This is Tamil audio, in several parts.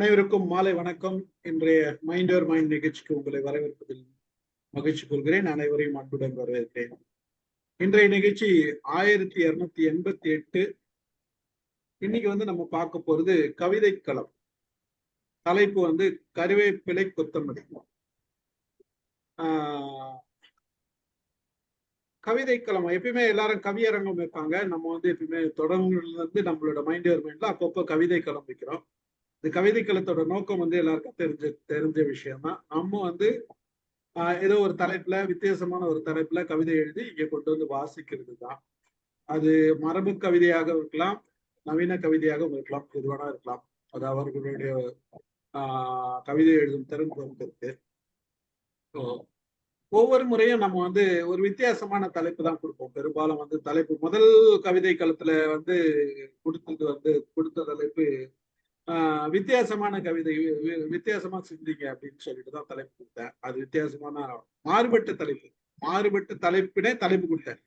அனைவருக்கும் மாலை வணக்கம். இன்றைய மைண்ட் யுவர் மைண்ட் நிகழ்ச்சிக்கு உங்களை வரவேற்பதில் மகிழ்ச்சி கொள்கிறேன். அனைவரையும் அன்புடன் வரவேற்கிறேன். இன்றைய நிகழ்ச்சி 1288. இன்னைக்கு நம்ம பார்க்க போறது கவிதை களம். தலைப்பு கருவேப்பிலை கொத்தமல்லி. கவிதை களம் எப்பயுமே எல்லாரும் கவியரங்கம் வைப்பாங்க. நம்ம எப்பயுமே தொடர்ந்து நம்மளோட மைண்ட் யுவர் மைண்ட்ல அப்பப்போ கவிதை களம் வைக்கிறோம். இந்த கவிதை களத்தோட நோக்கம் எல்லாருக்கும் தெரிஞ்ச விஷயம் தான். நம்ம ஏதோ ஒரு தலைப்புல வித்தியாசமான ஒரு தலைப்புல கவிதை எழுதி இங்க கொண்டு வாசிக்கிறது தான். அது மரபு கவிதையாக இருக்கலாம், நவீன கவிதையாகவும் இருக்கலாம், எது வேணா இருக்கலாம். அது அவர்களுடைய கவிதை எழுதும் திறன் பொறுத்திருக்கு. ஒவ்வொரு முறையும் நம்ம ஒரு வித்தியாசமான தலைப்பு தான் கொடுப்போம். பெரும்பாலும் தலைப்பு முதல் கவிதை களத்துல கொடுத்த தலைப்பு வித்தியாசமான கவிதை, வித்தியாசமா சிந்திங்க அப்படின்னு சொல்லிட்டுதான் தலைப்பு கொடுத்தேன். அது வித்தியாசமான மாறுபட்ட தலைப்பினே தலைப்பு கொடுத்தேன்.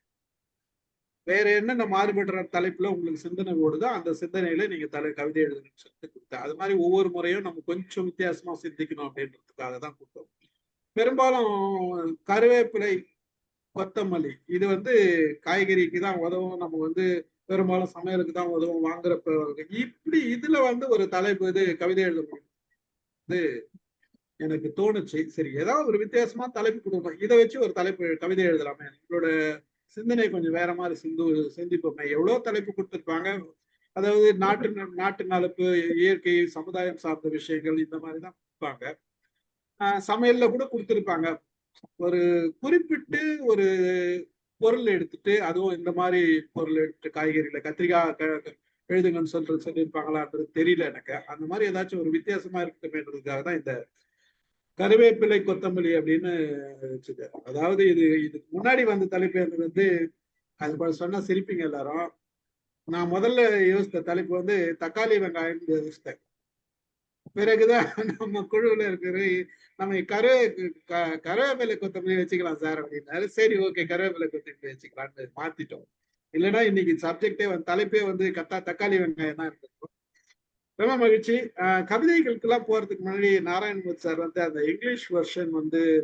வேற என்னென்ன மாறுபடுற தலைப்புல உங்களுக்கு சிந்தனை ஓடுதோ அந்த சிந்தனையில நீங்க கவிதை எழுதுன்னு சொல்லிட்டு கொடுத்தேன். அது மாதிரி ஒவ்வொரு முறையும் நம்ம கொஞ்சம் வித்தியாசமா சிந்திக்கணும் அப்படின்றதுக்காக தான் கொடுத்தோம். பெரும்பாலும் கருவேப்பிலை கொத்தமல்லி இது காய்கறிக்கு தான் உதவும். நம்ம பெரும்பாலும் சமையலுக்கு தான் உதவும் வாங்குறப்ப. இப்படி இதுல ஒரு தலைப்பு கவிதை எழுத முடியும் எனக்கு தோணுச்சு. சரி, ஏதாவது ஒரு வித்தியாசமா தலைப்பு கொடுக்கணும், இதை வச்சு ஒரு தலைப்பு கவிதை எழுதலாமே, எங்களோட சிந்தனை கொஞ்சம் வேற மாதிரி சிந்திப்போமே. எவ்வளவு தலைப்பு கொடுத்துருப்பாங்க. அதாவது நாட்டு நலப்பு, இயற்கை, சமுதாயம் சார்ந்த விஷயங்கள், இந்த மாதிரிதான் கொடுப்பாங்க. சமையல்ல கூட கொடுத்துருப்பாங்க. ஒரு குறிப்பிட்டு ஒரு பொருள் எடுத்துட்டு, அதுவும் இந்த மாதிரி பொருள் எடுத்துட்டு, காய்கறியில கத்திரிக்காய் எழுதுங்கன்னு சொல்லியிருப்பாங்களான்றது தெரியல எனக்கு. அந்த மாதிரி ஏதாச்சும் ஒரு வித்தியாசமா இருக்கட்டுமேன்றதுக்காக தான் இந்த கருவேப்பிலை கொத்தமல்லி அப்படின்னு வச்சுக்க. அதாவது இதுக்கு முன்னாடி வந்த தலைப்பு அது சொன்னா சிரிப்பீங்க எல்லாரும். நான் முதல்ல யோசித்த தலைப்பு தக்காளி வெங்காயம் யோசித்தேன். பிறகுதான் நம்ம குழுவுல இருக்கிற நம்ம கருவேப்பிலை கொத்தமல்லி வச்சுக்கலாம் சார் அப்படின்னாரு. சரி, ஓகே, கருவேப்பிலை கொத்தமல்லி வச்சுக்கலான்னு மாத்திட்டோம். இல்லைன்னா இன்னைக்கு சப்ஜெக்டே தலைப்பே தக்காளி வெங்காயம் தான் இருந்திருக்கும். ரொம்ப மகிழ்ச்சி. கவிதைகளுக்கெல்லாம் போறதுக்கு முன்னாடி நாராயணமூர்த்தி சார் அந்த இங்கிலீஷ் வெர்ஷன்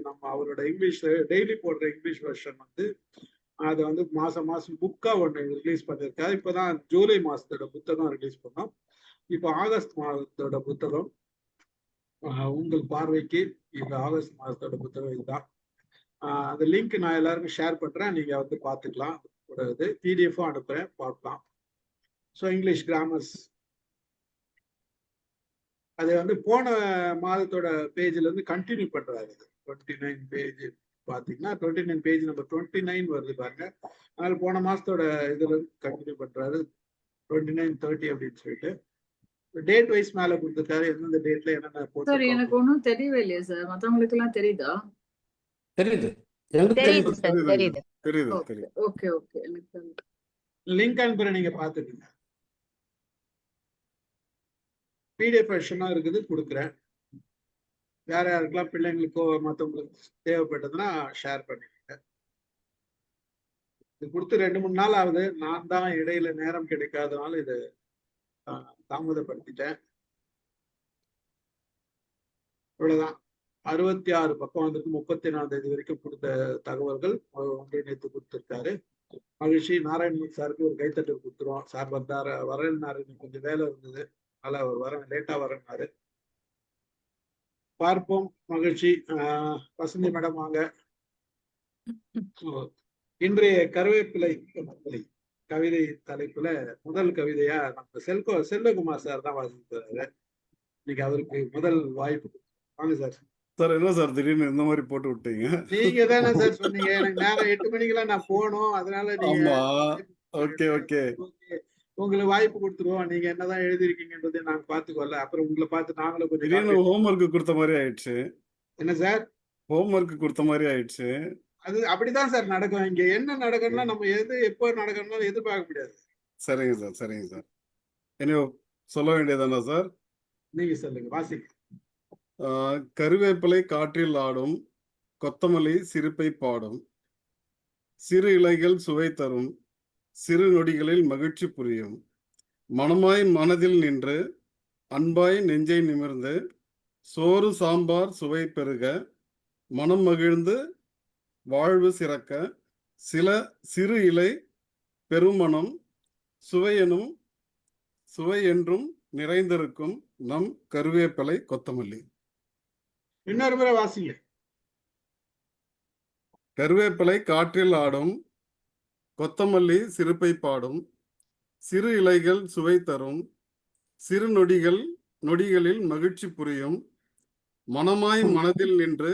நம்ம அவரோட இங்கிலீஷ் டெய்லி போடுற இங்கிலீஷ் வெர்ஷன் அது மாசம் புக்கா ஒண்ணு ரிலீஸ் பண்ணிருக்காரு. இப்பதான் ஜூலை மாசத்தோட புத்தகம் ரிலீஸ் பண்ணோம். இப்போ ஆகஸ்ட் மாதத்தோட புத்தகம் உங்கள் பார்வைக்கு இந்த ஆகஸ்ட் மாதத்தோட புத்தகம் இதுதான். அந்த லிங்க் நான் எல்லாருக்கும் ஷேர் பண்றேன். நீங்க பார்த்துக்கலாம். பிடிஎஃப்பும் அனுப்புறேன், பார்க்கலாம். ஸோ இங்கிலீஷ் கிராமர்ஸ் அது போன மாதத்தோட பேஜ்ல கண்டினியூ பண்றாரு. 29 பேஜ் பாத்தீங்கன்னா 29 பேஜ் நம்பர் 29 வருது பாருங்க. அதனால போன மாசத்தோட இதுல கண்டினியூ பண்றாரு. 29, 30 அப்படின்னு சொல்லிட்டு டேட் வைஸ் மேல கொடுத்துட்டாரு. எந்தெந்த டேட்ல என்னென்ன போட்டு. சார் எனக்கு ஒன்றும் தெரியவே இல்லையா சார்? மற்றவங்களுக்கு எல்லாம் தெரியுதா? தெரியுது, தெரியுது. ஓகே ஓகே, எனக்கு லிங்க் அனுப்புறேன், நீங்க பாத்துக்கீங்க. பிடிஎஃப் வெர்ஷனா இருக்குது, கொடுக்குறேன். வேற யாருக்கெல்லாம் பிள்ளைங்களுக்கோ மற்றவங்களுக்கு தேவைப்பட்டதுன்னா ஷேர் பண்ணிக்கோங்க. இது கொடுத்து 2-3 நாள் ஆகுது. நான் தான் இடையில நேரம் கிடைக்காதனால இது தாமதப்படுத்திட்டேன். இவ்வளவுதான். 66 பக்கம் 34ஆம் தேதி வரைக்கும் கொடுத்த தகவல்கள் ஒன்றிணைத்து கொடுத்திருக்காரு. மகிழ்ச்சி. நாராயணமூர்த்தி சாருக்கு ஒரு கைத்தட்டு கொடுத்துருவோம். சார் வரேன்னாரு, கொஞ்சம் வேலை இருந்தது, அதனால அவர் லேட்டா வரேன்னாரு. பார்ப்போம். மகிழ்ச்சி. வசந்தி மேடம் வாங்க. இன்றைய கருவேப்பிலை கவிதை தலைப்புல முதல் கவிதையா நம்ம செல்வகுமார் சார் தான் வாசிக்கிறாரு. இன்னைக்கு அவருக்கு முதல் வாய்ப்பு. வாங்க சார். சார், என்ன சார் திடீர்னு இந்த மாதிரி போட்டு விட்டீங்க? நீங்க தானே சார் சொன்னீங்க எனக்கு நேரம் 8 மணிக்கெல்லாம் நான் போகணும், அதனால நீங்க உங்களுக்கு வாய்ப்பு கொடுத்துருவோம். நீங்க என்னதான் எழுதிருக்கீங்கன்றதை நாங்க பாத்துக்கோல. அப்புறம் உங்களை பார்த்து நாங்களும் கொஞ்சம் ஹோம்ஒர்க் கொடுத்த மாதிரி ஆயிடுச்சு. என்ன சார்? ஹோம்ஒர்க் கொடுத்த மாதிரி ஆயிடுச்சு. அது அப்படிதான் சார் நடக்கும். இங்க என்ன நடக்கணும்னா நம்ம எப்போ நடக்கணும்னு எதிர்பார்க்க முடியாது. சரிங்க சார், சரிங்க சார். என்ன சொல்ல வேண்டியதானா சார்? நீங்க சொல்லுங்க, வாசிக்க. கருவேப்பிலை காற்றில் ஆடும், கொத்தமல்லி சிரிப்பை பாடும், சிறு இலைகள் சுவை தரும், சிறு நொடிகளில் மகிழ்ச்சி புரியும், மனமாய் மனதில் நின்று அன்பாய் நெஞ்சை நிமிர்ந்து சோறு சாம்பார் சுவை பெருக மனம் மகிழ்ந்து வாழ்வு சிறக்க சில சிறு இலை பெருமணம் சுவையெனும் சுவை என்றும் நிறைந்திருக்கும் நம் கருவேப்பிலை கொத்தமல்லி. இன்னொரு முறை வாசிங்க. கருவேப்பிலை காற்றில் ஆடும், கொத்தமல்லி சிரிப்பை பாடும், சிறு இலைகள் சுவை தரும், சிறு நொடிகளில் மகிழ்ச்சி புரியும், மனமாய் மனதில் நின்று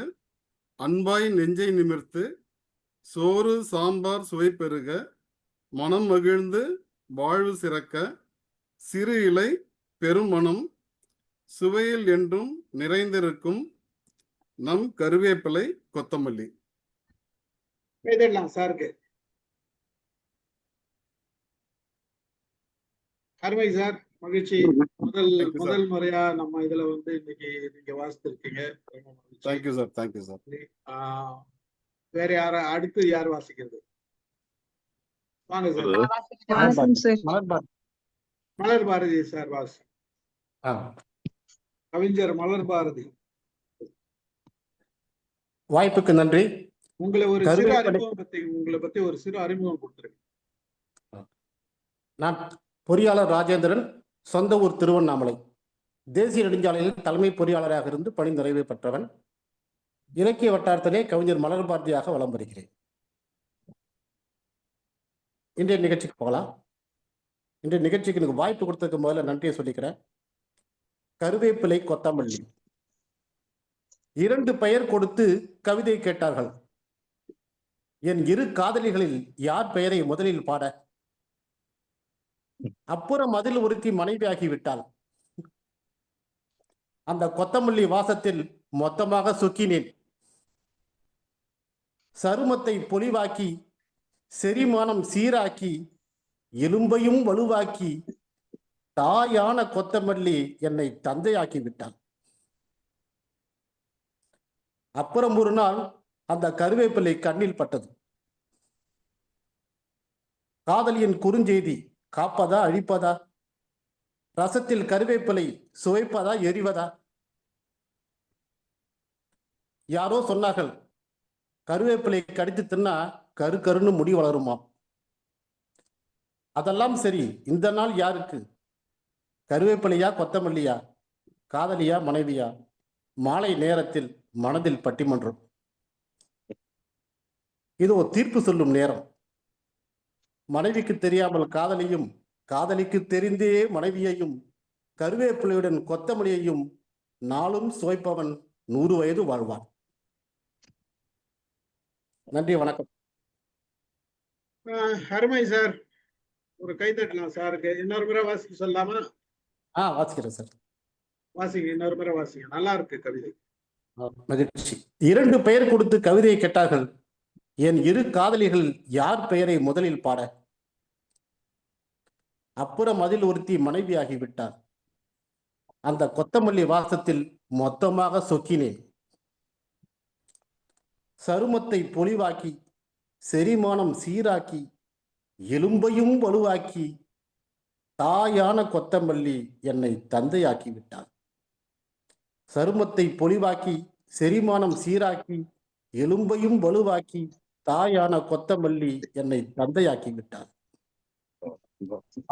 அன்பாய் நெஞ்சை நிமிர்த்து சோறு சாம்பார் சுவை பெருக மனம் மகிழ்ந்து வாழ்வு சிறக்க சிறு இலை பெருமணம் சுவையில் என்றும் நிறைந்திருக்கும் நம் கருவேப்பிலை கொத்தமல்லி. எழுதிடலாம் சாருக்கு. அருமை சார், மகிழ்ச்சி. முதல் முறையா நம்ம இதுல வந்து இன்னைக்கு நீங்க வாசித்திருக்கீங்க. Thank you sir, thank you sir. வேற அடுத்து யார் வாசிக்கிறது? வாங்க சார். மலர் பாரதி சார் வாசி. கவிஞர் மலர் பாரதி. வாய்ப்புக்கு நன்றி. உங்களை பத்தி ஒரு சிறு அறிமுகம் கொடுத்துருக்கேன். நான் பொறியாளர் ராஜேந்திரன், சொந்த ஊர் திருவண்ணாமலை. தேசிய நெடுஞ்சாலையில் தலைமை பொறியாளராக இருந்து பணி நிறைவு பெற்றவன். இலக்கிய வட்டாரத்திலே கவிஞர் மலர் பாரதியாக வலம் வருகிறேன். இன்றைய நிகழ்ச்சிக்கு போகலாம். இன்றைய நிகழ்ச்சிக்கு எனக்கு வாய்ப்பு கொடுத்ததுக்கு முதல்ல நன்றியை சொல்லிக்கிறேன். கருவேப்பிலை கொத்தமல்லி 2 பெயர் கொடுத்து கவிதை கேட்டார்கள். என் 2 காதலிகளில் யார் பெயரை முதலில் பாட? அப்புறம் அதில் ஒருத்தி மனைவியாகிவிட்டாள். அந்த கொத்தமல்லி வாசத்தில் மொத்தமாக சொக்கினேன். சருமத்தை பொலிவாக்கி, செரிமானம் சீராக்கி, எலும்பையும் வலுவாக்கி, தாயான கொத்தமல்லி என்னை தந்தையாக்கி விட்டாள். அப்புறம் ஒரு நாள் அந்த கருவேப்பிலை கண்ணில் பட்டது. காதலியின் குறுஞ்செய்தி, காப்பதா அழிப்பதா? ரசத்தில் கருவேப்பிலை சுவைப்பதா எரிவதா? யாரோ சொன்னார்கள், கருவேப்பிலை கடித்து தின்னா கரு கருன்னு முடி வளருமாம். அதெல்லாம் சரி, இந்த நாள் யாருக்கு? கருவேப்பிலையா கொத்தமல்லியா? காதலியா மனைவியா? மாலை நேரத்தில் மனதில் பட்டிமன்றம். இது ஒரு தீர்ப்பு சொல்லும் நேரம். மனைவிக்கு தெரியாமல் காதலியும், காதலிக்கு தெரிந்தே மனைவியையும், கருவேப்பிலையுடன் கொத்தமல்லியையும் நாளும் சுவைப்பவன் 100 வயது வாழ்வான். நன்றி, வணக்கம். அருமை சார், ஒரு கை தட்டலாம் சாருக்கு. இன்னொரு முறை வாசிக்க சொல்லாமா? வாசிக்கிறேன் சார். வாசிங்க, இன்னொரு முறை வாசிங்க. நல்லா இருக்கு கவிதை. மகிழ்ச்சி. 2 பெயர் கொடுத்து கவிதையை கேட்டார்கள். என் 2 காதலிகள் யார் பெயரை முதலில் பாட? அப்புறம் அதில் ஒருத்தி மனைவியாகிவிட்டார். அந்த கொத்தமல்லி வாசத்தில் மொத்தமாக சொக்கினேன். சருமத்தை பொலிவாக்கி, செரிமானம் சீராக்கி, எலும்பையும் வலுவாக்கி, தாயான கொத்தமல்லி என்னை தந்தையாக்கி விட்டார். சருமத்தை பொலிவாக்கி, செரிமானம் சீராக்கி, எலும்பையும் வலுவாக்கி, தாயான கொத்தமல்லி என்னை தந்தையாக்கி விட்டார்.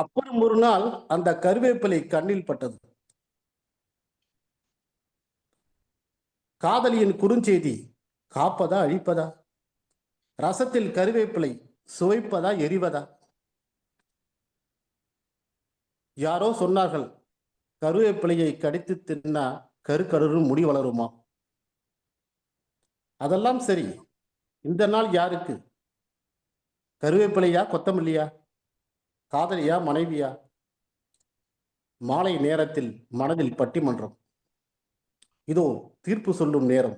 அப்புறம் ஒரு நாள் அந்த கருவேப்பிலை கண்ணில் பட்டது. காதலியின் குறுஞ்செய்தி, காப்பதா அழிப்பதா? ரசத்தில் கருவேப்பிலை சுவைப்பதா எரிவதா? யாரோ சொன்னார்கள், கருவேப்பிலையை கடித்து தின்னா கரு முடி வளருமா? அதெல்லாம் சரி, இந்த நாள் யாருக்கு? கருவேப்பிலையா கொத்தமல்லியா? காதலியா மனைவியா? மாலை நேரத்தில் மனதில் பட்டிமன்றம். இதோ தீர்ப்பு சொல்லும் நேரம்.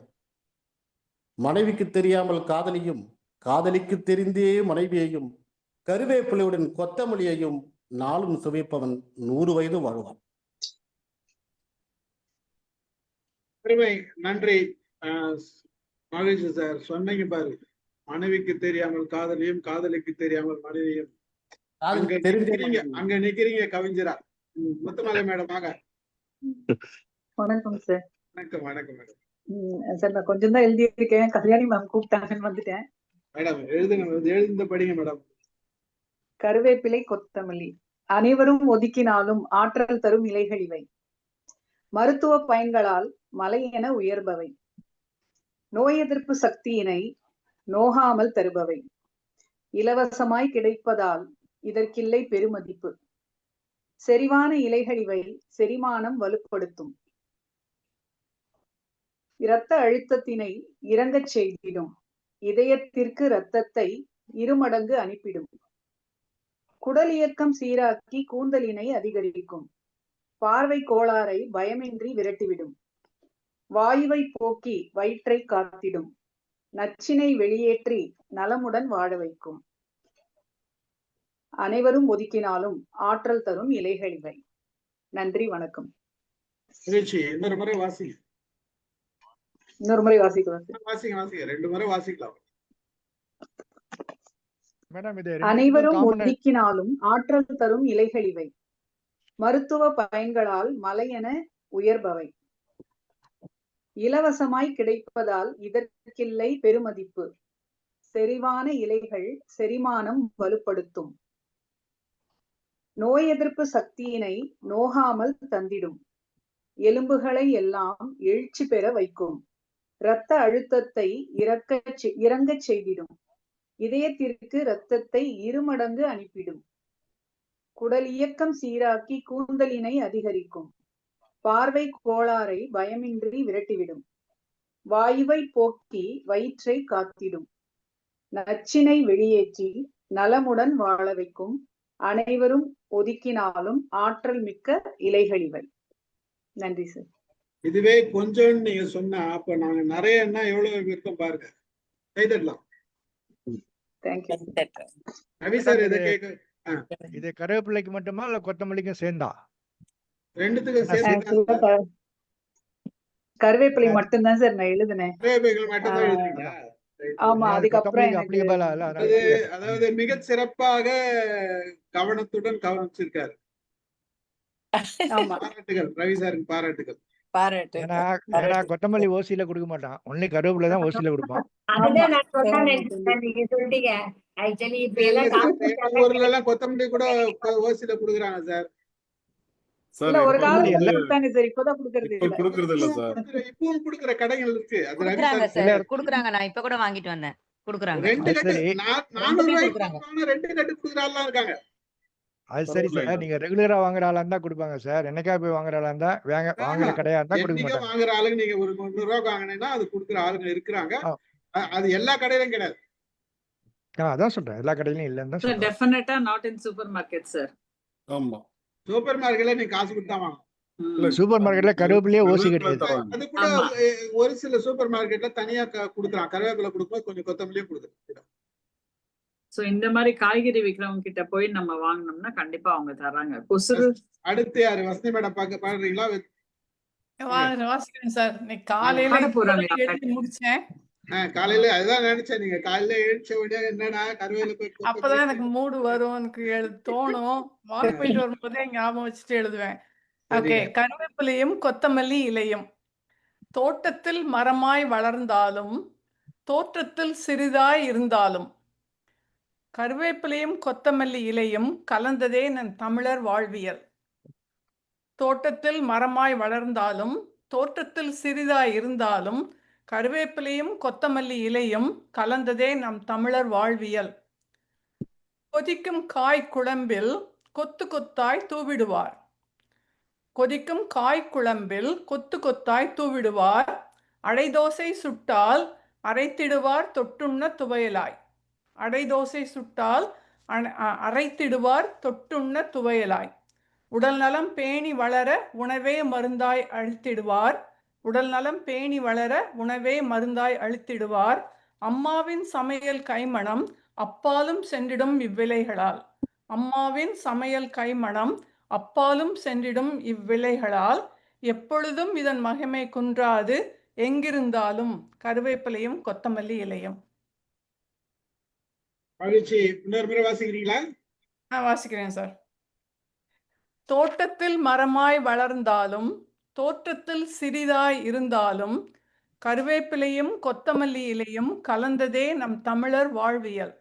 மனைவிக்கு தெரியாமல் காதலியும், காதலிக்கு தெரிந்தே மனைவியையும், கருவேப்பிலையுடன் கொத்தமல்லியையும் நாளும் சுவைப்பவன் 100 வயது வாழ்வான். நன்றி. மகிழ்ச்சி சார். சொன்னீங்க பாரு, மனைவிக்கு தெரியாமல் காதலியும், காதலிக்கு தெரியாமல் மனைவியும். அங்க நிக்கிறீங்க கவிஞரா. முத்துமலை மேடம் வாங்க. வணக்கம் சார். வணக்கம் வணக்கம் மேடம். சார் நான் கொஞ்சம் தான் எழுதியிருக்கேன். கல்யாணி மேம் கூப்பிட்டாங்கன்னு வந்துட்டேன். மேடம் எழுதுந்த படிங்க மேடம். கருவேப்பிலை கொத்தமல்லி அனைவரும் ஒதுக்கினாலும் ஆற்றல் தரும் இலைகள் இவை. மருத்துவ பயன்களால் மலை என உயர்பவை. நோய் எதிர்ப்பு சக்தியினை நோகாமல் தருபவை. இலவசமாய் கிடைப்பதால் இதற்கில்லை பெருமதிப்பு. செறிவான இலைகள் இவை செரிமானம் வலுப்படுத்தும். இரத்த அழுத்தத்தினை இறங்கச் செய்திடும். இதயத்திற்கு இரத்தத்தை 2 மடங்கு அனுப்பிடும். குடல் இயக்கம் சீராக்கி கூந்தலினை அதிகரிக்கும். பார்வை கோளாறை பயமின்றி விரட்டிவிடும். வாயுவை போக்கி வயிற்றை காத்திடும். நச்சினை வெளியேற்றி நலமுடன் வாழ வைக்கும். அனைவரும் ஒதுக்கினாலும் ஆற்றல் தரும் இலைகள் இவை. நன்றி, வணக்கம். இன்னொரு முறை வாசிங்க. இன்னொரு முறை வாசிக்கலாம். வாசிங்க 2 முறை வாசிக்கலாம். அனைவரும் ஒதுக்கினாலும் ஆற்றல் தரும் இலைகள் இவை. மருத்துவ பயன்களால் மலை என உயர்பவை. இலவசமாய் கிடைப்பதால் இதற்கில்லை பெருமதிப்பு. செறிவான இலைகள் செரிமானம் வலுப்படுத்தும். நோய் எதிர்ப்பு சக்தியினை நோகாமல் தந்திடும். எலும்புகளை எல்லாம் எழுச்சி பெற வைக்கும். இரத்த அழுத்தத்தை இறங்கச் செய்திடும். இதயத்திற்கு இரத்தத்தை 2 மடங்கு அனுப்பிடும். குடல் இயக்கம் சீராக்கி கூந்தலினை அதிகரிக்கும். பார்வை கோளாறை பயமின்றி விரட்டிவிடும். வாயுவை போக்கி வயிற்றை காத்திடும். நச்சினை வெளியேற்றி நலமுடன் வாழ வைக்கும். அனைவரும் ஒதுக்கினாலும் ஆற்றல் மிக்க இலைகள் இவை. நன்றி சார். இதுவே கொஞ்சம் நீங்க சொன்னா அப்ப நாங்க நிறையன்னா எவ்வளவு இருக்கும் பாருங்க. கைதட்டலாம். தேங்க்யூ. ரவி சார் இதை கேட்க இது கருவேப்பிலைக்கு மட்டுமா இல்ல கொத்தமல்லிக்கும் சேர்ந்தா? ரெண்டுத்துக்கும் சேர்த்து கருவேப்பிலை மட்டும்தான் சார் நான் எழுதுனேன். கருவேப்பிலை மட்டும் தான் எழுதுறீங்களா? ஆமா, அதுக்கப்புறம் அதாவது மிக சிறப்பாக கவனத்துடன் கவனிச்சிருக்காரு. பாராட்டுகள் ரவி சாருக்கு, பாராட்டுகள். கொத்தமல்லி ஓசியில கொடுக்க மாட்டான், ஒன்லி கருவேப்பிலை தான் ஓசியில கொடுப்பான். கொத்தமல்லி கூட ஓசியில குடுக்குறாங்க சார். ஒரு காலம் கொடுத்தாங்க சார், இப்பதான் குடுக்கறது இல்ல சார். இப்பவும் குடுக்குற கடைகள் இருக்கு. குடுக்குறாங்க. நான் இப்ப கூட வாங்கிட்டு வந்தேன். குடுக்குறாங்க. 2 கட்டு 400 ரூபாய்க்கு 2 கட்டு குடுக்குறாங்க இருக்காங்க. அது சரி சார், நீங்க ரெகுலரா வாங்குற ஆளா இருந்தா கொடுப்பாங்க சார். என்னைக்கா போய் வாங்குற ஆளா இருந்தா வாங்குற கடையா இருந்தா கொடுக்க மாட்டாங்க. வாங்குற ஆளுங்க நீங்க ஒரு 300 ரூபாய்க்கு வாங்கினீங்கன்னா அது குடுக்குற ஆளுங்க இருக்கிறாங்க. அது எல்லா கடையிலும் கிடையாது. அதான் சொல்றேன், எல்லா கடையிலும் இல்லன்னு தான் சொல்றேன். டெஃபினட்டா not in super market sir. ஆமா, சூப்பர் மார்க்கெட்ல நீ காசு கொடுத்தா வாங்க. சூப்பர் மார்க்கெட்ல கருவேப்பிலையே ஓசி கிடையாது. அது கூட ஒரு சில சூப்பர் மார்க்கெட்ல தனியா குடுக்குறான். கருவேப்பிலை கொடுக்கும்போது கொஞ்சம் கொத்தமல்லியே கொடுக்குறாங்க. சோ இந்த மாதிரி காய்கறி விக்கிறவங்க கிட்ட போய் நம்ம வாங்கினோம்னா கண்டிப்பா அவங்க தராங்க. கொசுறு அடுத்து யாரு? வசந்தி மேடம் பாடுறீங்களா? வாசிக்கிறேன் சார். காலையில எழுதி முடிச்சேன். காலையில அதுதான் நினைச்சேன். நீங்க காலையில எழுச்ச உடனே என்னடா கருவேப்பிலை, அப்பதான் எனக்கு மூடு வரும், எனக்கு தோணும். வாக் போயிட்டு வரும்போதே ஞாபகம் வச்சுட்டு எழுதுவேன். ஓகே. கருவேப்பிலையும் கொத்தமல்லி இலையும் தோட்டத்தில் மரமாய் வளர்ந்தாலும் தோற்றத்தில் சிறிதாய் இருந்தாலும் கருவேப்பிலையும் கொத்தமல்லி இலையும் கலந்ததே நம் தமிழர் வாழ்வியல். தோட்டத்தில் மரமாய் வளர்ந்தாலும் தோற்றத்தில் சிறிதாய் இருந்தாலும் கருவேப்பிலையும் கொத்தமல்லி இலையும் கலந்ததே நம் தமிழர் வாழ்வியல். கொதிக்கும் காய் குழம்பில் கொத்து கொத்தாய் தூவிடுவார். கொதிக்கும் காய் குழம்பில் கொத்து கொத்தாய் தூவிடுவார். அடைதோசை சுட்டால் அரைத்திடுவார் தொட்டுண்ண துவையலாய். அடைதோசை சுட்டால் அரைத்திடுவார் தொட்டுண்ண துவையலாய். உடல் நலம் பேணி வளர உணவே மருந்தாய் அழித்திடுவார். உடல் நலம் பேணி வளர உணவே மருந்தாய் அழித்திடுவார். அம்மாவின் சமையல் கைமணம் அப்பாலும் சென்றிடும் இவ்விலைகளால். அம்மாவின் சமையல் கைமணம் அப்பாலும் சென்றிடும் இவ்விலைகளால். எப்பொழுதும் இதன் மகிமை குன்றாது எங்கிருந்தாலும் கருவேப்பிலையும் கொத்தமல்லி இலையும். மகிழ்ச்சி. இன்னொரு முறை வாசிக்கிறீங்களா? வாசிக்கிறேன் சார். தோட்டத்தில் மரமாய் வளர்ந்தாலும் தோற்றத்தில் சிறிதாய் இருந்தாலும் கருவேப்பிலையும் கொத்தமல்லி இலையும் கலந்ததே நம் தமிழர் வாழ்வியல்.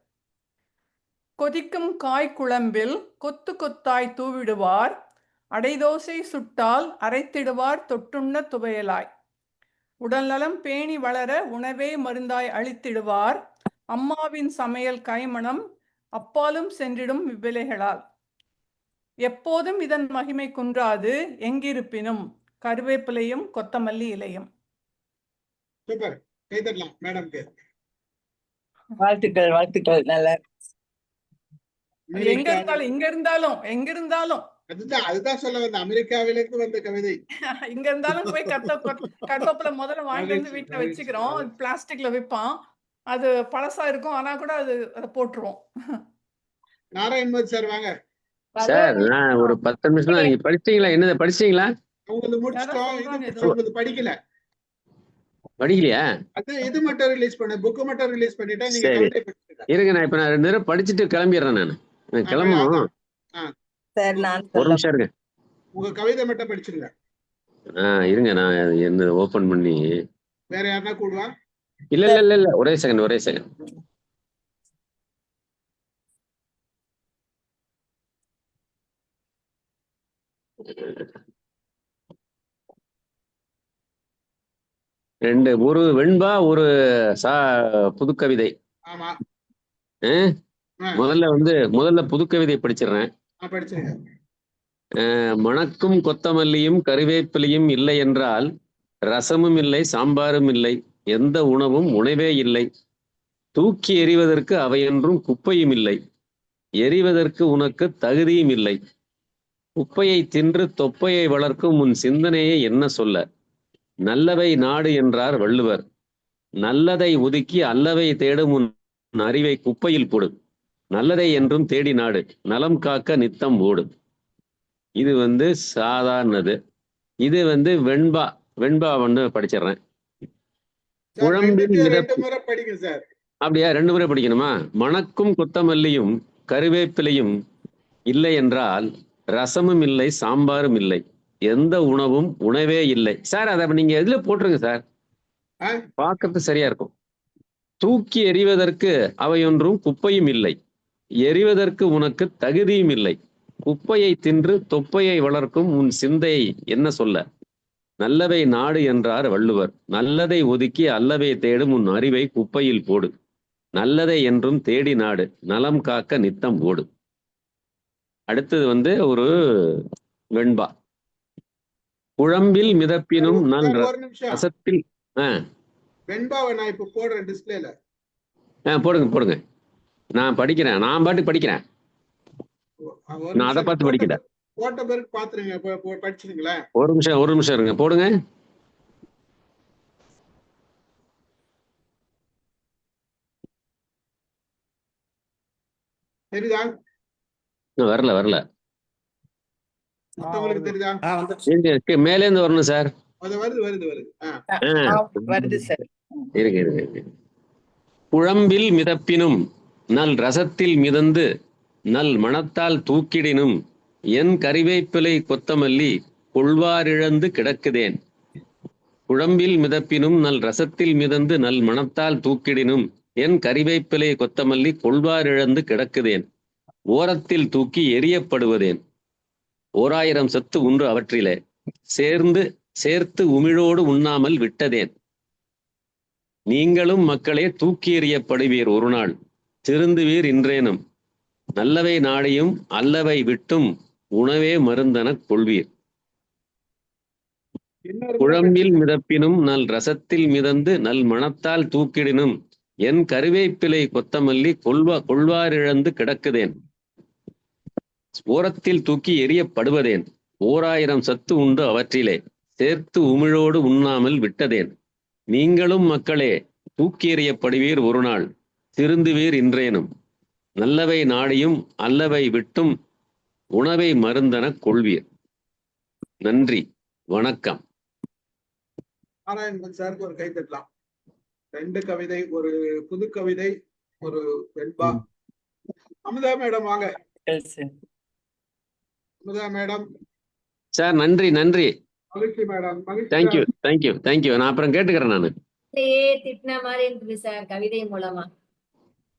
கொதிக்கும் காய் குழம்பில் கொத்து கொத்தாய் தூவிடுவார், அடைதோசை சுட்டால் அரைத்திடுவார் தொட்டுண்ண துவையலாய். உடல்நலம் பேணி வளர உணவே மருந்தாய் அளித்திடுவார், அம்மாவின் சமையல் கைமணம் அப்பாலும் சென்றிடும் இவ்விலைகளால். எப்போதும் இதன் மகிமை குன்றாது எங்கிருப்பினும் கருவேப்பிலையும் கொத்தமல்லி இலையும். சூப்பர், கை தட்டலாம் மேடம்க்கு. வாழ்த்துக்கள் வாழ்த்துக்கள். நல்லா எங்க இருந்தாலும் எங்க இருந்தாலும் அதுதான் சொல்ல வந்த, அமெரிக்காவிலிருந்து வந்த கவிதை. இங்க இருந்தாலும் போய் கருவேப்பிலை முதல்ல வாங்கிட்டு வந்து வீட்டுல வச்சுக்கிறோம். பிளாஸ்டிக்ல விற்பான், அது பழசா இருக்கும், ஆனா கூட அதை போட்டுருவோம். நாராயண் சார் வாங்க சார். நான் ஒரு 10 நிமிஷம் தான். நீங்க படிச்சீங்களா? என்னது படிச்சீங்களா? உங்களுக்கு முடிச்சிட்டோம், படிக்கல. படிக்கலையா? அது இது மட்டும் ரிலீஸ் பண்ண, புக் மட்டும் ரிலீஸ் பண்ணிட்டா நீங்க சரி இருங்க, நான் இப்ப 2 நேரம் படிச்சுட்டு கிளம்பிடுறேன். நான் கிளம்பணும் சார். நான் ஒரு நிமிஷம் இருங்க. உங்க கவிதை மட்டும் படிச்சிருங்க. இருங்க, நான் என்ன ஓபன் பண்ணி. வேற யாருன்னா கூடுவா? இல்ல ஒரே செகண்ட். ஒரு வெண்பா, ஒரு புதுக்கவிதை. ஆமா, முதல்ல புதுக்கவிதை படிச்சிடுறேன். படிச்சிருங்க. மணக்கும் கொத்தமல்லியும் கருவேப்பிலையும் இல்லை என்றால் ரசமும் இல்லை, சாம்பாரும் இல்லை, எந்த உணவும் உணவே இல்லை. தூக்கி எறிவதற்கு அவையென்றும் குப்பையும் இல்லை, எறிவதற்கு உனக்கு தகுதியும் இல்லை. குப்பையை தின்று தொப்பையை வளர்க்கும் உன் சிந்தனையை என்ன சொல்ல? நல்லவை நாடு என்றார் வள்ளுவர். நல்லதை ஒதுக்கி அல்லவை தேடும் உன் அறிவை குப்பையில் போடு. நல்லதை என்றும் தேடி நாடு, நலம் காக்க நித்தம் ஓடு. இது சாதாரணது. இது வெண்பா படிச்சிடுறேன். குழம்பில் அப்படியா? 2 முறை படிக்கணுமா? மணக்கும் கொத்தமல்லியும் கருவேப்பிலையும் இல்லை என்றால் ரசமும் இல்லை, சாம்பாரும் இல்லை, எந்த உணவும் உணவே இல்லை. சார் அதை நீங்க எதுல போட்டுருங்க சார், பார்க்கறது சரியா இருக்கும். தூக்கி எறிவதற்கு அவையொன்றும் குப்பையும் இல்லை, எறிவதற்கு உனக்கு தகுதியும் இல்லை. குப்பையை தின்று தொப்பையை வளர்க்கும் உன் சிந்தையை என்ன சொல்ல? நல்லவை நாடு என்றார் வள்ளுவர். நல்லதை ஒதுக்கி அல்லவை தேடும் உன் அறிவை குப்பையில் போடு. நல்லதை என்றும் தேடி நாடு, நலம் காக்க நித்தம் ஓடு. அடுத்தது ஒரு வெண்பா. குழம்பில் மிதப்பினும் நல் ரசத்தில். வெண்பாவை நான் இப்ப போடுறேன் டிஸ்பிளேல. போடுங்க. நான் படிக்கிறேன், நான் பாட்டுக்கு படிக்கிறேன். நான் அதை பார்த்து படிக்கிறேன். போட்ட பிறகு பாத்துருங்க, படிச்சிருங்களா? ஒரு நிமிஷம் இருங்க, போடுங்க. தெரியுதா? வரல. உங்களுக்கு தெரியுதா? மேலே இருந்து வரணும் சார். அது வருது. வருது சார். இருக்கு. குழம்பில் மிதப்பினும் நல் ரசத்தில் மிதந்து நல் மணத்தால் தூக்கிடினும் என் கறிவேப்பிலை கொத்தமல்லி கொள்வாரிழந்து கிடக்குதேன். குழம்பில் மிதப்பினும் நல் ரசத்தில் மிதந்து நல் மணத்தால் தூக்கிடினும் என் கறிவேப்பிலை கொத்தமல்லி கொள்வாரிழந்து கிடக்குதேன். ஓரத்தில் தூக்கி எரியப்படுவதேன். 1000 சத்து உண்டு அவற்றிலே சேர்த்து உமிழோடு உண்ணாமல் விட்டதேன். நீங்களும் மக்களே தூக்கி எறியப்படுவீர் ஒரு நாள், திருந்துவீர் இன்றேனும். நல்லவை நாடியும் அல்லவை விட்டும் உணவே மருந்தெனக் கொள்வீர். குழம்பில் மிதப்பினும் நல் ரசத்தில் மிதந்து நல் மணத்தால் தூக்கிடினும் என் கருவேப்பிலை கொத்தமல்லி கொள்வாரிழந்து கிடக்குதேன். ஓரத்தில் தூக்கி எரியப்படுவதேன். 1000 சத்து உண்டு அவற்றிலே சேர்த்து உமிழோடு உண்ணாமல் விட்டதேன். நீங்களும் மக்களே தூக்கி எறியப்படுவீர் ஒரு நாள், திருந்துவீர் இன்றேனும். நல்லவை நாடியும் அல்லவை விட்டும் உணவை மருந்தெனக் கொள்வீர். நன்றி, வணக்கம். நாராயணன் சாருக்கு ஒரு கை தட்டலாம். 2 கவிதை, ஒரு புது கவிதை, ஒரு வெண்பா. அமுதா மேடம் வாங்க. அமுதா மேடம் சார் நன்றி. மகிழ்ச்சி மேடம், மகிழ்ச்சி தேங்க்யூ மேடம். Thank you thank you. நான் அப்புறம் கேட்டுக்கிறேன் நான். திட்டின மாதிரி இருந்தது சார் கவிதை மூலமா.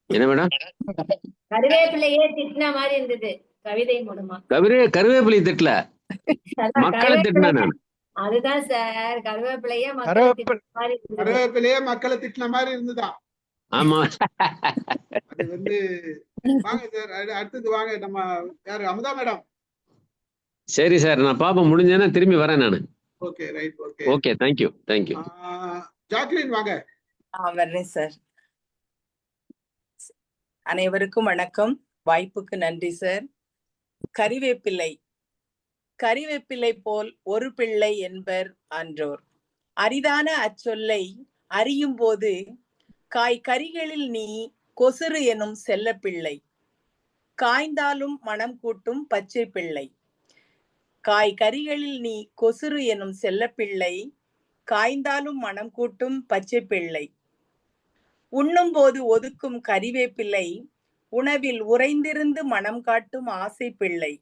என்ன மேடம்? கருவேப்பிலையே திட்டின மாதிரி இருந்தது கவிதை மூலமா. கருவேப்பிலை திட்டல, மக்களை திட்டின நான். அதுதான் சார், கருவேப்பிலையே கருவேப்பிலையே மக்களை திட்டின மாதிரி இருந்துதான். ஆமா. அது வந்து வாங்க சார், அடுத்தது வாங்க. நம்ம யாரு, அமுதா மேடம்? சரி சார், நான் பாப்பேன், முடிஞ்சேன்னா திரும்பி வரேன் நான். Okay right. Okay okay thank you thank you. Jacqueline வாங்க. வர்றேன் சார். அனைவருக்கும் வணக்கம், வாய்ப்புக்கு நன்றி சார். கறிவேப்பிலை கறிவேப்பிலை போல் ஒரு பிள்ளை என்பர் ஆன்றோர். அரிதான அச்சொல்லை அறியும் போது கறிகளில் நீ கொசுறு எனும் செல்ல பிள்ளை, காய்ந்தாலும் மனம் கூட்டும் பச்சை பிள்ளை. கறிகளில் நீ கொசுறு எனும் செல்ல பிள்ளை, காய்ந்தாலும் மனம் கூட்டும் பச்சை பிள்ளை. உண்ணும் போது ஒதுக்கும் கறிவேப்பிள்ளை, உணவில் உறைந்திருந்து மனம் காட்டும் ஆசை பிள்ளை.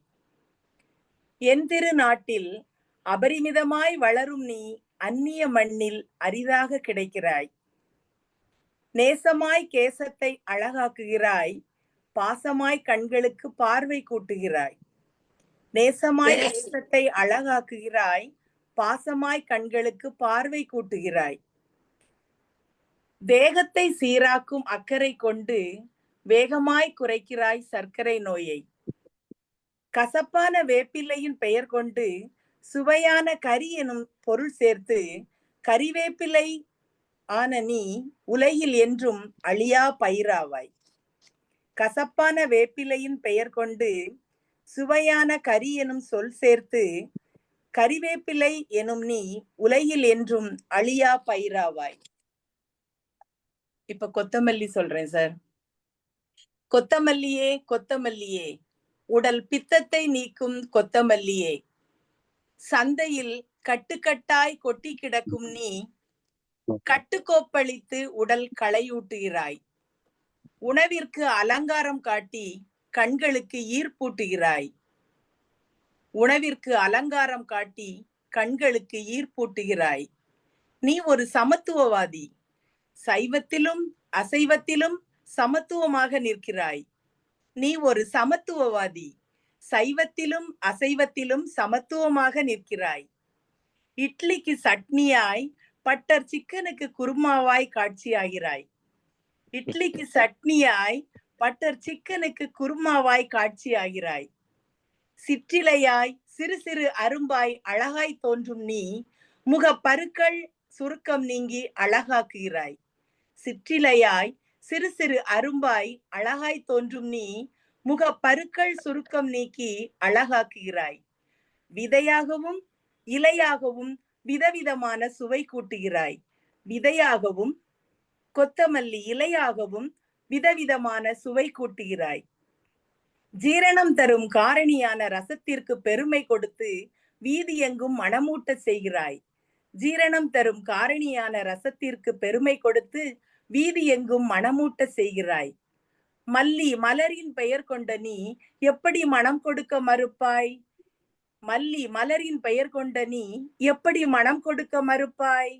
என் திரு நாட்டில் அபரிமிதமாய் வளரும் நீ அந்நிய மண்ணில் அரிதாக கிடைக்கிறாய். நேசமாய் கேசத்தை அழகாக்குகிறாய், பாசமாய் கண்களுக்கு பார்வை கூட்டுகிறாய். நேசமாய் கேசத்தை அழகாக்குகிறாய், பாசமாய் கண்களுக்கு பார்வை கூட்டுகிறாய். தேகத்தை சீராக்கும் அக்கறை கொண்டு வேகமாய் குறைக்கிறாய் சர்க்கரை நோயை. கசப்பான வேப்பிலையின் பெயர் கொண்டு சுவையான கறி எனும் பொருள் சேர்த்து கறிவேப்பிலை ஆன நீ உலகில் என்றும் அழியா பயிராவாய். கசப்பான வேப்பிலையின் பெயர் கொண்டு சுவையான கறி எனும் சொல் சேர்த்து கறிவேப்பிலை எனும் நீ உலகில் என்றும் அழியா பயிராவாய். இப்ப கொத்தமல்லி சொல்றேன் சார். கொத்தமல்லியே கொத்தமல்லியே, உடல் பித்தத்தை நீக்கும் கொத்தமல்லியே, சந்தையில் கட்டுக்கட்டாய் கொட்டி கிடக்கும் நீ கட்டுக்கோப்பளித்து உடல் களையூட்டுகிறாய். உணவிற்கு அலங்காரம் காட்டி கண்களுக்கு ஈர்ப்பூட்டுகிறாய். உணவிற்கு அலங்காரம் காட்டி கண்களுக்கு ஈர்ப்பூட்டுகிறாய். நீ ஒரு சமத்துவவாதி, சைவத்திலும் அசைவத்திலும் சமத்துவமாக நிற்கிறாய். நீ ஒரு சமத்துவவாதி, சைவத்திலும் அசைவத்திலும் சமத்துவமாக நிற்கிறாய். இட்லிக்கு சட்னியாய் பட்டர் சிக்கனுக்கு குருமாவாய் காட்சியாகிறாய். இட்லிக்கு சட்னியாய் பட்டர் சிக்கனுக்கு குருமாவாய் காட்சியாகிறாய். சிற்றிலையாய் சிறு சிறு அரும்பாய் அழகாய் தோன்றும் நீ முக பருக்கள் சுருக்கம் நீங்கி அழகாக்குகிறாய். சிற்றிலையாய் சிறு சிறு அரும்பாய் அழகாய் தோன்றும் நீ முக பருக்கள் சுருக்கம் நீக்கி அழகாக்குகிறாய். விதையாகவும் இலையாகவும் விதவிதமான சுவை கூட்டுகிறாய். விதையாகவும் கொத்தமல்லி இலையாகவும் விதவிதமான சுவை கூட்டுகிறாய். ஜீரணம் தரும் காரணியான ரசத்திற்கு பெருமை கொடுத்து வீதி எங்கும் மணமூட்ட செய்கிறாய். ஜீரணம் தரும் காரணியான ரசத்திற்கு பெருமை கொடுத்து வீதி எங்கும் மணமூட்ட செய்கிறாய். மல்லி மலரின் பெயர் கொண்ட நீ எப்படி மனம் கொடுக்க மறுப்பாய்? மல்லி மலரின் பெயர் கொண்ட நீ எப்படி மனம் கொடுக்க மறுப்பாய்?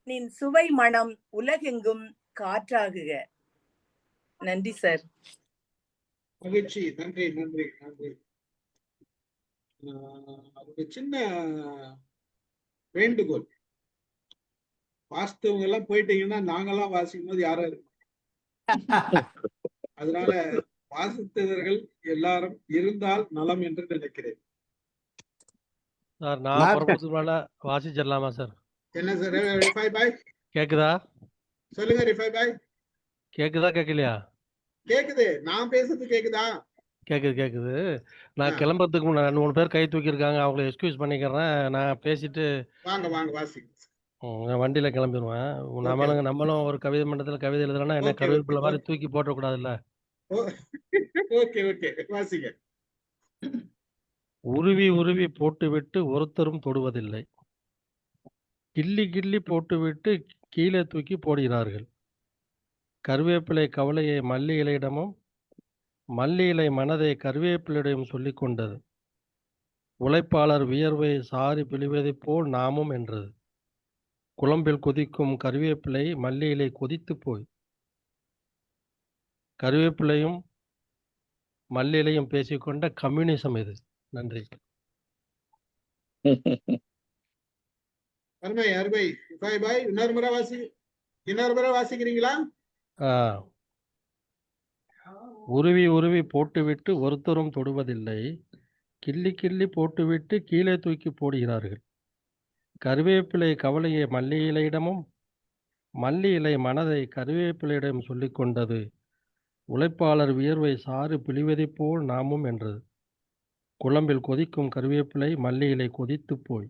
நின் சுவை மனம் உலகெங்கும் காற்றாகுக. நன்றி சார். மகிழ்ச்சி, நன்றி நன்றி நன்றி. ஒரு சின்ன வேண்டுகோள், வாசித்தவங்க எல்லாம் போயிட்டீங்கன்னா நாங்கெல்லாம் வாசிக்கும் போது யாரும் இருக்கும். அதனால வாசித்தவர்கள் எல்லாரும் இருந்தால் நலம் என்று நினைக்கிறேன். சார் நான் புறப்பட்டு வாசிச்சிடலாமா சார்? என்ன சார் ரிஃபை பாய் கேக்குதா? சொல்லுங்க ரிஃபை பாய். கேக்குதா கேட்கலையா? கேக்குது, நான் பேசுறது கேக்குதா? கேக்குது. நான் கிளம்புறதுக்கு முன்னாடி 2-3 பேர் கை தூக்கியிருக்காங்க, அவங்கள எக்ஸ்கியூஸ் பண்ணிக்கிறேன். நான் பேசிட்டு வாங்க வாசிங்க. நான் வண்டியில கிளம்பிடுவேன். நம்மளும் ஒரு கவிதை மன்றத்துல கவிதை எழுதுறேன்னா என்ன கருவேப்பிலை மாதிரி தூக்கி போட்டக்கூடாதுல்ல. ஓகே ஓகே வாசிங்க. உருவி உருவி போட்டுவிட்டு ஒருத்தரும் தொடுவதில்லை, கிள்ளி கிள்ளி போட்டுவிட்டு கீழே தூக்கி போடுகிறார்கள். கருவேப்பிலை கவலையை மல்லி இலையிடமும் மல்லி இலை மனதை கருவேப்பிலையிடம் சொல்லிக் கொண்டது. உழைப்பாளர் வியர்வை சாரி பிழிவதைப் போல் நாமும் என்றது. குழம்பில் கொதிக்கும் கருவேப்பிலை மல்லி இலை கொதித்து போய். கருவேப்பிலையும் மல்லி இலையும் பேசிக்கொண்ட கம்யூனிசம் இது. நன்றி. அருமை அருமை. பாய் இன்னொரு முறை வாசிக்கிறீங்களா? உருவி உருவி போட்டுவிட்டு ஒருத்தரும் தொடுவதில்லை, கிள்ளி கிள்ளி போட்டுவிட்டு கீழே தூக்கி போடுகிறார்கள். கருவேப்பிலை கவலையை மல்லி இலையிடமும் மல்லி இலை மனதை கருவேப்பிலையிடம் சொல்லிக் கொண்டது. உழைப்பாளர் வியர்வை சாறு பிழிவதைப் போல் நாமும் என்றது. குழம்பில் கொதிக்கும் கருவேப்பிலை மல்லி இலை கொதித்து போய்.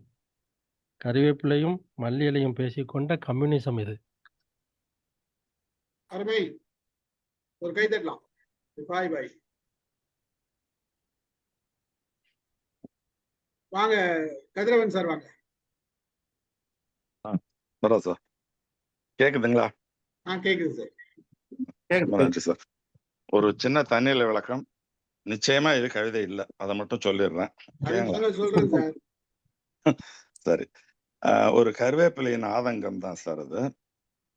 கருவேப்பிலையும் மல்லி இலையும் பேசிக்கொண்ட கம்யூனிசம் இது. அருமை. ஒரு கை தட்டலாம். பாய் வாங்க கதிரவன் சார் வாங்க. சார் கேக்குதுங்களா? கேக்குது சார். நன்றி சார். ஒரு சின்ன தண்ணீர் விளக்கம். நிச்சயமா இது கவிதை இல்ல, அதை மட்டும் சொல்லிடுறேன். சொல்றேன் சார். சரி. ஒரு கருவேப்பிலையின் ஆதங்கம் தான் சார் அது.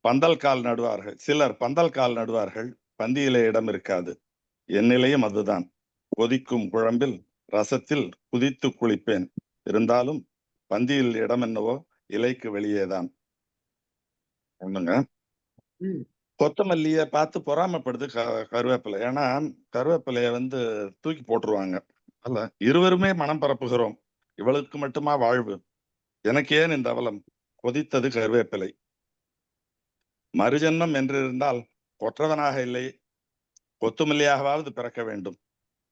பந்தல் கால் நடுவார்கள், சிலர் பந்தல் கால் நடுவார்கள், பந்தியிலே இடம் இருக்காது, என் நிலையும் அதுதான். கொதிக்கும் குழம்பில் ரசத்தில் குதித்து குளிப்பேன், இருந்தாலும் பந்தியில் இடம் என்னவோ இலைக்கு வெளியேதான். ஒண்ணுங்க. கொத்தமல்லிய பார்த்து பொறாமப்படுது கருவேப்பிலை. ஏன்னா கருவேப்பிலைய தூக்கி போட்டுருவாங்க. அல்ல, இருவருமே மனம் பரப்புகிறோம், இவளுக்கு மட்டுமா வாழ்வு, எனக்கு ஏன் இந்த அவலம், கொதித்தது கருவேப்பிலை. மறுஜன்மம் என்றிருந்தால் கொற்றவனாக இல்லை, கொத்துமல்லியாகவாவது பிறக்க வேண்டும்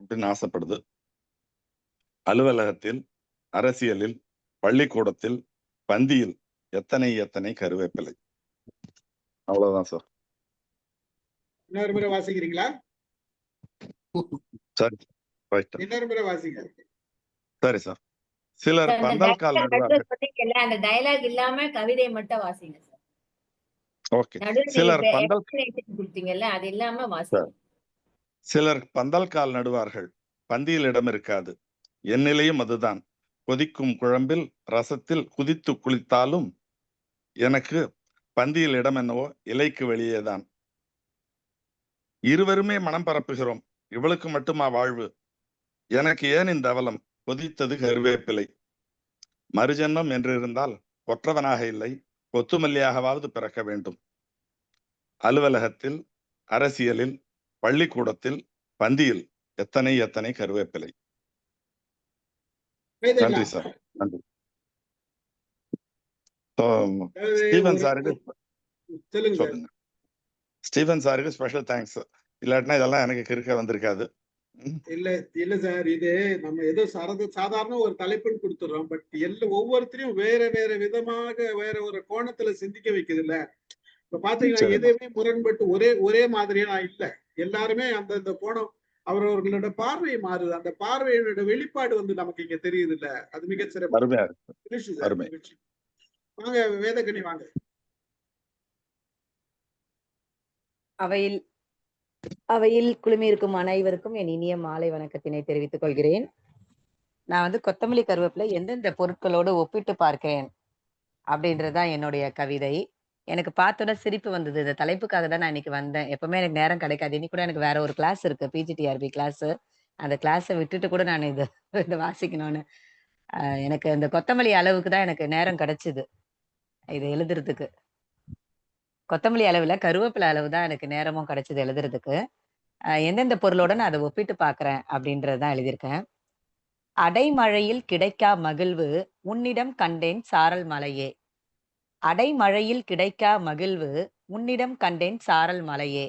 அப்படின்னு ஆசைப்படுது. அலுவலகத்தில், அரசியலில், பள்ளிக்கூடத்தில், பந்தியில் எத்தனை எத்தனை கருவேப்பிலை. அவ்வளவுதான் சார். இன்னொரு முறை வாசிக்கிறீங்களா? சரி, இன்னொரு முறை வாசிங்க. சரி சார். சிலர் பந்தல் கால் நடுவார்கள். அந்த டயலாக் இல்லாம கவிதை மட்டும் வாசிங்க சார். ஓகே. சிலர் பந்தல் கொடுத்தீங்கல்ல, அது இல்லாம வாசிங்க. சிலர் பந்தல் கால் நடுவார்கள், பந்தியில் இடம் இருக்காது, என் நிலையும் அதுதான். கொதிக்கும் குழம்பில் ரசத்தில் குதித்து குளித்தாலும் எனக்கு பந்தியில் இடம் என்னவோ இலைக்கு வெளியேதான். இருவருமே மனம் பரப்புகிறோம், இவளுக்கு மட்டுமா வாழ்வு, எனக்கு ஏன் இந்த அவலம், கொதித்தது கருவேப்பிலை. மறுஜன்மம் என்றிருந்தால் கொற்றவனாக இல்லை, கொத்துமல்லியாகவாவது பிறக்க வேண்டும். அலுவலகத்தில், அரசியலில், பள்ளிக்கூடத்தில், பந்தியில் எத்தனை எத்தனை கருவேப்பிலை. நன்றி சார். நன்றி. ஸ்டீவன் சாருக்கு சொல்லுங்க. ஸ்டீவன் சாருக்கு ஸ்பெஷல் தேங்க்ஸ். இல்லாட்டினா இதெல்லாம் எனக்கு கிறுக்க வந்திருக்காது. இல்ல சார், இது நம்ம ஏதோ சாதாரண ஒரு தலைப்புன்னு கொடுத்துறோம். பட் ஒவ்வொருத்தரையும் வேற வேற விதமாக வேற ஒரு கோணத்துல சிந்திக்க வைக்குது இல்ல. இப்ப பாத்தீங்கன்னா எதுவுமே முரண்பட்டு ஒரே மாதிரியா இல்ல. எல்லாருமே அந்த கோணம் அவரவர்களோட பார்வை மாறுது. அந்த பார்வையோட வெளிப்பாடு நமக்கு இங்க தெரியுது இல்ல. அது மிகச்சிறப்பு. வாங்க வேதகனி வாங்க. அவையில் குழுமியிருக்கும் அனைவருக்கும் என் இனிய மாலை வணக்கத்தினை தெரிவித்துக் கொள்கிறேன். நான் கொத்தமல்லி கருவேப்பிலை எந்தெந்த பொருட்களோடு ஒப்பிட்டு பார்க்கிறேன் அப்படின்றதுதான் என்னுடைய கவிதை. எனக்கு பார்த்தோன்னா சிரிப்பு வந்தது. இந்த தலைப்புக்காக தான் நான் இன்னைக்கு வந்தேன். எப்பவுமே எனக்கு நேரம் கிடைக்காது. இன்னைக்கு கூட எனக்கு வேற ஒரு கிளாஸ் இருக்கு, பிஜிடிஆர்பி கிளாஸ். அந்த கிளாஸை விட்டுட்டு கூட நான் இதை வாசிக்கணும்னு எனக்கு இந்த கொத்தமல்லி அளவுக்கு தான் எனக்கு நேரம் கிடைச்சிது இதை எழுதுறதுக்கு. கொத்தமல்லி அளவுல கருவேப்பிலை அளவு தான் எனக்கு நேரமும் கிடைச்சது எழுதுறதுக்கு. எந்தெந்த பொருளோட நான் அதை ஒப்பிட்டு பார்க்கிறேன் அப்படின்றதுதான் எழுதியிருக்கேன். அடைமழையில் கிடைக்கா மகிழ்வு உன்னிடம் கண்டேன் சாரல் மலையே. அடைமழையில் கிடைக்கா மகிழ்வு உன்னிடம் கண்டேன் சாரல் மலையே.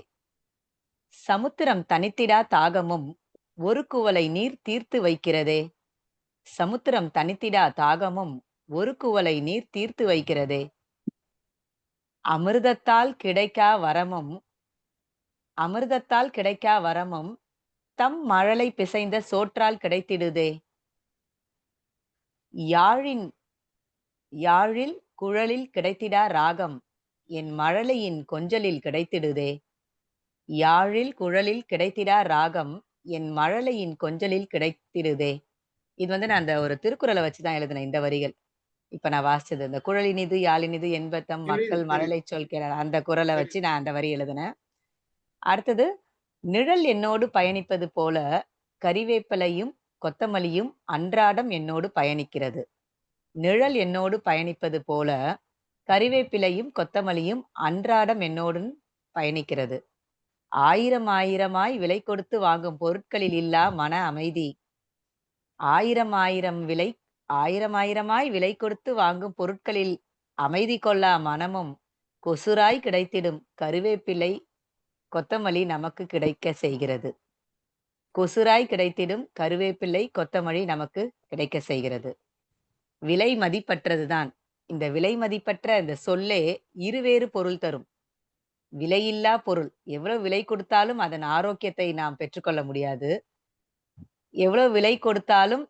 சமுத்திரம் தனித்திடா தாகமும் ஒரு குவளை நீர் தீர்த்து வைக்கிறதே. சமுத்திரம் தனித்திடா தாகமும் ஒரு குவளை நீர் தீர்த்து வைக்கிறதே. அமிர்தத்தால் கிடைக்கா வரமும் தம் மழலை பிசைந்த சோற்றால் கிடைத்திடுதே. யாழில் குழலில் கிடைத்திடா ராகம் என் மழலையின் கொஞ்சலில் கிடைத்திடுதே. யாழில் குழலில் கிடைத்திடா ராகம் என் மழலையின் கொஞ்சலில் கிடைத்திடுதே. இது வந்து நான் அந்த ஒரு திருக்குறளை வச்சுதான் எழுதினேன் இந்த வரிகள். இப்ப நான் வாசிச்சது இந்த குழலினிது யாழினிது என்பத்தம் மக்கள் மழலை சொல் கேள அந்த குறளை வச்சு நான் அந்த வரி எழுதினேன். அடுத்தது, நிழல் என்னோடு பயணிப்பது போல கறிவேப்பிலையும் கொத்தமல்லியும் அன்றாடம் என்னோடு பயணிக்கிறது. நிழல் என்னோடு பயணிப்பது போல கறிவேப்பிலையும் கொத்தமல்லியும் அன்றாடம் என்னோடு பயணிக்கிறது. ஆயிரம் ஆயிரமாய் விலை கொடுத்து வாங்கும் பொருட்களில் இல்லா மன அமைதி. ஆயிரம் ஆயிரமாய் விலை கொடுத்து வாங்கும் பொருட்களில் அமைதி கொள்ளா மனமும் கொசுராய் கிடைத்திடும் கருவேப்பிலை கொத்தமல்லி நமக்கு கிடைக்க செய்கிறது. கொசுராய் கிடைத்திடும் கருவேப்பிலை கொத்தமல்லி நமக்கு கிடைக்க செய்கிறது. விலை மதிப்பற்றதுதான். இந்த விலை மதிப்பற்ற இந்த சொல்லே இருவேறு பொருள் தரும். விலையில்லா பொருள். எவ்வளவு விலை கொடுத்தாலும் அதன் ஆரோக்கியத்தை நாம் பெற்றுக்கொள்ள முடியாது. எவ்வளவு விலை கொடுத்தாலும்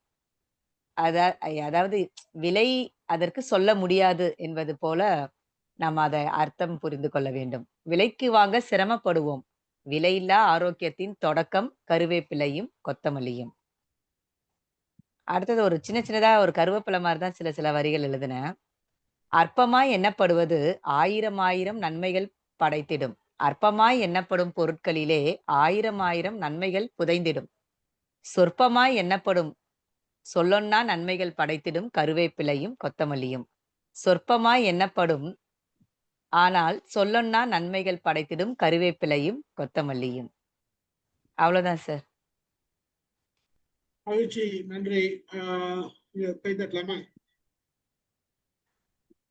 அதாவது விலை அதற்கு சொல்ல முடியாது என்பது போல நாம் அதை அர்த்தம் புரிந்து கொள்ள வேண்டும். விலைக்கு வாங்க சிரமப்படுவோம். விலையில்லா ஆரோக்கியத்தின் தொடக்கம் கருவேப்பிலையும் கொத்தமல்லியும். அடுத்தது ஒரு சின்னதா ஒரு கருவேப்பிலை மாதிரி தான் சில வரிகள் எழுதினேன். அற்பமாய் எண்ணப்படுவது ஆயிரம் ஆயிரம் நன்மைகள் படைத்திடும். அற்பமாய் எண்ணப்படும் பொருட்களிலே ஆயிரம் ஆயிரம் நன்மைகள் புதைந்திடும். சொற்பமாய் எண்ணப்படும் சொல்லொன்னா நன்மைகள் படைத்திடும் கருவேப்பிலையும் கொத்தமல்லியும். சொற்பமாய் எண்ணப்படும் ஆனால் சொல்லொன்னா நன்மைகள் படைத்திடும் கருவேப்பிலையும் கொத்தமல்லியும். அவ்வளவுதான் சார். மகிழ்ச்சி, நன்றி. கை தட்டலாமா?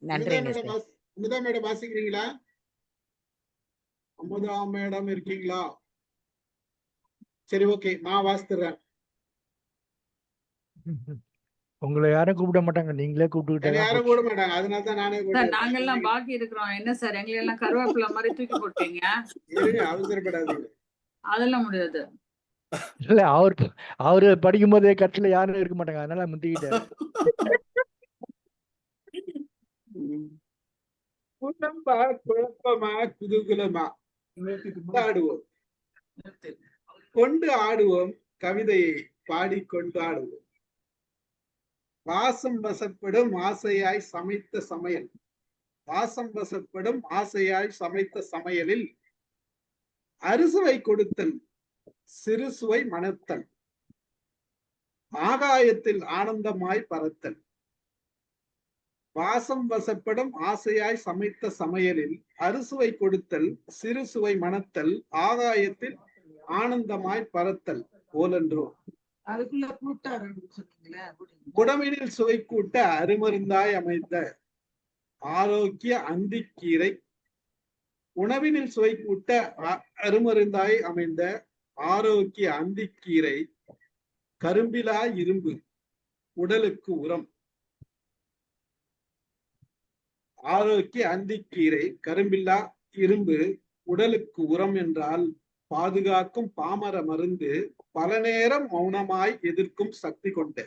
நன்றிங்க சார். அமுதா மேடம் வாசிக்கிறீங்களா? அமுதா மேடம் இருக்கீங்களா? சரி, ஓகே, நான் வாசித்துறேன். உங்களை யாரும் கூப்பிட மாட்டாங்க, நீங்களே கூப்பிட்டுக்கிட்டே யாரும் கூட மாட்டாங்க, அதனால தான் நானே சார் நாங்கெல்லாம் பாக்கி இருக்கிறோம். என்ன சார் எங்களை எல்லாம் கருவேப்பிலை மாதிரி தூக்கி போட்டீங்க? அவசரப்படாதீங்க. அதெல்லாம் முடியாது. இல்ல, அவரு படிக்கும் போதே கட்சியில யாரும் இருக்க மாட்டாங்க, அதனால முந்திக்கிட்டாரு. குழப்பமா குதூகலமா ஆடுவோம், கொண்டு ஆடுவோம், கவிதையை பாடிக்கொண்டு ஆடுவோம். வாசம் வசப்படும் ஆசையாய் சமைத்த சமையல். வாசம் வசப்படும் ஆசையாய் சமைத்த சமையலில் அறுசுவை கொடுத்தல் சிறு சுவை மணத்தல். ஆகாயத்தில் ஆனந்தமாய் பறத்தல். வாசம் வசப்படும் ஆசையாய் சமைத்த சமையலில் அறுசுவை கொடுத்தல் சிறு சுவை மணத்தல். ஆகாயத்தில் ஆனந்தமாய் பறத்தல் போலன்றோ. அதுக்குள்ள கூட்டாரு உடம்பினில் சுவை கூட்ட அருமருந்தாய் அமைந்த ஆரோக்கிய அந்திக்கீரை. உணவினில் சுவை கூட்ட அருமருந்தாய் அமைந்த ஆரோக்கிய அந்திக்கீரை. கரும்பிலா இரும்பு உடலுக்கு உரம். ஆரோக்கிய அந்திக்கீரை கரும்பில்லா இரும்பு உடலுக்கு உரம் என்றால் பாதுகாக்கும் பாமர மருந்து பல நேரம் மௌனமாய் எதிர்க்கும் சக்தி கொண்ட.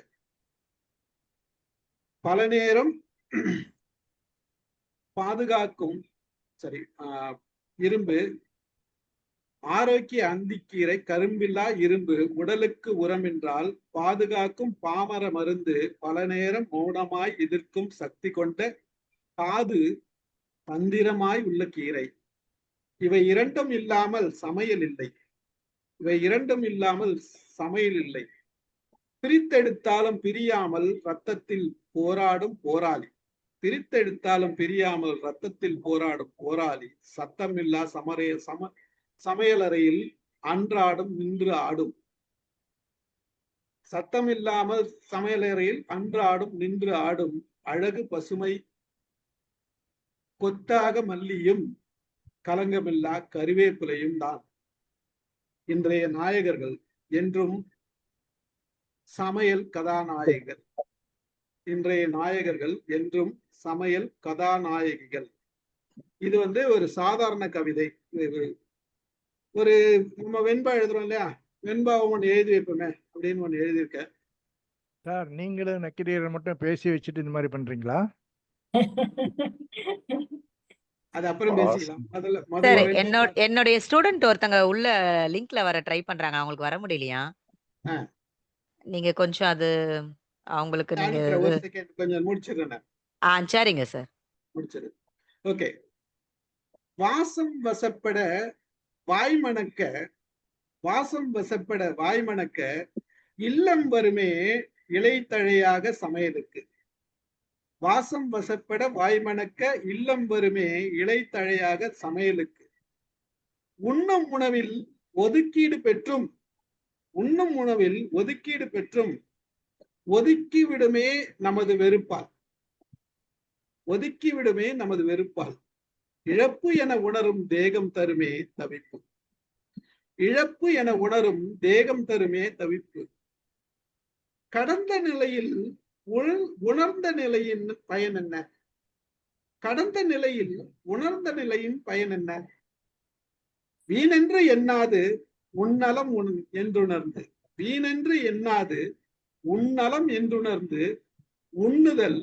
பல நேரம் பாதுகாக்கும் இரும்பு. ஆரோக்கிய அந்திக்கீரை கரும்பில்லா இரும்பு உடலுக்கு உரம் என்றால் பாதுகாக்கும் பாமர மருந்து பல நேரம் மௌனமாய் எதிர்க்கும் சக்தி கொண்ட காது தந்திரமாய் உள்ள கீரை. இவை இரண்டும் இல்லாமல் சமையல் இல்லை. இவை இரண்டும் இல்லாமல் சமையல் இல்லை. பிரித்தெடுத்தாலும் பிரியாமல் ரத்தத்தில் போராடும் போராளி. பிரித்தெடுத்தாலும் பிரியாமல் ரத்தத்தில் போராடும் போராளி. சத்தமில்லா சமையலறையில் அன்றாடும் நின்று ஆடும். சத்தமில்லாமல் சமையலறையில் அன்றாடும் நின்று ஆடும் அழகு பசுமை கொத்தாக மல்லியும் கலங்கமில்லா கருவேப்பிலையும் தான் இன்றைய நாயகர்கள் என்றும் சமையல் கதாநாயகர்கள். இன்றைய நாயகர்கள் என்றும் சமையல் கதாநாயகிகள். இது ஒரு சாதாரண கவிதை. ஒரு நம்ம வெண்பா எழுதுறோம் இல்லையா, வெண்பாவை ஒன்று எழுதி வைப்போமே அப்படின்னு ஒன்று எழுதியிருக்க சார். நீங்களும் நக்கீரரை மட்டும் பேசி வச்சுட்டு இந்த மாதிரி பண்றீங்களா? அது அப்புறம் பேசிக்கலாம். என்னுடைய ஸ்டூடெண்ட் ஒருத்தங்க உள்ள லிங்க்ல வர ட்ரை பண்றாங்க, அவங்களுக்கு வர முடியலையா? நீங்க கொஞ்சம் அது அவங்களுக்கு நீங்க ஒரு செகண்ட் கொஞ்சம் முடிச்சிடுறேன். சரிங்க சார். முடிச்சிடு. ஓகே. வாசம் வசப்பட வாய்மணக்க, வாசம் வசப்பட வாய்மணக்க இல்லம் வருமே இலைத்தழையாக சமையலுக்கு. வாசம் வசப்பட வாய்மணக்க இல்லம் வருமே இலைத்தழையாக சமையலுக்கு. உண்ணும் உணவில் ஒதுக்கீடு பெற்றும், உண்ணும் உணவில் ஒதுக்கீடு பெற்றும் ஒதுக்கிவிடுமே நமது வெறுப்பால், ஒதுக்கிவிடுமே நமது வெறுப்பால். இழப்பு என உணரும் தேகம் தருமே தவிப்பு, இழப்பு என உணரும் தேகம் தருமே தவிப்பு. கடந்த நிலையில் உணர்ந்த நிலையின் பயன் என்ன? கடந்த நிலையில் உணர்ந்த நிலையின் பயன் என்ன? வீணென்று எண்ணாது உன்னலம் என்றுணர்ந்து, வீணென்று எண்ணாது உன்னலம் என்றுணர்ந்து உண்ணுதல்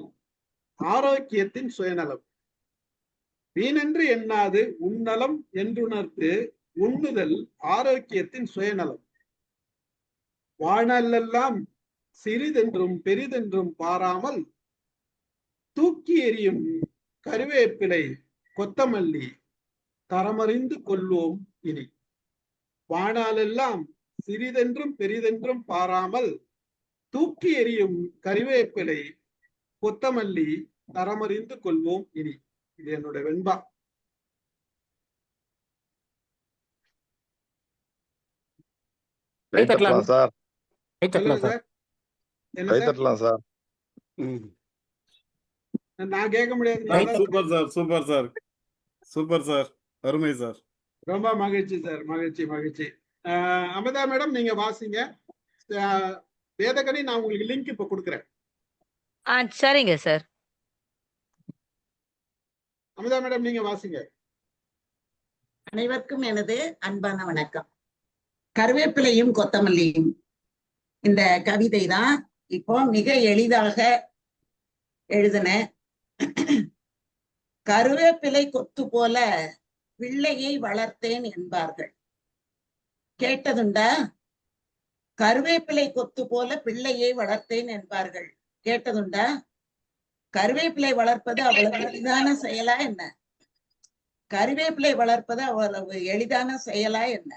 ஆரோக்கியத்தின் சுயநலம். வீணென்று எண்ணாது உன்னலம் என்றுணர்ந்து உண்ணுதல் ஆரோக்கியத்தின் சுயநலம். வாழ்நாளெல்லாம் சிறிதென்றும் பெரிதென்றும் பாராமல் தூக்கி எறியும் கருவேப்பிலை கொத்தமல்லி தரமறிந்து கொள்வோம் இனி. வாழ்நாளெல்லாம் சிறிதென்றும் பெரிதென்றும் பாராமல் தூக்கி எறியும் கருவேப்பிலை கொத்தமல்லி தரமறிந்து கொள்வோம் இனி. இது என்னோட வெண்பா. சார் நான் கேட்க முடியாது. Super sir, super sir, super sir, அருமை சார். ரொம்ப மகிழ்ச்சி சார், மகிழ்ச்சி மகிழ்ச்சி. அமிர்தா மேடம் நீங்க வாசிங்க. வேதகனி நான் உங்களுக்கு லிங்க் இப்ப கொடுக்குறேன். சரிங்க சார். அமிர்தா மேடம் நீங்க வாசிங்க. அனைவருக்கும் எனது அன்பான வணக்கம். கருவேப்பிலையும் கொத்தமல்லியும் இந்த கவிதை தான் இப்போ மிக எளிதாக எழுதின. கருவேப்பிலை கொத்து போல பிள்ளையை வளர்த்தேன் என்பார்கள். கேட்டதுண்டா? கருவேப்பிலை கொத்து போல பிள்ளையை வளர்த்தேன் என்பார்கள். கேட்டதுண்டா? கருவேப்பிலை வளர்ப்பது அவ்வளவு எளிதான செயலா என்ன? கருவேப்பிலை வளர்ப்பது அவ்வளவு எளிதான செயலா என்ன?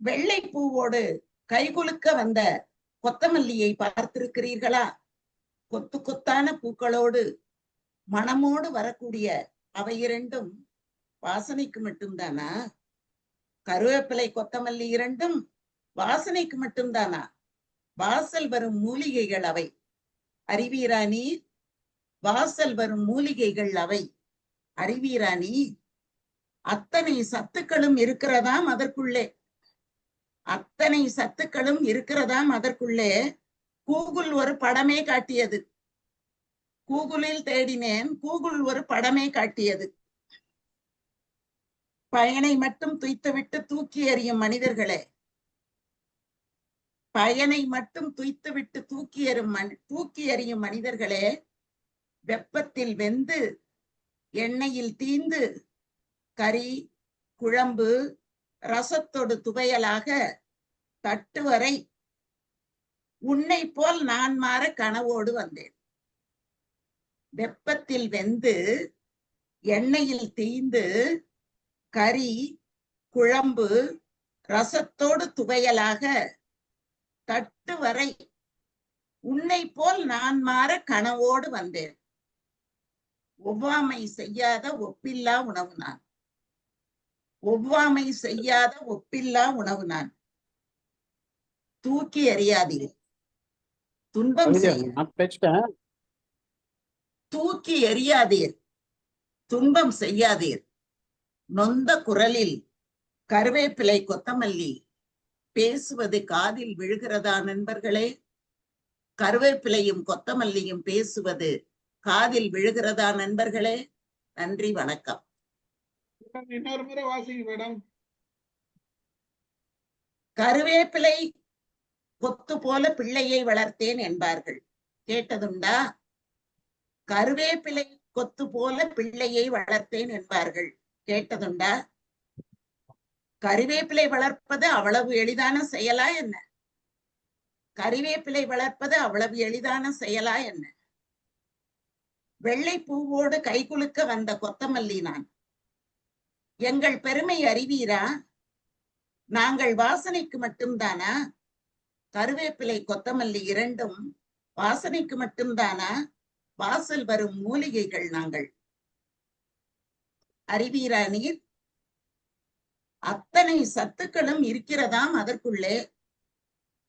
வெள்ளை பூவோடு கைகுலுக்க வந்த கொத்தமல்லியை பார்த்திருக்கிறீர்களா? கொத்து கொத்தான பூக்களோடு மனமோடு வரக்கூடிய அவை இரண்டும் வாசனைக்கு மட்டும்தானா? கருவேப்பிலை கொத்தமல்லி இரண்டும் வாசனைக்கு மட்டும்தானா? வாசல் வரும் மூலிகைகள் அவை. அறிவீரா நீர்? வாசல் வரும் மூலிகைகள் அவை. அறிவீரா நீர்? அத்தனை சத்துக்களும் இருக்கிறதாம் அதற்குள்ளே. அத்தனை சத்துக்களும் இருக்கிறதாம் அதற்குள்ளே. கூகுள் ஒரு படமே காட்டியது. கூகுளில் தேடினேன், கூகுள் ஒரு படமே காட்டியது. பயனை மட்டும் துய்த்துவிட்டு தூக்கி எறியும் மனிதர்களே, பயனை மட்டும் துய்த்துவிட்டு தூக்கி எறியும் மனிதர்களே, வெப்பத்தில் வெந்து எண்ணெயில் தீந்து கறி குழம்பு ரசத்தோடு துவையலாக தட்டு வரை உன்னை போல் நான் மாற கனவோடு வந்தேன். வெப்பத்தில் வெந்து எண்ணெயில் தீந்து கறி குழம்பு ரசத்தோடு துவையலாக தட்டு வரை உன்னை போல் நான் மாற கனவோடு வந்தேன். ஒவ்வாமை செய்யாத ஒப்பில்லா உணவு நான். ஒவ்வாமை செய்யாத ஒப்பில்லா உணவு நான். தூக்கி எறியாதீர், துன்பம் செய்ய. தூக்கி எறியாதீர், துன்பம் செய்யாதீர். நொந்த குரலில் கருவேப்பிலை கொத்தமல்லி பேசுவது காதில் விழுகிறதா நண்பர்களே? கருவேப்பிலையும் கொத்தமல்லியும் பேசுவது காதில் விழுகிறதா நண்பர்களே? நன்றி, வணக்கம். இன்னொரு முறை வாசிங்க மேடம். கருவேப்பிலை கொத்து போல பிள்ளையை வளர்த்தேன் என்பார்கள். கேட்டதுண்டா? கருவேப்பிலை கொத்து போல பிள்ளையை வளர்த்தேன் என்பார்கள். கேட்டதுண்டா? கருவேப்பிலை வளர்ப்பது அவ்வளவு எளிதான செயலா என்ன? கறிவேப்பிலை வளர்ப்பது அவ்வளவு எளிதான செயலா என்ன? வெள்ளை பூவோடு கைகுலுக்க வந்த கொத்தமல்லி நான். எங்கள் பெருமை அறிவீரா? நாங்கள் வாசனைக்கு மட்டும்தானா? கருவேப்பிலை கொத்தமல்லி இரண்டும் வாசனைக்கு மட்டும்தானா? வாசல் வரும் மூலிகைகள் நாங்கள். அறிவீரா நீர்? அத்தனை சத்துக்களும் இருக்கிறதாம் அதற்குள்ளே.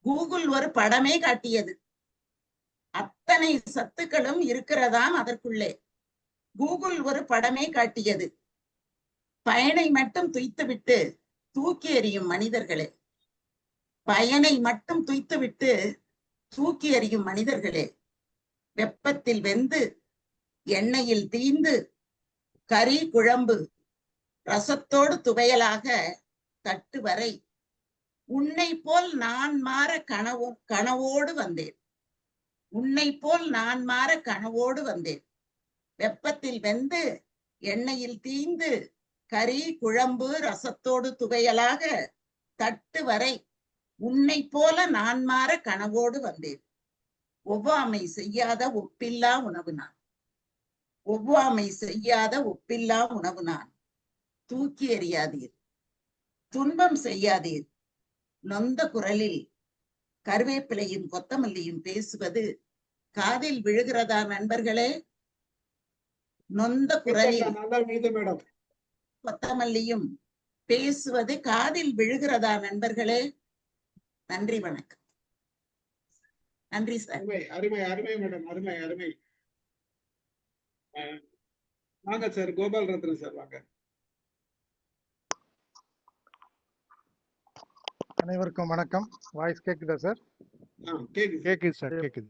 கூகுள் ஒரு படமே காட்டியது. அத்தனை சத்துக்களும் இருக்கிறதாம் அதற்குள்ளே. கூகுள் ஒரு படமே காட்டியது. பயனை மட்டும் துய்த்துவிட்டு தூக்கி எறியும் மனிதர்களே, பயனை மட்டும் துய்த்துவிட்டு தூக்கி எறியும் மனிதர்களே, வெப்பத்தில் வெந்து எண்ணெயில் தீந்து கறி குழம்பு ரசத்தோடு துவையலாக தட்டு வரை உன்னை போல் நான் மாற கனவோடு வந்தேன். உன்னை போல் நான் மாற கனவோடு வந்தேன். வெப்பத்தில் வெந்து எண்ணெயில் தீந்து கறி குழம்பு ரசத்தோடு துவையலாக தட்டு வரை உன்னை போல நான் மாற கனவோடு வந்தேன். ஒவ்வாமை செய்யாத ஒப்பில்லா உணவு நான். ஒவ்வாமை செய்யாத ஒப்பில்லா உணவு நான். தூக்கி எறியாதீர், துன்பம் செய்யாதீர். நொந்த குரலில் கருவேப்பிலையும் கொத்தமல்லியும் பேசுவது காதில் விழுகிறதா நண்பர்களே? நொந்த குரலில் மேடம் கொத்தமல்லியும் பேசுவது காதில் விழுகிறதா நண்பர்களே? நன்றி, வணக்கம். நன்றி சார். அருமை அருமை அருமை மேடம், அருமை அருமை. வாங்க சார், கோபால் ரத்னம் சார் வாங்க. அனைவருக்கும் வணக்கம். வாய்ஸ் கேக்குதா சார்? கேக்குது சார், கேக்குது.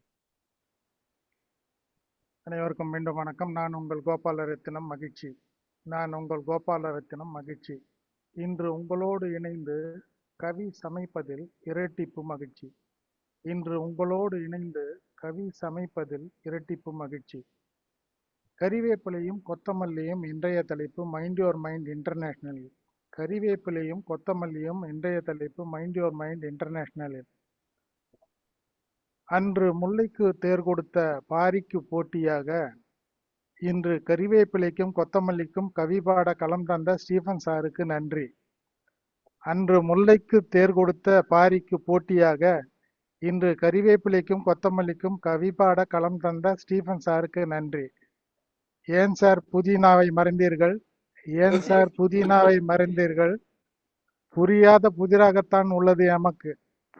அனைவருக்கும் மீண்டும் வணக்கம். நான் உங்கள் கோபாலரத்தினம் மகிழ்ச்சி. நான் உங்கள் கோபாலரத்தினம் மகிழ்ச்சி. இன்று உங்களோடு இணைந்து கவி சமைப்பதில் இரட்டிப்பு மகிழ்ச்சி. இன்று உங்களோடு இணைந்து கவி சமைப்பதில் இரட்டிப்பு மகிழ்ச்சி. கறிவேப்பிலையும் கொத்தமல்லியும் இன்றைய தலைப்பு மைண்ட் யுவர் மைண்ட் இன்டர்நேஷனலில். கறிவேப்பிலையும் கொத்தமல்லியும் இன்றைய தலைப்பு மைண்ட் யுவர் மைண்ட் இன்டர்நேஷனலில். அன்று முல்லைக்கு தேர் கொடுத்த பாரிக்கு போட்டியாக இன்று கறிவேப்பிலைக்கும் கொத்தமல்லிக்கும் கவிபாட களம் தந்த ஸ்டீஃபன் சாருக்கு நன்றி. அன்று முல்லைக்கு தேர் கொடுத்த பாரிக்கு போட்டியாக இன்று கறிவேப்பிலைக்கும் கொத்தமல்லிக்கும் கவிபாட களம் தந்த ஸ்டீஃபன் சாருக்கு நன்றி. ஏன் சார் புதினாவை மறந்தீர்கள்? ஏன் சார் புதினாவை மறந்தீர்கள்? புரியாத புதிராகத்தான் உள்ளது எமக்கு.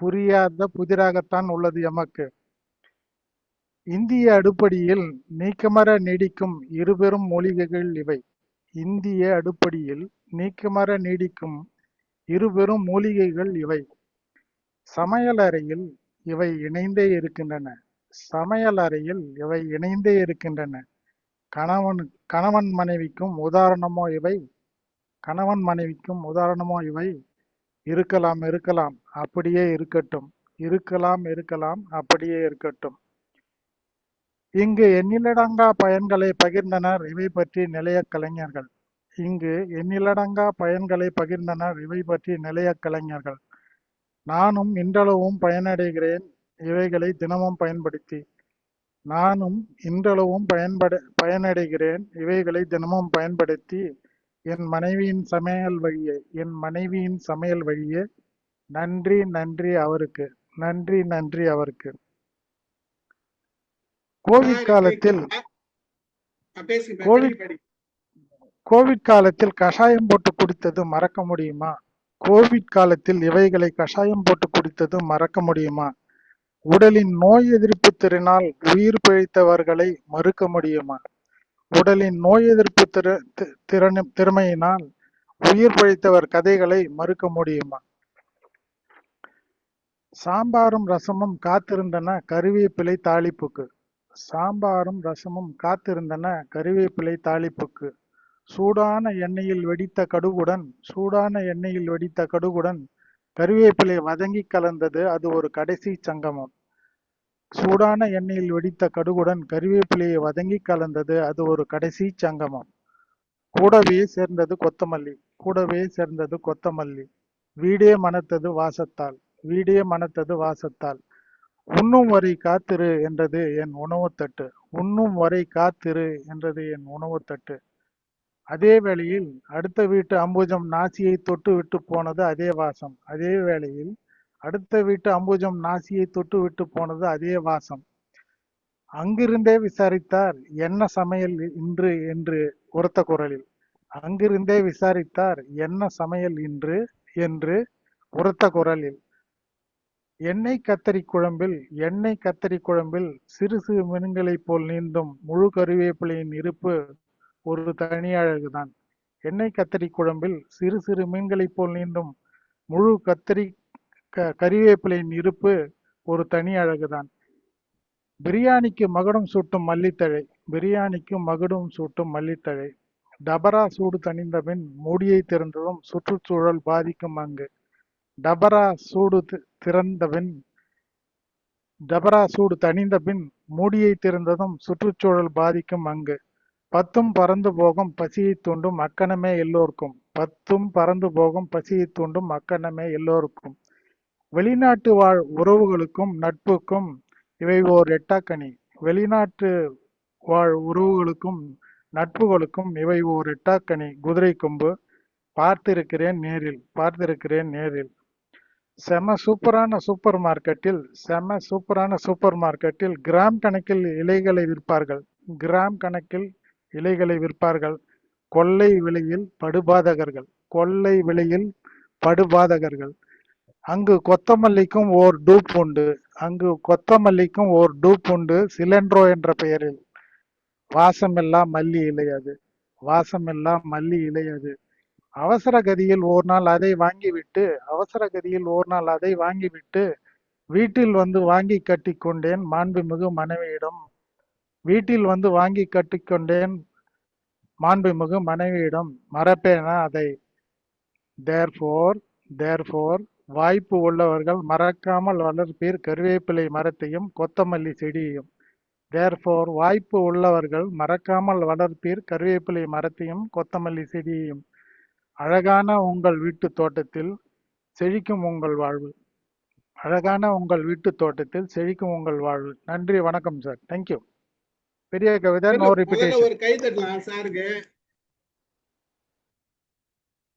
புரியாத புதிராகத்தான் உள்ளது எமக்கு. இந்திய அடுப்படியில் நீக்கமர நீடிக்கும் இருபெரும் மூலிகைகள் இவை. இந்திய அடுப்படியில் நீக்கமர நீடிக்கும் இருபெரும் மூலிகைகள் இவை. சமையலறையில் இவை இணைந்தே இருக்கின்றன. சமையலறையில் இவை இணைந்தே இருக்கின்றன. கணவன் மனைவிக்கும் உதாரணமோ இவை. கணவன் மனைவிக்கும் உதாரணமோ இவை. இருக்கலாம் இருக்கலாம் அப்படியே இருக்கட்டும். இருக்கலாம் இருக்கலாம் அப்படியே இருக்கட்டும். இங்கு எண்ணிலடங்கா பயன்களை பகிர்ந்தனர் இவை பற்றி நிலைய கலைஞர்கள். இங்கு எண்ணிலடங்கா பயன்களை பகிர்ந்தனர் இவை பற்றி நிலைய கலைஞர்கள். நானும் இன்றளவும் பயனடைகிறேன் இவைகளை தினமும் பயன்படுத்தி. நானும் இன்றளவும் பயனடைகிறேன் இவைகளை தினமும் பயன்படுத்தி. என் மனைவியின் சமையல் வழியே நன்றி நன்றி அவருக்கு. நன்றி நன்றி அவருக்கு. கோவிட் காலத்தில் கஷாயம் போட்டு குடித்தது மறக்க முடியுமா? கோவிட் காலத்தில் இவைகளை கஷாயம் போட்டு குடித்தது மறக்க முடியுமா? உடலின் நோய் எதிர்ப்பு திறனால் உயிர் பிழைத்தவர்களை மறுக்க முடியுமா? உடலின் நோய் எதிர்ப்பு திறமையினால் உயிர் பிழைத்தவர் கதைகளை மறுக்க முடியுமா? சாம்பாரும் ரசமும் காத்திருந்தன கறிவேப்பிலை தாளிப்புக்கு. சாம்பாரும் ரசமும் காத்திருந்தன கறிவேப்பிலை தாளிப்புக்கு. சூடான எண்ணெயில் வெடித்த கடுகுடன் கறிவேப்பிலை வதங்கி கலந்தது அது ஒரு கடைசி சங்கமம். சூடான எண்ணெயில் வெடித்த கடுகுடன் கறிவேப்பிலையை வதங்கி கலந்தது அது ஒரு கடைசி சங்கமம். கூடவே சேர்ந்தது கொத்தமல்லி. வீடே மணத்தது வாசத்தால். உண்ணும் வரை காத்திரு என்றது என் உணவுத்தட்டு. உண்ணும் வரை காத்திரு என்றது என் உணவுத்தட்டு. அதே வேளையில் அடுத்த வீட்டு அம்புஜம் நாசியை தொட்டு விட்டு போனது அதே வாசம். அதே வேளையில் அடுத்த வீட்டு அம்புஜம் நாசியை தொட்டு விட்டு போனது அதே வாசம். அங்கிருந்தே விசாரித்தார் என்ன சமையல் இன்று என்று உரத்த குரலில். அங்கிருந்தே விசாரித்தார் என்ன சமையல் இன்று என்று உரத்த குரலில். எண்ணெய் கத்தரி குழம்பில் சிறு சிறு மீன்களைப் போல் நீந்தும் முழு கருவேப்பிலையின் இருப்பு ஒரு தனி அழகுதான். எண்ணெய் கத்தரி குழம்பில் சிறு சிறு மீன்களைப் போல் நீந்தும் முழு கறிவேப்பிலையின் இருப்பு ஒரு தனி அழகுதான். பிரியாணிக்கு மகுடம் சூட்டும் மல்லித்தழை. டபரா சூடு தணிந்தபின் மூடியை திறந்ததும் சுற்றுச்சூழல் பாதிக்கும் அங்கு. டபரா சூடு தணிந்தபின் மூடியை திறந்ததும் சுற்றுச்சூழல் பாதிக்கும் அங்கு. பத்தும் பறந்து போகும் பசியை தூண்டும் அக்கணமே எல்லோருக்கும். வெளிநாட்டு வாழ் உறவுகளுக்கும் நட்புக்கும் இவை ஓர் எட்டாக்கனி. குதிரை கொம்பு. பார்த்திருக்கிறேன் நேரில். செம சூப்பரான சூப்பர் மார்க்கெட்டில் கிராம் கணக்கில் இலைகளை விற்பார்கள். கொள்ளை விலையில் படுபாதகர்கள். அங்கு கொத்தமல்லிக்கும் ஓர் டூப் உண்டு சிலெண்ட்ரோ என்ற பெயரில். வாசமெல்லாம் மல்லி இலையது. அவசர கதியில் ஓர் நாள் அதை வாங்கிவிட்டு வீட்டில் வந்து வாங்கி கட்டிக்கொண்டேன் மாண்புமிகு மனைவியிடம். மறப்பேனா அதை? தேர்ஃபோர் வாய்ப்பு உள்ளவர்கள் மறக்காமல் வளர்ப்பீர் கருவேப்பிலை மரத்தையும் கொத்தமல்லி செடியையும். அழகான உங்கள் வீட்டு தோட்டத்தில் செழிக்கும் உங்கள் வாழ்வு. நன்றி, வணக்கம் சார். தேங்க்யூ. பெரிய கவிதை, நோ ரிப்பீட்டேஷன். ஒரு கை தட்டலாம் சாருக்கு.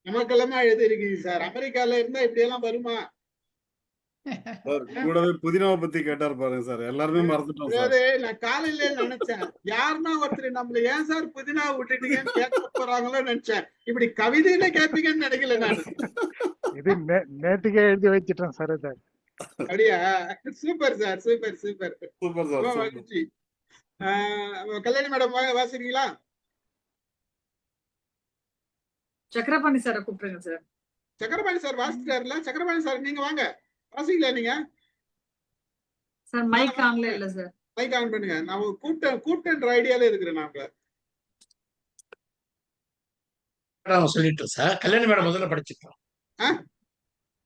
நமக்கெல்லாமா எழுதி இருக்கீங்க சார். அமெரிக்கால இருந்தா இப்படி எல்லாம் வருமா? கூடவே புதினாவை பத்தி கேட்டார் பாருங்க சார். எல்லாருமே மறந்துட்டோம் சார். நான் காலையில நினைச்சேன், யாருன்னா ஒருத்தர் நம்மள ஏன் சார் புதினா விட்டுட்டீங்கன்னு கேட்க போறாங்களோ நினைச்சேன். இப்படி கவிதையில கேட்பீங்கன்னு நினைக்கல நான். இது நேற்றுக்கே எழுதி வச்சிட்டேன் சார். அப்படியா? Super sir. மகிழ்ச்சி. கல்யாணி மேடம் வாசிக்கிறீங்களா? சக்கரபாணி சாரை கூப்பிடுங்க சார். சக்கரபாணி சார் வாசிக்கிறாருல. சக்கரபாணி சார் நீங்க வாங்க, வாசிக்கலாம் நீங்க. சார் மைக் ஆன்ல இல்ல சார். மைக் ஆன் பண்ணுங்க. நான் கூப்பிட்டேன்ற ஐடியால இருக்கிறேன். நாங்க சொல்லிட்டோம் சார். கல்யாணி மேடம் முதல்ல படிச்சுக்கிறோம்.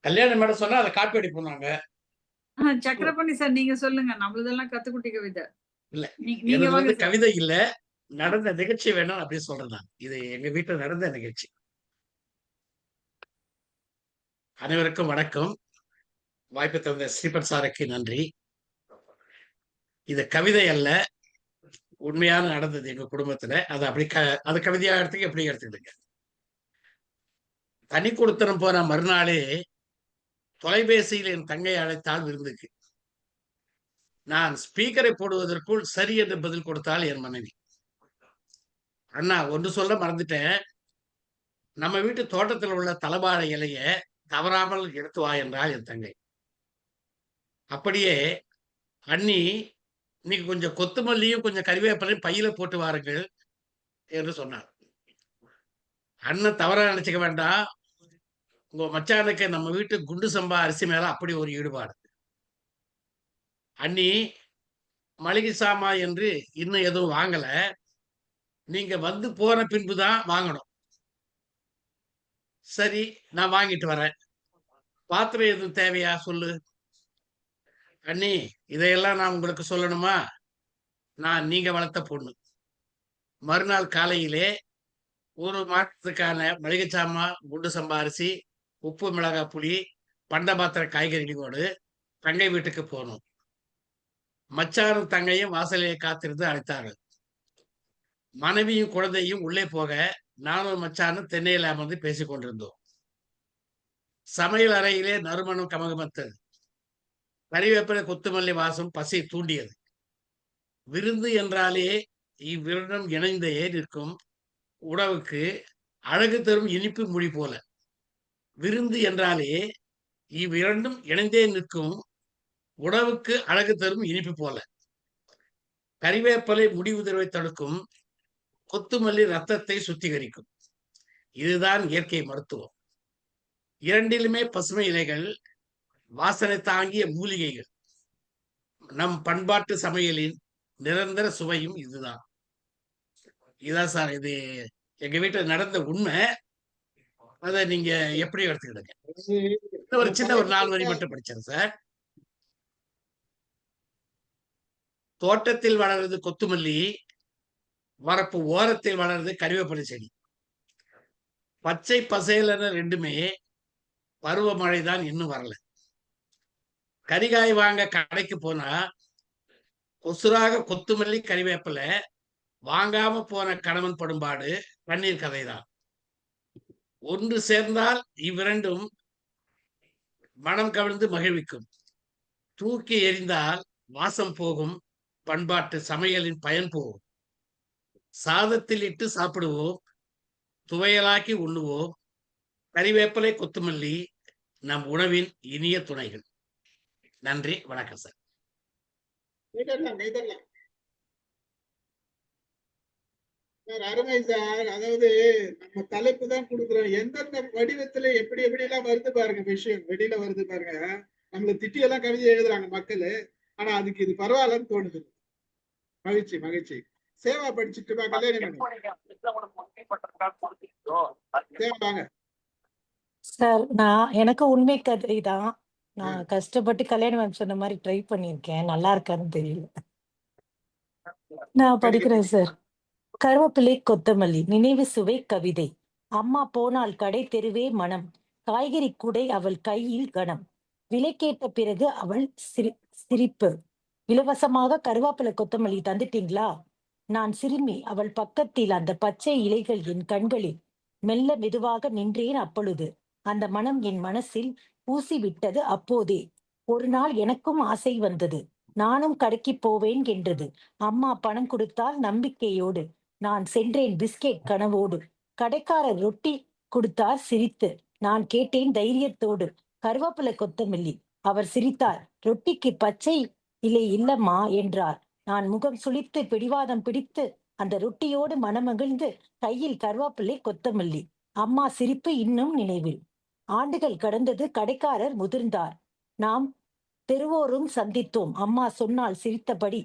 கல்யாணி மேடம் சொன்னா அதை காப்பி அடிப்போம் நாங்க. சக்கரபாணி சார் நீங்க சொல்லுங்க. நம்மளதெல்லாம் கத்துக்குட்டி கவிதை இல்ல. நீங்க வாங்க. கவிதை இல்ல, நடந்த நிகழ்ச்சி வேணும் அப்படின்னு சொல்றேன் நான். இது எங்க வீட்டுல நடந்த நிகழ்ச்சி. அனைவருக்கும் வணக்கம். வாய்ப்பு தந்த ஸ்ரீபத் சாருக்கு நன்றி. இது கவிதை அல்ல, உண்மையான நடந்தது எங்க குடும்பத்துல. அது அப்படி அது கவிதையா எடுத்துக்க எப்படி எடுத்துக்கிடுங்க. தனி கொடுத்தனம் போன மறுநாளே தொலைபேசியில் என் தங்கை அழைத்தால் விருந்துக்கு. நான் ஸ்பீக்கரை போடுவதற்குள் சரி என்று பதில் கொடுத்தால் என் மனைவி. அண்ணா ஒன்று சொல்ல மறந்துட்டேன், நம்ம வீட்டு தோட்டத்தில் உள்ள தலபாழை இலைய தவறாமல் எடுத்து வா என்றால் என் தங்கை. அப்படியே அண்ணி இன்னைக்கு கொஞ்சம் கொத்தமல்லியும் கொஞ்சம் கறிவேப்பிலையும் பையில போட்டு வாருங்கள் என்று சொன்னார். அண்ணன் தவறா நினைச்சுக்க வேண்டாம், உங்க மச்சானுக்கு நம்ம வீட்டு குண்டு சம்பா அரிசி மேல அப்படி ஒரு ஈடுபாடு. அண்ணி மளிகை சாமா என்று இன்னும் எதுவும் வாங்கல, நீங்க வந்து போன பின்புதான் வாங்கணும். சரி, நான் வாங்கிட்டு வரேன். பாத்திரம் எதுவும் தேவையா சொல்லு. அண்ணி இதையெல்லாம் நான் உங்களுக்கு சொல்லணுமா? நான் நீங்க வளர்த்த பொண்ணு. மறுநாள் காலையிலே ஒரு மாதத்துக்கான மளிகை சாமான், குண்டு சம்பா அரிசி, உப்பு மிளகாய் புளி, பண்ட பாத்திர காய்கறிகளோடு தங்கை வீட்டுக்கு போனோம். மச்சாரும் தங்கையும் வாசலையே காத்திருந்து அழைத்தார்கள். மனைவியும் குழந்தையும் உள்ளே போக நானும் மச்சானும் தென்னையில் அமர்ந்து பேசிக் கொண்டிருந்தோம். சமையல் அறையிலே நறுமணம் கமகமத்தது. கறிவேப்பிலை கொத்துமல்லி வாசம் பசி தூண்டியது. விருந்து என்றாலே இவ்விரண்டும் இணைந்தே நிற்கும் உணவுக்கு அழகு தரும் இனிப்பு மொழி போல. விருந்து என்றாலே இவ்விரண்டும் இணைந்தே நிற்கும் உணவுக்கு அழகு தரும் இனிப்பு போல. கறிவேப்பிலை முடி உதிர்வை தடுக்கும், கொத்துமல்லி ரத்தத்தை சுத்திகரிக்கும். இதுதான் இயற்கை மருத்துவம். இரண்டிலுமே பசுமை இலைகள், வாசனை தாங்கிய மூலிகைகள். நம் பண்பாட்டு சமையலின் நிரந்தர சுவையும் இதுதான். இதான் சார், இது எங்க வீட்டுல நடந்த உண்மை. அதை நீங்க எப்படி எடுத்துக்கிடுங்க? ஒரு சின்ன ஒரு 4 வரி மட்டும் படிச்சேன் சார். தோட்டத்தில் வளர்றது கொத்துமல்லி, வரப்பு ஓரத்தில் வளர்றது கறிவேப்பிலை செடி. பச்சை பசேலன ரெண்டுமே பருவமழை தான் இன்னும் வரல. கரிகாய் வாங்க கடைக்கு போனா கொசுராக கொத்துமல்லி கறிவேப்பிலை வாங்காம போன கணவன் படும்பாடு கண்ணீர் கதைதான். ஒன்று சேர்ந்தால் இவ்விரண்டும் மனம் கவிழ்ந்து மகிழ்விக்கும். தூக்கி எறிந்தால் வாசம் போகும், பண்பாட்டு சமையலின் பயன் போகும். சாதத்தில் இட்டு சாப்பிடுவோம், துவையலாக்கி உண்ணுவோம். கறிவேப்பிலை கொத்துமல்லி நம் உணவின் இனிய துணைகள். நன்றி, வணக்கம் சார். அருமை சார். அதாவது நம்ம தலைப்பு தான் கொடுக்குறோம். எந்தெந்த வடிவத்துல எப்படி எப்படி எல்லாம் வருது பாருங்க, விஷயம் வெளியில வருது பாருங்க. நம்மள திட்டி எல்லாம் கவிதை எழுதுறாங்க மக்கள். ஆனா அதுக்கு இது பரவாயில்லன்னு தோணுது. மகிழ்ச்சி மகிழ்ச்சி. சேவா படிச்சுட்டு கல்யாணம் வாங்க சார். எனக்கு உண்மை கதை தான். நான் கஷ்டப்பட்டு கல்யாணம் சொன்ன மாதிரி ட்ரை பண்ணியிருக்கேன். நல்லா இருக்கான்னு தெரியல. நான் படிக்கிறேன் சார். கருவேப்பிலை கொத்தமல்லி நினைவு சுவை கவிதை. அம்மா போனால் கடை தெருவே மனம், காய்கறி கூடை அவள் கையில் கனம், விலை கேட்ட பிறகு அவள் சிரிப்பு. இலவசமாக கருவேப்பிலை கொத்தமல்லி தந்துட்டீங்களா? நான் சிறுமி அவள் பக்கத்தில், அந்த பச்சை இலைகள் என் கண்களில். மெல்ல மெதுவாக நின்றேன் அப்பொழுது. அந்த மனம் என் மனசில் ஊசி விட்டது அப்போதே. ஒரு நாள் எனக்கும் ஆசை வந்தது. நானும் கடைக்கு போவேன் என்றது. அம்மா பணம் கொடுத்தால் நம்பிக்கையோடு. நான் சென்றேன் பிஸ்கெட் கனவோடு. கடைக்காரர் ரொட்டி கொடுத்தார் சிரித்து. நான் கேட்டேன் தைரியத்தோடு, கருவேப்பிலை கொத்தமல்லி. அவர் சிரித்தார். ரொட்டிக்கு பச்சை இலை இல்லம்மா என்றார். நான் முகம் சுளித்து பிடிவாதம் பிடித்து அந்த ரொட்டியோடு மனமகிழ்ந்து கையில் கருவேப்பிலை கொத்தமல்லி. அம்மா சிரிப்பு இன்னும் நினைவில். ஆண்டுகள் கடந்தது. கடைக்காரர் முதிர்ந்தார். நாம் தெருவோரும் சந்தித்தோம். அம்மா சொன்னால் சிரித்தபடி.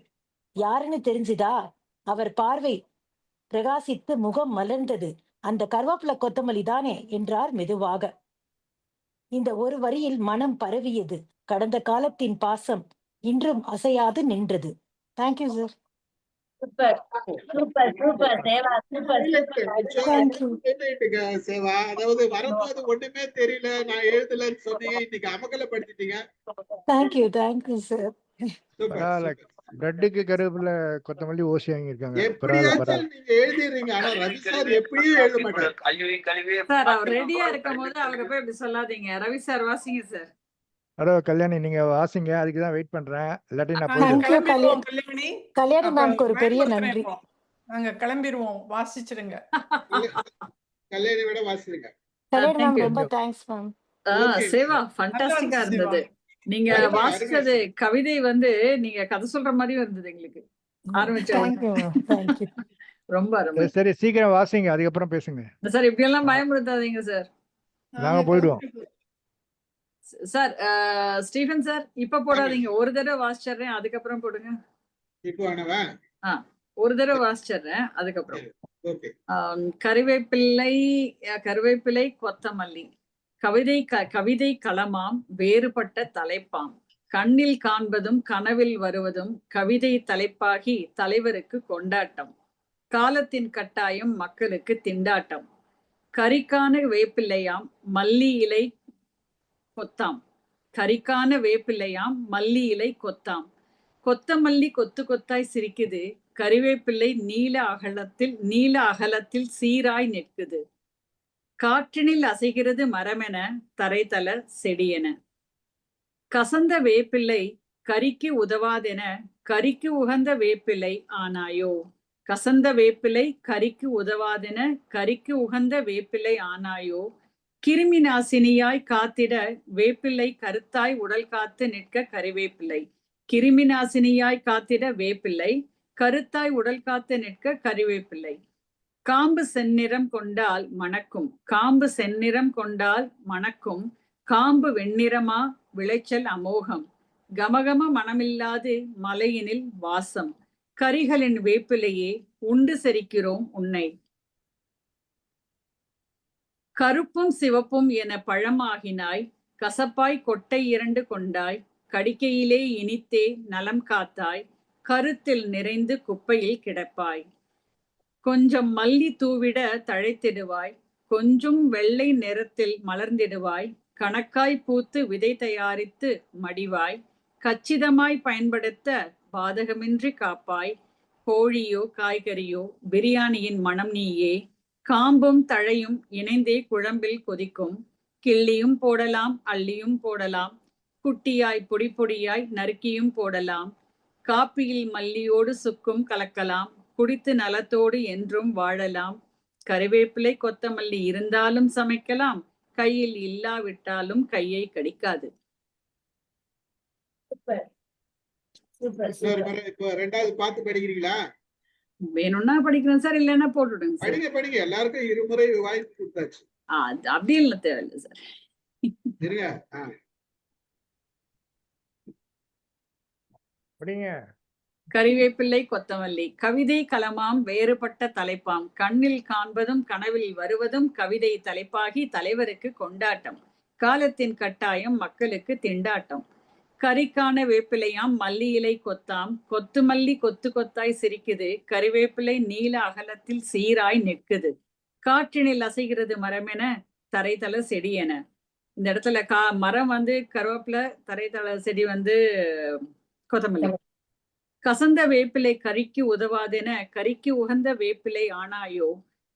யாருன்னு தெரிஞ்சுதா? அவர் பார்வை பிரகாசித்து முகம் மலர்ந்தது. அந்த கருவேப்பிலை கொத்தமல்லி தானே என்றார் மெதுவாக. இந்த ஒரு வரியில் மனம் பரவியது. கடந்த காலத்தின் பாசம் இன்றும் அசையாது நின்றது. Thank you sir. Super super super Seva, super Seva. அதாவது வரும்போது ஒண்ணுமே தெரியல, நான் எழுதலன்னு சொன்னீங்க, இன்னைக்கு அமகலப்படுத்திட்டீங்க. Thank you thank you sir. பிரெட்டுக்கு கருவேப்பிலை கொத்தமல்லி ஓசி வாங்கியிருக்காங்க. எப்படியாச்சும் நீங்க எழுதிடுறீங்க. ஆனா ரவி சார் எப்படியும் எழுத மாட்டாரு சார். அவர் ரெடியா இருக்கும் போது அவரை போய் இப்படி சொல்லாதீங்க. ரவி சார் வாசிங்க சார். ஹலோ கல்யாணி, நீங்க வாசிங்க. அதுக்கு தான் வெயிட் பண்றேன். இல்லாட்டி நான் கல்யாணி மேம்க்கு ஒரு பெரிய நன்றி. நாங்க கிளம்பிடுவோம். வாசிச்சிருங்க. கல்யாணி விட வாசிடுங்க. கல்யாணி மேம் ரொம்ப தேங்க்ஸ் மேம். சேவா ஃபண்டாஸ்டிக்கா இருந்தது. நீங்க வாசிச்சது கவிதை நீங்க கதை சொல்ற மாதிரி இருந்தது எங்களுக்கு. ஆரம்பிச்சு ரொம்ப ரொம்ப சரி, சீக்கிரம் வாசிங்க, அதுக்கப்புறம் பேசுங்க சார். இப்படி எல்லாம் பயமுறுத்தாதீங்க சார். நாங்க போயிடுவோம் சார். ஸ்டீஃபன் சார் இப்ப போடாதீங்க. ஒரு தடவை வாசிச்சிடுறேன், அதுக்கப்புறம் போடுங்க. ஒரு தடவை வாசிச்சிடுறேன், அதுக்கப்புறம். கருவேப்பிலை கொத்தமல்லி. கவிதை களமாம், வேறுபட்ட தலைப்பாம். கண்ணில் காண்பதும் கனவில் வருவதும் கவிதை தலைப்பாகி தலைவருக்கு கொண்டாட்டம். காலத்தின் கட்டாயம் மக்களுக்கு திண்டாட்டம். கரிக்கான வேப்பிள்ளையாம் மல்லி இலை கொத்தாம். கரிக்கான வேப்பிள்ளையாம் மல்லி இலை கொத்தாம். கொத்தமல்லி கொத்து கொத்தாய் சிரிக்குது, கறிவேப்பிள்ளை நீல அகலத்தில் சீராய் நிற்குது. காற்றினில் அசைகிறது மரமென, தரைதல செடியென. கசந்த வேப்பிள்ளை கறிக்கு உதவாதென, கறிக்கு உகந்த வேப்பிலை ஆனாயோ. கசந்த வேப்பிலை கறிக்கு உதவாதென, கறிக்கு உகந்த வேப்பிலை ஆனாயோ. கிருமி நாசினியாய் காத்திட வேப்பிள்ளை கருத்தாய் உடல் காத்து நிற்க கறிவேப்பிள்ளை. கிருமி நாசினியாய் காத்திட வேப்பிள்ளை கருத்தாய் உடல் காத்து நிற்க கறிவேப்பிள்ளை. காம்பு செந்நிறம் கொண்டால் மணக்கும், காம்பு செந்நிறம் கொண்டால் மணக்கும். காம்பு வெண்ணிறமா விளைச்சல் அமோகம். கமகம மனமில்லாது மலையினில் வாசம். கரிகளின் வேப்பிலையே உண்டு செரிக்கிறோம் உன்னை. கருப்பும் சிவப்பும் என பழமாகினாய், கசப்பாய் கொட்டை 2 கொண்டாய். கடிக்கையிலே இனித்தே நலம் காத்தாய், கருத்தில் நிறைந்து குப்பையில் கிடப்பாய். கொஞ்சம் மல்லி தூவிட தழைத்திடுவாய், கொஞ்சம் வெள்ளை நிறத்தில் மலர்ந்திடுவாய். கணக்காய் பூத்து விதை தயாரித்து மடிவாய், கச்சிதமாய் பயன்படுத்த பாதகமின்றி காப்பாய். கோழியோ காய்கறியோ பிரியாணியின் மனம் நீயே. காம்பும் தழையும் இணைந்தே குழம்பில் கொதிக்கும். கிள்ளியும் போடலாம், அள்ளியும் போடலாம். குட்டியாய் பொடி பொடியாய் நறுக்கியும் போடலாம். காப்பியில் மல்லியோடு சுக்கும் கலக்கலாம். குடித்து நலத்தோடு என்றும் வாழலாம். கறிவேப்பிலை கொத்தமல்லி இருந்தாலும் சமைக்கலாம், கையில் இல்லாவிட்டாலும் கையை கடிக்காது. இப்போ 2வது பார்த்து படிக்கிறீங்களா? வேணும்னா படிக்கிறேன் சார், இல்லைன்னா போட்டுடுங்க சார். படிங்க படிங்க, எல்லாருக்கும் இருமுறை வாய்ப்பு கொடுத்தாச்சு. அப்படி இல்லை, தேவையில்லை சார். இருங்க. கறிவேப்பிள்ளை கொத்தமல்லி. கவிதை களமாம் வேறுபட்ட தலைப்பாம். கண்ணில் காண்பதும் கனவில் வருவதும் கவிதை தலைப்பாகி தலைவருக்கு கொண்டாட்டம். காலத்தின் கட்டாயம் மக்களுக்கு திண்டாட்டம். கறிக்கான வேப்பிலையாம் மல்லி இலை கொத்தாம். கொத்து மல்லி கொத்து கொத்தாய் சிரிக்குது, கறிவேப்பிலை நீல அகலத்தில் சீராய் நிற்குது. காற்றினில் அசைகிறது மரமென, தரைதல செடி என. இந்த இடத்துல மரம் கருவேப்பிலை, தரைதல செடி கொத்தமல்லி. கசந்த வேப்பிலை கறிக்கு உதவாதென, கறிக்கு உகந்த வேப்பிலை ஆனாயோ.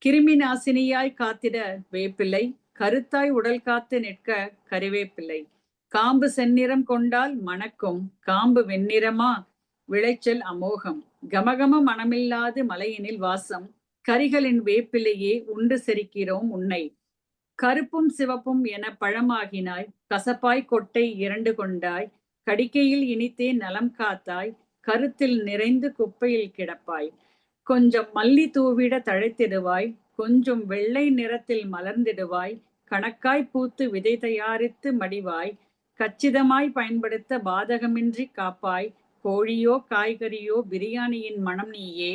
கிருமி நாசினியாய் காத்திட வேப்பிலை கருத்தாய் உடல் காத்து நிற்க கறிவேப்பிலை. காம்பு செந்நிறம் கொண்டால் மணக்கும், காம்பு வெண்ணிறமா விளைச்சல் அமோகம். கமகம மனமில்லாது மலையினில் வாசம். கரிகளின் வேப்பிலையே உண்டு செரிக்கிறோம் உன்னை. கருப்பும் சிவப்பும் என பழமாகினாய், கசப்பாய் கொட்டை 2 கொண்டாய். கடிக்கையில் இனித்தே நலம் காத்தாய், கருத்தில் நிறைந்து குப்பையில் கிடப்பாய். கொஞ்சம் மல்லி தூவிட தழைத்திடுவாய், கொஞ்சம் வெள்ளை நிறத்தில் மலர்ந்திடுவாய். கணக்காய் பூத்து விதை தயாரித்து மடிவாய், கச்சிதமாய் பயன்படுத்த பாதகமின்றி காப்பாய். கோழியோ காய்கறியோ பிரியாணியின் மனம் நீயே.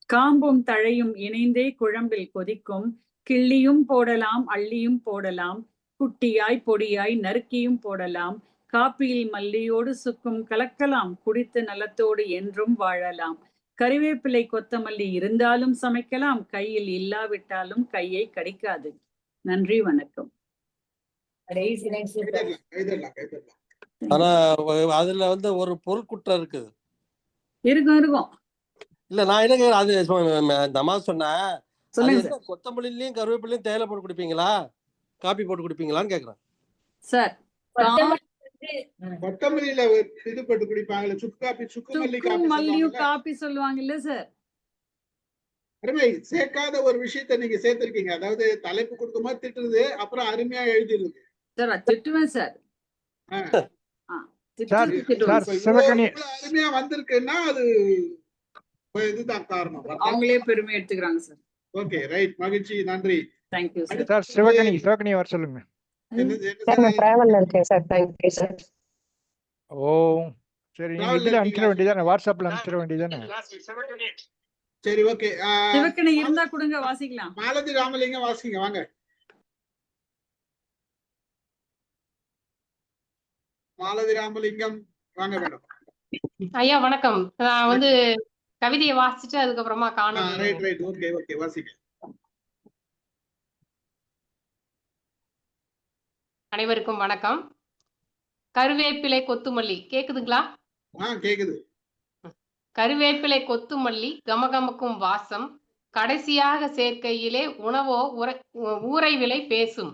காம்பும் தழையும் இணைந்தே குழம்பில் கொதிக்கும். கிள்ளியும் போடலாம், அள்ளியும் போடலாம். குட்டியாய் பொடியாய் நறுக்கியும் போடலாம். காப்பியில் மல்லியோடு சுக்கும் கலக்கலாம். குடித்து நலத்தோடு என்றும் வாழலாம். கறிவேப்பிலை கொத்தமல்லி இருந்தாலும் சமைக்கலாம், கையில் இல்லாவிட்டாலும் கையை கடிக்காது. நன்றி, வணக்கம். ஆனா அதுல ஒரு பொருட்குற்றம் இருக்குது. இருக்கும். இல்ல நான் என்ன கேக்குறேன், அது இந்த அம்மா சொன்னேன், சொல்லுங்க. கொத்தமல்லிலையும் கருவேப்பிலையும் தேயிலை போட்டு குடிப்பீங்களா, காபி போட்டு குடிப்பீங்களான்னு கேக்குறேன் சார். கொத்தமல்லியில இது போட்டு குடிப்பாங்கல்ல, சுக்கு மல்லியும் காபி சொல்லுவாங்கல்ல சார். அருமை. சேர்க்காத ஒரு விஷயத்த நீங்க சேர்த்திருக்கீங்க. அதாவது தலைப்பு கொடுக்குமா திட்டுறது, அப்புறம் அருமையா எழுதிருது. சார் திட்டுவேன் சார். அருமையா வந்திருக்குன்னா அது இதுதான் காரணம். அவங்களே பெருமை எடுத்துக்கிறாங்க சார். ஓகே, ரைட், மகிழ்ச்சி, நன்றி. Thank you sir. சார் சிவகணி வர சொல்லுங்க. டிராவல்ல இருக்கேன் சார். Thank you sir. ஓ சரி, நீங்க இதுல அனுப்பிச்சிட வேண்டியதானே, வாட்ஸ்அப்ல அனுப்பிச்சிட வேண்டியதானே. சரி, ஓகே. சிவகணி இருந்தா கொடுங்க, வாசிக்கலாம். மாலதி ராமலிங்கம் வாசிங்க, வாங்க. மாலதி ராமலிங்கம் வாங்க மேடம். ஐயா வணக்கம். நான் கவிதையை வாசிச்சுட்டு அதுக்கப்புறமா காணும். ரைட், ஓகே, வாசிங்க. அனைவருக்கும் வணக்கம். கருவேப்பிலை கொத்துமல்லி கேக்குதுங்களா? கேக்குது. கருவேப்பிலை கொத்துமல்லி கமகமக்கும் வாசம், கடைசியாக சேர்க்கையிலே உணவோ ஊரை விலை பேசும்.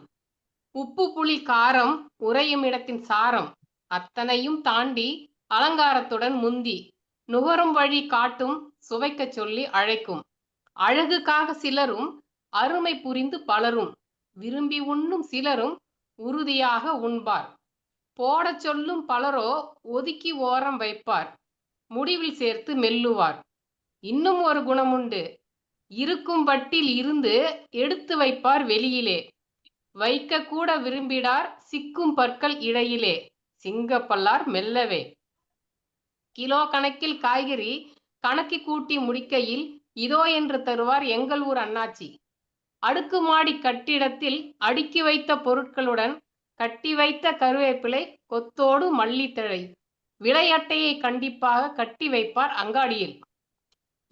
உப்பு புளி காரம் உறையும் இடத்தின் சாரம், அத்தனையும் தாண்டி அலங்காரத்துடன் முந்தி நுகரும் வழி காட்டும், சுவைக்க சொல்லி அழைக்கும். அழகுக்காக சிலரும், அருமை புரிந்து பலரும், விரும்பி உண்ணும் சிலரும் உறுதியாக உண்பார். போடச் சொல்லும் பலரோ ஒதுக்கி ஓரம் வைப்பார், முடிவில் சேர்த்து மெல்லுவார். இன்னும் ஒரு குணமுண்டு, இருக்கும் வட்டில் இருந்து எடுத்து வைப்பார் வெளியிலே, வைக்க கூட விரும்பிடார் சிக்கும் பற்கள் இடையிலே, சிங்கப்பல்லார் மெல்லவே. கிலோ கணக்கில் காய்கறி கணக்கி கூட்டி முடிக்கையில் இதோ என்று தருவார் எங்கள் ஊர் அண்ணாச்சி. அடுக்குமாடி கட்டிடத்தில் அடுக்கி வைத்த பொருட்களுடன் கட்டி வைத்த கருவேப்பிலை கொத்தோடு மல்லித்தழை, விலையட்டையை கண்டிப்பாக கட்டி வைப்பார் அங்காடியில்.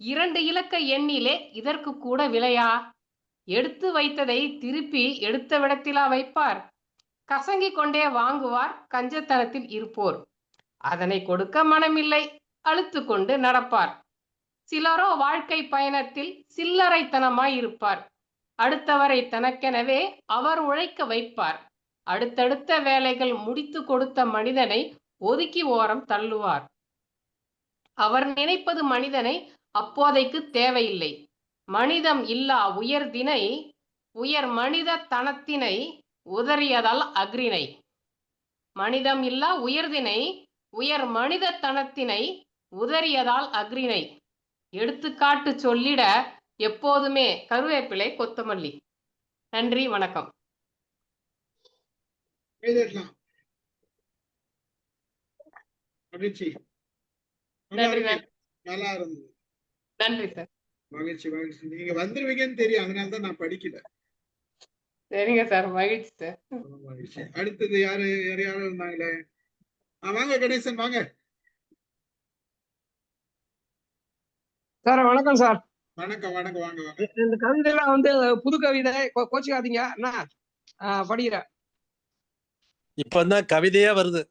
2 இலக்க எண்ணிலே இதற்கு கூட விலையா? எடுத்து வைத்ததை திருப்பி எடுத்த விடத்திலா வைப்பார்? கசங்கி கொண்டே வாங்குவார் கஞ்சத்தனத்தில் இருப்போர். அதனை கொடுக்க மனமில்லை, அழுத்து கொண்டு நடப்பார். சிலரோ வாழ்க்கை பயணத்தில் சில்லறைத்தனமாய் இருப்பார். அடுத்தவரை தனக்கெனவே அவர் உழைக்க வைப்பார். அடுத்தடுத்த வேலைகள் முடித்து கொடுத்த மனிதனை ஒதுக்கி ஓரம் தள்ளுவார். அவர் நினைப்பது மனிதனை அப்போதைக்கு தேவையில்லை. மனிதம் இல்லா உயர்தினை, உயர் மனித தனத்தினை உதறியதால் அக்ரிணை. மனிதம் இல்லா உயர்தினை, உயர் மனித தனத்தினை உதறியதால் அக்ரிணை. எடுத்துக்காட்டு சொல்லிட எப்போதுமே கருவேப்பிலை கொத்தமல்லி. நன்றி, வணக்கம். மகிழ்ச்சி. நன்றி நல்லா இருந்தது. நன்றி சார். மகிழ்ச்சி மகிழ்ச்சி. நீங்க வந்துருவீங்கன்னு தெரியும், அதனாலதான் நான் படிக்கல. சரிங்க சார், மகிழ்ச்சி சார். மகிழ்ச்சி. அடுத்தது யாரும் இருந்தாங்களே? வாங்க கணேசன், வாங்க சார். வணக்கம் சார். வணக்கம் வணக்கம், வாங்க வாங்க. இந்த கவிதைலாம் வந்து புது கவிதை, கோச்சிக்காதீங்க. படிக்கிறேன். இப்பதான் கவிதையா வருது.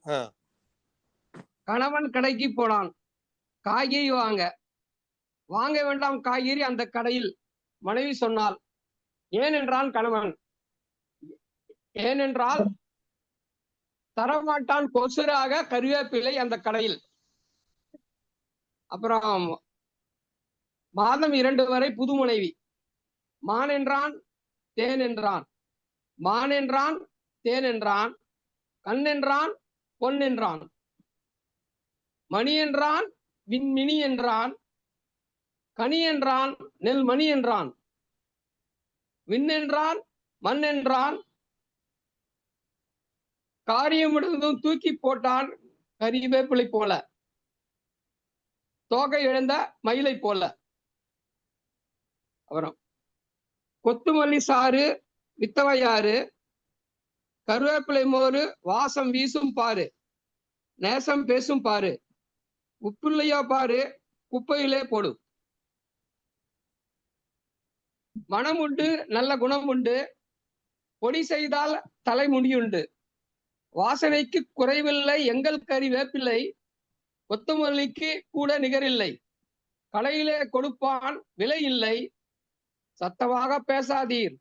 கணவன் கடைக்கு போனான் காய்கறி வாங்க வேண்டாம் காய்கறி அந்த கடையில். மனைவி சொன்னாள். ஏனென்றான் கணவன். ஏனென்றால் தரமாட்டான் கொசுராக கருவேப்பிலை அந்த கடையில். அப்புறம் மாதம் 2 வரை புது மனைவி. மான் என்றான் தேன் என்றான், மான் என்றான் தேன் என்றான், கண் என்றான் பொன் என்றான், மணி என்றான் விண்மினி என்றான், கனி என்றான் நெல் மணி என்றான், விண் என்றான் மண் என்றான், காரியம் முடிந்ததும் தூக்கி போட்டான் கறிவேப்பிலை போல, தோகை இழந்த மயிலை போல. அப்புறம் கொத்துமல்லி சாறு வித்தவையாறு, கருவேப்பிலை மோறு வாசம் வீசும் பாரு, நேசம் பேசும் பாரு, உப்புள்ளையா பாரு குப்பையிலே போடு. மனம் உண்டு நல்ல குணம் உண்டு, பொடி செய்தால் தலைமுடியுண்டு, வாசனைக்கு குறைவில்லை எங்கள் கறிவேப்பிள்ளை, கொத்துமல்லிக்கு கூட நிகரில்லை, கடையிலே கொடுப்பான் விலை இல்லை, சத்தமாக பேசாதீர்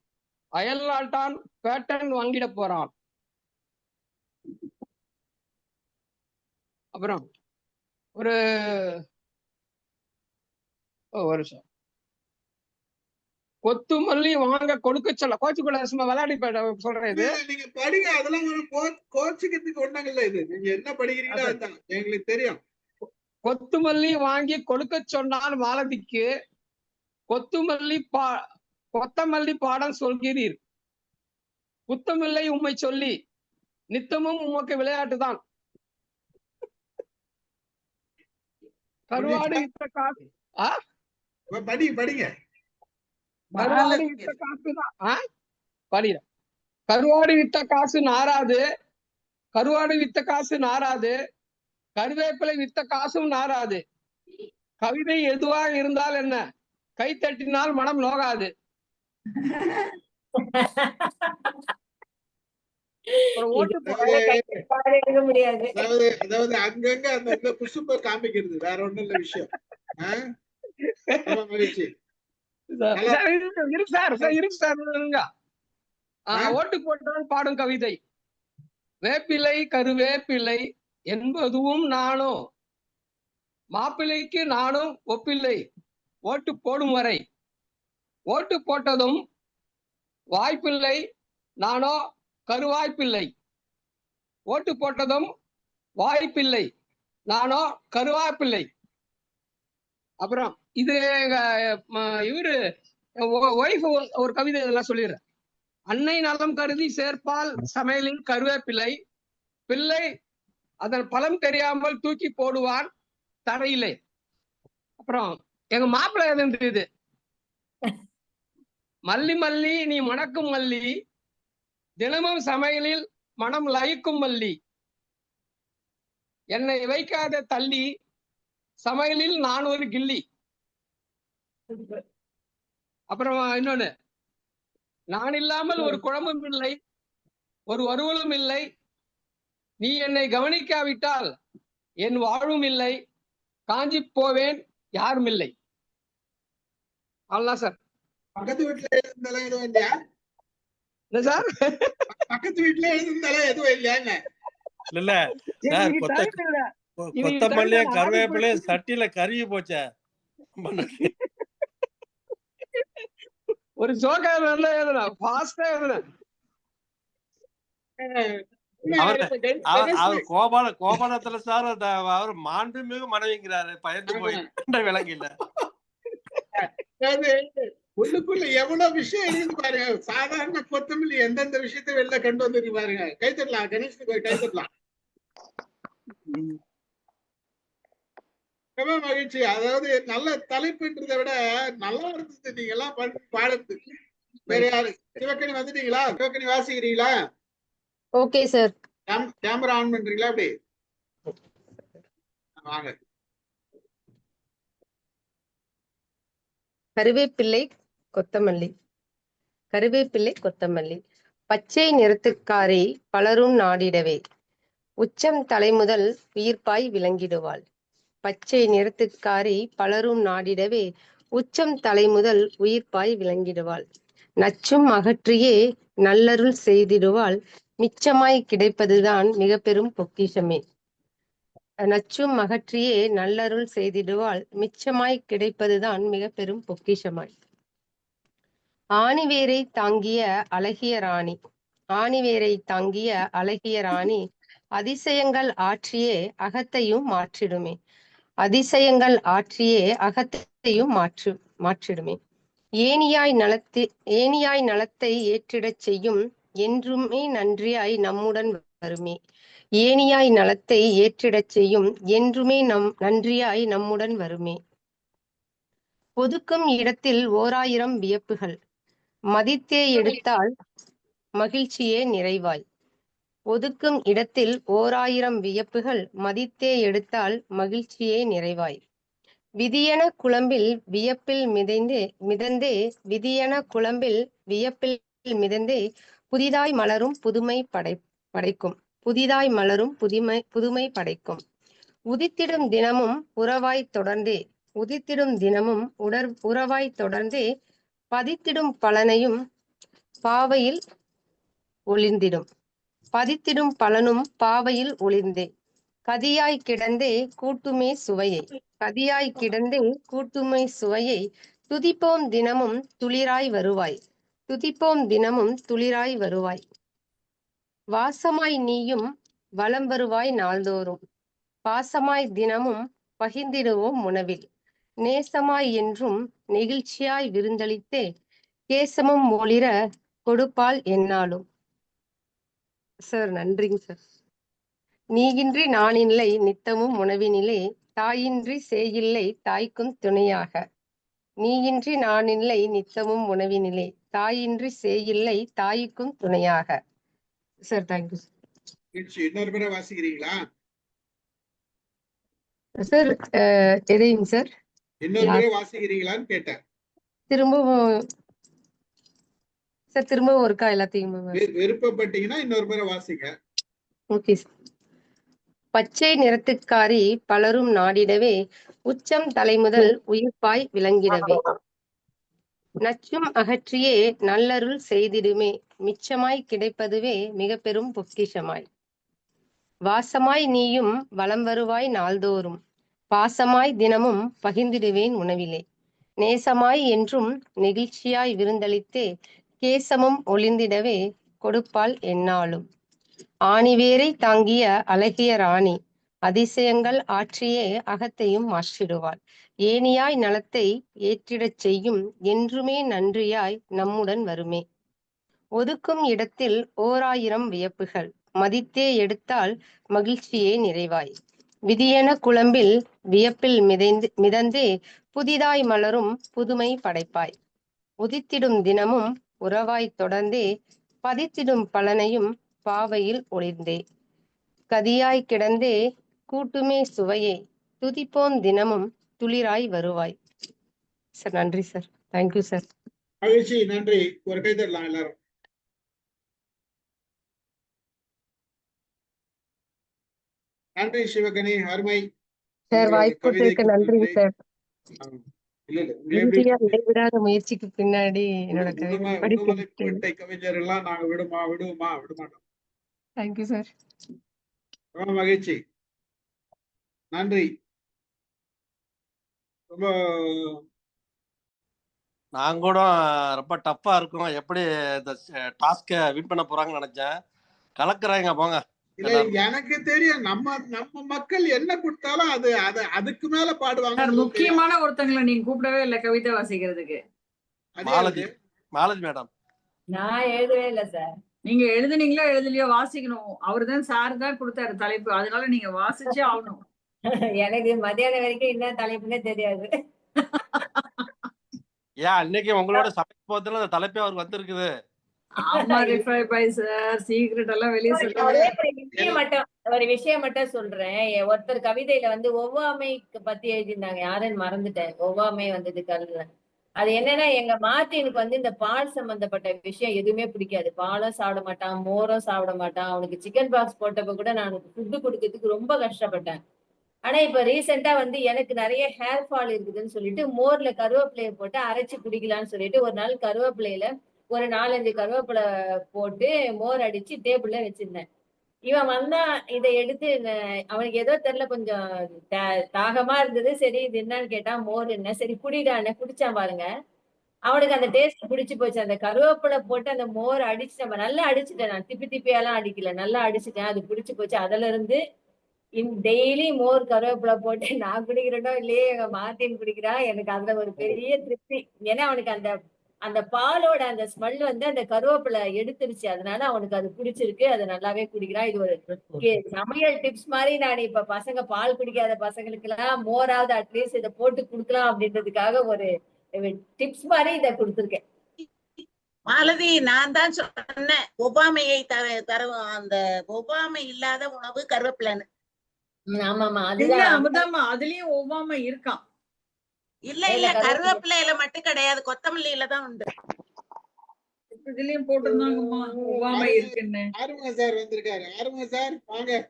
அயல் நாட்டான் பேட்டன் வாங்கிட போறான். அப்புறம் ஒரு வருஷம் கொத்துமல்லி வாங்க கொடுக்க சொல்ல கோச்சுக்குள்ள சும்மா விளையாடி சொல்றேன். இது நீங்க படிங்க, அதெல்லாம் ஒரு கோச்சுக்கிறதுக்கு ஒண்ணாங்கல்ல. இது நீங்க என்ன படிக்கிறீங்களோ அதுதான் எங்களுக்கு தெரியும். கொத்துமல்லி வாங்கி கொடுக்க சொன்னால் மாலதிக்கு, கொத்தமல்லி பாடம் சொல்கிறீர், குத்தமில்லை உம்மை சொல்லி, நித்தமும் உமக்கு விளையாட்டுதான். கருவாடு இட்ட காசு படிங்க. கருவாடு இட்ட காசு தான் படிக்கிறேன். கருவாடு வித்த காசு நாராது, கருவாடு வித்த காசு நாராது, கருவேப்பிலை வித்த காசும் நாராது. கவிதை எதுவாக இருந்தால் என்ன, கை தட்டினால் மனம் நோகாது. அப்புறம் ஓட்டு எடுக்க முடியாது. அதாவது அங்கங்க அந்த குசும்ப காமிக்கிறது, வேற ஒண்ணும் இல்ல விஷயம். மகிழ்ச்சி. ஓட்டு போட்டால் பாடும் கவிதை. வேப்பிலை கருவேப்பிலை என்பதும் நானும், மாப்பிள்ளைக்கு நானும் ஒப்பில்லை, ஓட்டு போடும் வரை. ஓட்டு போட்டதும் வாய்ப்பில்லை, நானோ கருவாய்ப்பில்லை. ஓட்டு போட்டதும் வாய்ப்பில்லை, நானோ கருவாய்ப்பில்லை. அப்புறம் இது இவரு ஒய்ஃப் ஒரு கவிதை இதெல்லாம் சொல்லிடுறேன். அன்னை நலம் கருதி சேர்ப்பால் சமையலில் கருவேப்பிலை, பிள்ளை அதன் பலம் தெரியாமல் தூக்கி போடுவான் தரையிலே. அப்புறம் எங்க மாப்பிள்ளை எதுன்னு இது, மல்லி மல்லி நீ மணக்கும் மல்லி, தினமும் சமையலில் மனம் லயிக்கும் மல்லி, என்னை வைக்காத தள்ளி, சமையலில் நான் ஒரு கில்லி. அப்புறம் இன்னொன்னு, நான் இல்லாமல் ஒரு குழம்பும் இல்லை, ஒரு வறுவலும் இல்லை, நீ என்னை கவனிக்காவிட்டால் என் வாழும் இல்லை, காஞ்சி போவேன் யாரும் இல்லை. அவ்வளவுதான் சார். பக்கத்து வீட்டுல எழுதுனாலும் எதுவும் இல்லையா சார்? பக்கத்து வீட்டுல எழுதுனாலும் எதுவும் இல்லையாங்க? இல்ல சார், கொத்தமல்லியும் கருவேப்பிலையும் சட்டியில கருகி போச்சே. ஒரு ஜோக்கா எழுதுனா ஃபாஸ்டா எழுதுனா. அவர் கோபாலத்துல சார் அவர் மாண்புமிகு மனைவிங்கிறாரு, பயந்து போய் விளங்கில. உள்ளுக்குள்ள எவ்வளவு விஷயம் எழுதி பாருங்க. சாதாரண கொத்தமல்லி எந்தெந்த விஷயத்த வெளில கண்டு வந்துருக்கு பாருங்க. கை தட்டலாம், கணேஷ் கை தட்டலாம். ரொம்ப மகிழ்ச்சி. அதாவது நல்ல தலைப்புன்றதை விட நல்லா இருந்தது. நீங்க எல்லாம் பாடுறது. வேற யாரு? சிவக்கணி வந்துட்டீங்களா? சிவக்கணி வாசிக்கிறீங்களா? Okay sir. கேமரா ஆன் பண்றீங்களா? அப்படி வாங்க. கருவேப்பிள்ளை கொத்தமல்லி. கருவேப்பிள்ளை கொத்தமல்லி பச்சை நிறத்துக்காரை பலரும் நாடிடவே, உச்சம் தலைமுதல் உயிர்ப்பாய் விளங்கிடுவாள். பச்சை நிறத்துக்காரை பலரும் நாடிடவே, உச்சம் தலைமுதல் உயிர்ப்பாய் விளங்கிடுவாள். நச்சும் அகற்றியே நல்லருள் செய்திடுவாள், மிச்சமாய் கிடைப்பதுதான் மிக பெரும் பொக்கிஷமே. நச்சும் அகற்றியே நல்லருள் செய்திடுவாள், மிச்சமாய் கிடைப்பதுதான் மிக பெரும் பொக்கிஷமாய். ஆணிவேரை தாங்கிய அழகிய ராணி. ஆணிவேரை தாங்கிய அழகிய ராணி, அதிசயங்கள் ஆற்றியே அகத்தையும் மாற்றிடுமே. அதிசயங்கள் ஆற்றியே அகத்தையும் மாற்றிடுமே. ஏனியாய் நலத்தை ஏற்றிடச் செய்யும், என்றுமே நன்றியாய் நம்முடன் வருமே. ஏனியாய் நலத்தை ஏற்றிடச் செய்யும், என்றுமே நன்றியாய் நம்முடன் வருமே. ஒதுக்கும் இடத்தில் 1000 வியப்புகள், மதித்தே எடுத்தால் மகிழ்ச்சியே நிறைவாய். ஒதுக்கும் இடத்தில் 1000 வியப்புகள், மதித்தே எடுத்தால் மகிழ்ச்சியே நிறைவாய். விதியென குழம்பில் வியப்பில் மிதந்தே, விதியென குழம்பில் வியப்பில் மிதந்தே, புதிதாய் மலரும் புதுமை படைக்கும். புதிதாய் மலரும் புதுமை படைக்கும். உதித்திடும் தினமும் உறவாய் தொடர்ந்தே, உதித்திடும் தினமும் உறவாய் தொடர்ந்தே, பதித்திடும் பலனையும் பாவையில் ஒளிர்ந்திடும். பதித்திடும் பலனும் பாவையில் ஒளிர்ந்தே, கதியாய் கிடந்தே கூட்டுமே சுவையை. கதியாய் கிடந்தே கூட்டுமை சுவையை, துதிப்போம் தினமும் துளிராய் வருவாய். துதிப்போம் தினமும் துளிராய் வருவாய். வாசமாய் நீயும் வலம் வருவாய் நாள்தோறும், பாசமாய் தினமும் பகிர்ந்திடுவோம் உணவில். நேசமாய் என்றும் நெகிழ்ச்சியாய் விருந்தளித்தே, கேசமும் ஒளிர கொடுப்பால் என்னாலும். சார் நன்றிங்க சார். நீயின்றி நானில்லை நித்தமும் உணவினிலே, தாயின்றி சேயில்லை தாய்க்கும் துணையாக. நீயின்றி நானில்லை நித்தமும் உணவினிலே, தாயின்றி சேயில்லை தாய்க்கும் துணையாக. சார் தேங்க்யூ இன்னொரு முறை வாசிக்கிறீங்களா சார்? எதையும் சார் இன்னொரு முறை வாசிக்கிறீங்களான்னு கேட்டேன். திரும்பவும் சார் திரும்பவும் ஒருக்கா எல்லாத்தையும் விருப்பப்பட்டீங்கன்னா இன்னொரு முறை வாசிங்க. Okay sir. பச்சை நிறத்துக்காரி பலரும் நாடிடவே உச்சம் தலைமுதல் உயிர்ப்பாய் விளங்கிடவே நச்சும் அகற்றியே நல்லருள் செய்திடுமே மிச்சமாய் கிடைப்பதுவே மிக பெரும் பொக்கிஷமாய் வாசமாய் நீயும் வலம் வருவாய் நாள்தோறும் பாசமாய் தினமும் பகிர்ந்திடுவேன் உணவிலே நேசமாய் என்றும் நெகிழ்ச்சியாய் விருந்தளித்தே கேசமும் ஒளிந்திடவே கொடுப்பாள் எந்நாளும் ஆணிவேரை தாங்கிய அழகிய ராணி அதிசயங்கள் ஆற்றியே அகத்தையும் மாற்றிடுவாள் ஏனியாய் நலத்தை ஏற்றிடச் செய்யும் என்றுமே நன்றியாய் நம்முடன் வருமே ஒதுக்கும் இடத்தில் 1000 வியப்புகள் மதித்தே எடுத்தால் மகிழ்ச்சியே நிறைவாய் விதியென குழம்பில் வியப்பில் மிதந்தே புதிதாய் மலரும் புதுமை படைப்பாய் உதித்திடும் தினமும் உறவாய் தொடர்ந்தே பதித்திடும் பலனையும் பாவையில் ஒளிர்ந்தே கதியாய் கிடந்தே கூட்டுமே சுவையே துதிப்போம் தினமும் துளிராய் வருவாய். சார் நன்றி சார். Thank you sir. மகிழ்ச்சி, நன்றி. ஒரு கை தரலாம் எல்லாரும். நன்றி சிவகணி, அருமை. சார் வாய்ப்புக்கு நன்றி சார். இந்தியா இடைவிடாத முயற்சிக்கு பின்னாடி என்னோட கவிதை கவிஞர் எல்லாம் நாங்க விடமாட்டோம். Thank you sir. ரொம்ப மகிழ்ச்சி, நன்றி. ரொம்ப நான் கூட ரொம்ப டஃப்பா இருக்கும், எப்படி இந்த டாஸ்க வின் பண்ண போறாங்கன்னு நினைச்சேன். கலக்குறாங்க போங்க. இல்ல எனக்கு தெரியும், நம்ம மக்கள் என்ன கொடுத்தாலும் அதுக்கு மேல பாடுவாங்க. முக்கியமான ஒருத்தங்களை நீங்க கூப்பிடவே இல்ல கவிதை வாசிக்கிறதுக்கு. மாலதி மேடம் நான் எழுதவே இல்ல சார். நீங்க எழுதுனீங்களோ எழுதலையோ வாசிக்கணும். அவருதான் சார் தான் கொடுத்தாரு தலைப்பு, அதனால நீங்க வாசிச்சே ஆகணும். எனக்கு மத்தியானம் வரைக்கும் என்ன தலைப்புன்னே தெரியாது. ஏன் அன்னைக்கு உங்களோட சமைக்க போதுல அந்த தலைப்பே அவருக்கு வந்திருக்குது. ஆமா ரிஃபை பை சார், சீக்ரெட் எல்லாம் வெளிய சொல்லுங்க. ஒரு விஷயம் மட்டும் சொல்றேன். ஒருத்தர் கவிதையில வந்து ஒவ்வாமை பத்தி எழுதியிருந்தாங்க, யாருன்னு மறந்துட்டேன். ஒவ்வாமை வந்தது கல்ல. அது என்னன்னா, எங்க மார்ட்டினுக்கு வந்து இந்த பால் சம்பந்தப்பட்ட விஷயம் எதுவுமே பிடிக்காது. பாலும் சாப்பிட மாட்டான், மோரும் சாப்பிட மாட்டான். அவனுக்கு சிக்கன் பாக்ஸ் போட்டப்ப கூட நான் ஃபுட்டு கொடுக்கறதுக்கு ரொம்ப கஷ்டப்பட்டேன். ஆனா இப்ப ரீசெண்டா வந்து எனக்கு நிறைய ஹேர் ஃபால் இருக்குதுன்னு சொல்லிட்டு மோர்ல கருவேப்பிலையை போட்டு அரைச்சு குடிக்கலாம்னு சொல்லிட்டு ஒரு நாள் கருவேப்பிலையில ஒரு 4-5 கருவேப்பிலை போட்டு மோர் அடிச்சு டேபிள்ல வச்சிருந்தேன். இவன் வந்தா இதை எடுத்து அவனுக்கு ஏதோ தெரியல, கொஞ்சம் தாகமா இருந்தது. சரி இது என்னன்னு கேட்டா மோர் என்ன, சரி குடிடான்னு குடிச்சான் பாருங்க. அவனுக்கு அந்த டேஸ்ட் பிடிச்சு போச்சு. அந்த கருவேப்பிலை போட்டு அந்த மோர் அடிச்சு நம்ம நல்லா அடிச்சுட்டேன். நான் திப்பியெல்லாம் அடிக்கல, நல்லா அடிச்சுட்டேன். அது பிடிச்சு போச்சு. அதுல இருந்து டெய்லி மோர் கருவேப்பிலை போட்டு நான் குடிக்கிறேனோ இல்லையே எங்க மார்ட்டின் குடிக்கிறான். எனக்கு அதுல ஒரு பெரிய திருப்தி. ஏன்னா அவனுக்கு அந்த பாலோட அந்த ஸ்மெல் வந்து அந்த கருவேப்பிலை எடுத்துருச்சு. அதனால அவனுக்கு அது பிடிச்சிருக்கு. அது நல்லாவே குடிக்கிறான். இது ஒரு சமையல் டிப்ஸ் மாதிரி நான் இப்ப பசங்க பால் குடிக்காத பசங்களுக்கு எல்லாம் மோராவது அட்லீஸ்ட் இதை போட்டு குடுக்கலாம் அப்படின்றதுக்காக ஒரு டிப்ஸ் மாதிரி இதை கொடுத்துருக்கேன். மாலதி, நான் தான் சொன்னேன் ஒவ்வாமையை தரும் அந்த ஒவ்வாமை இல்லாத உணவு கருவேப்பிலைன்னு. ஆமாமா, அதுலயும் ஒவ்வாமை இருக்கான். இல்ல கருவேப்பிலையில மட்டும் கிடையாது, கொத்தமல்லியில தான் உண்டு. இதுலயும் போட்டிருந்தாங்கம்மா ஒவ்வாமை இருக்குன்னு. ஆறுமுக சார் வந்திருக்காரு. ஆறுமுக சார் வாங்க.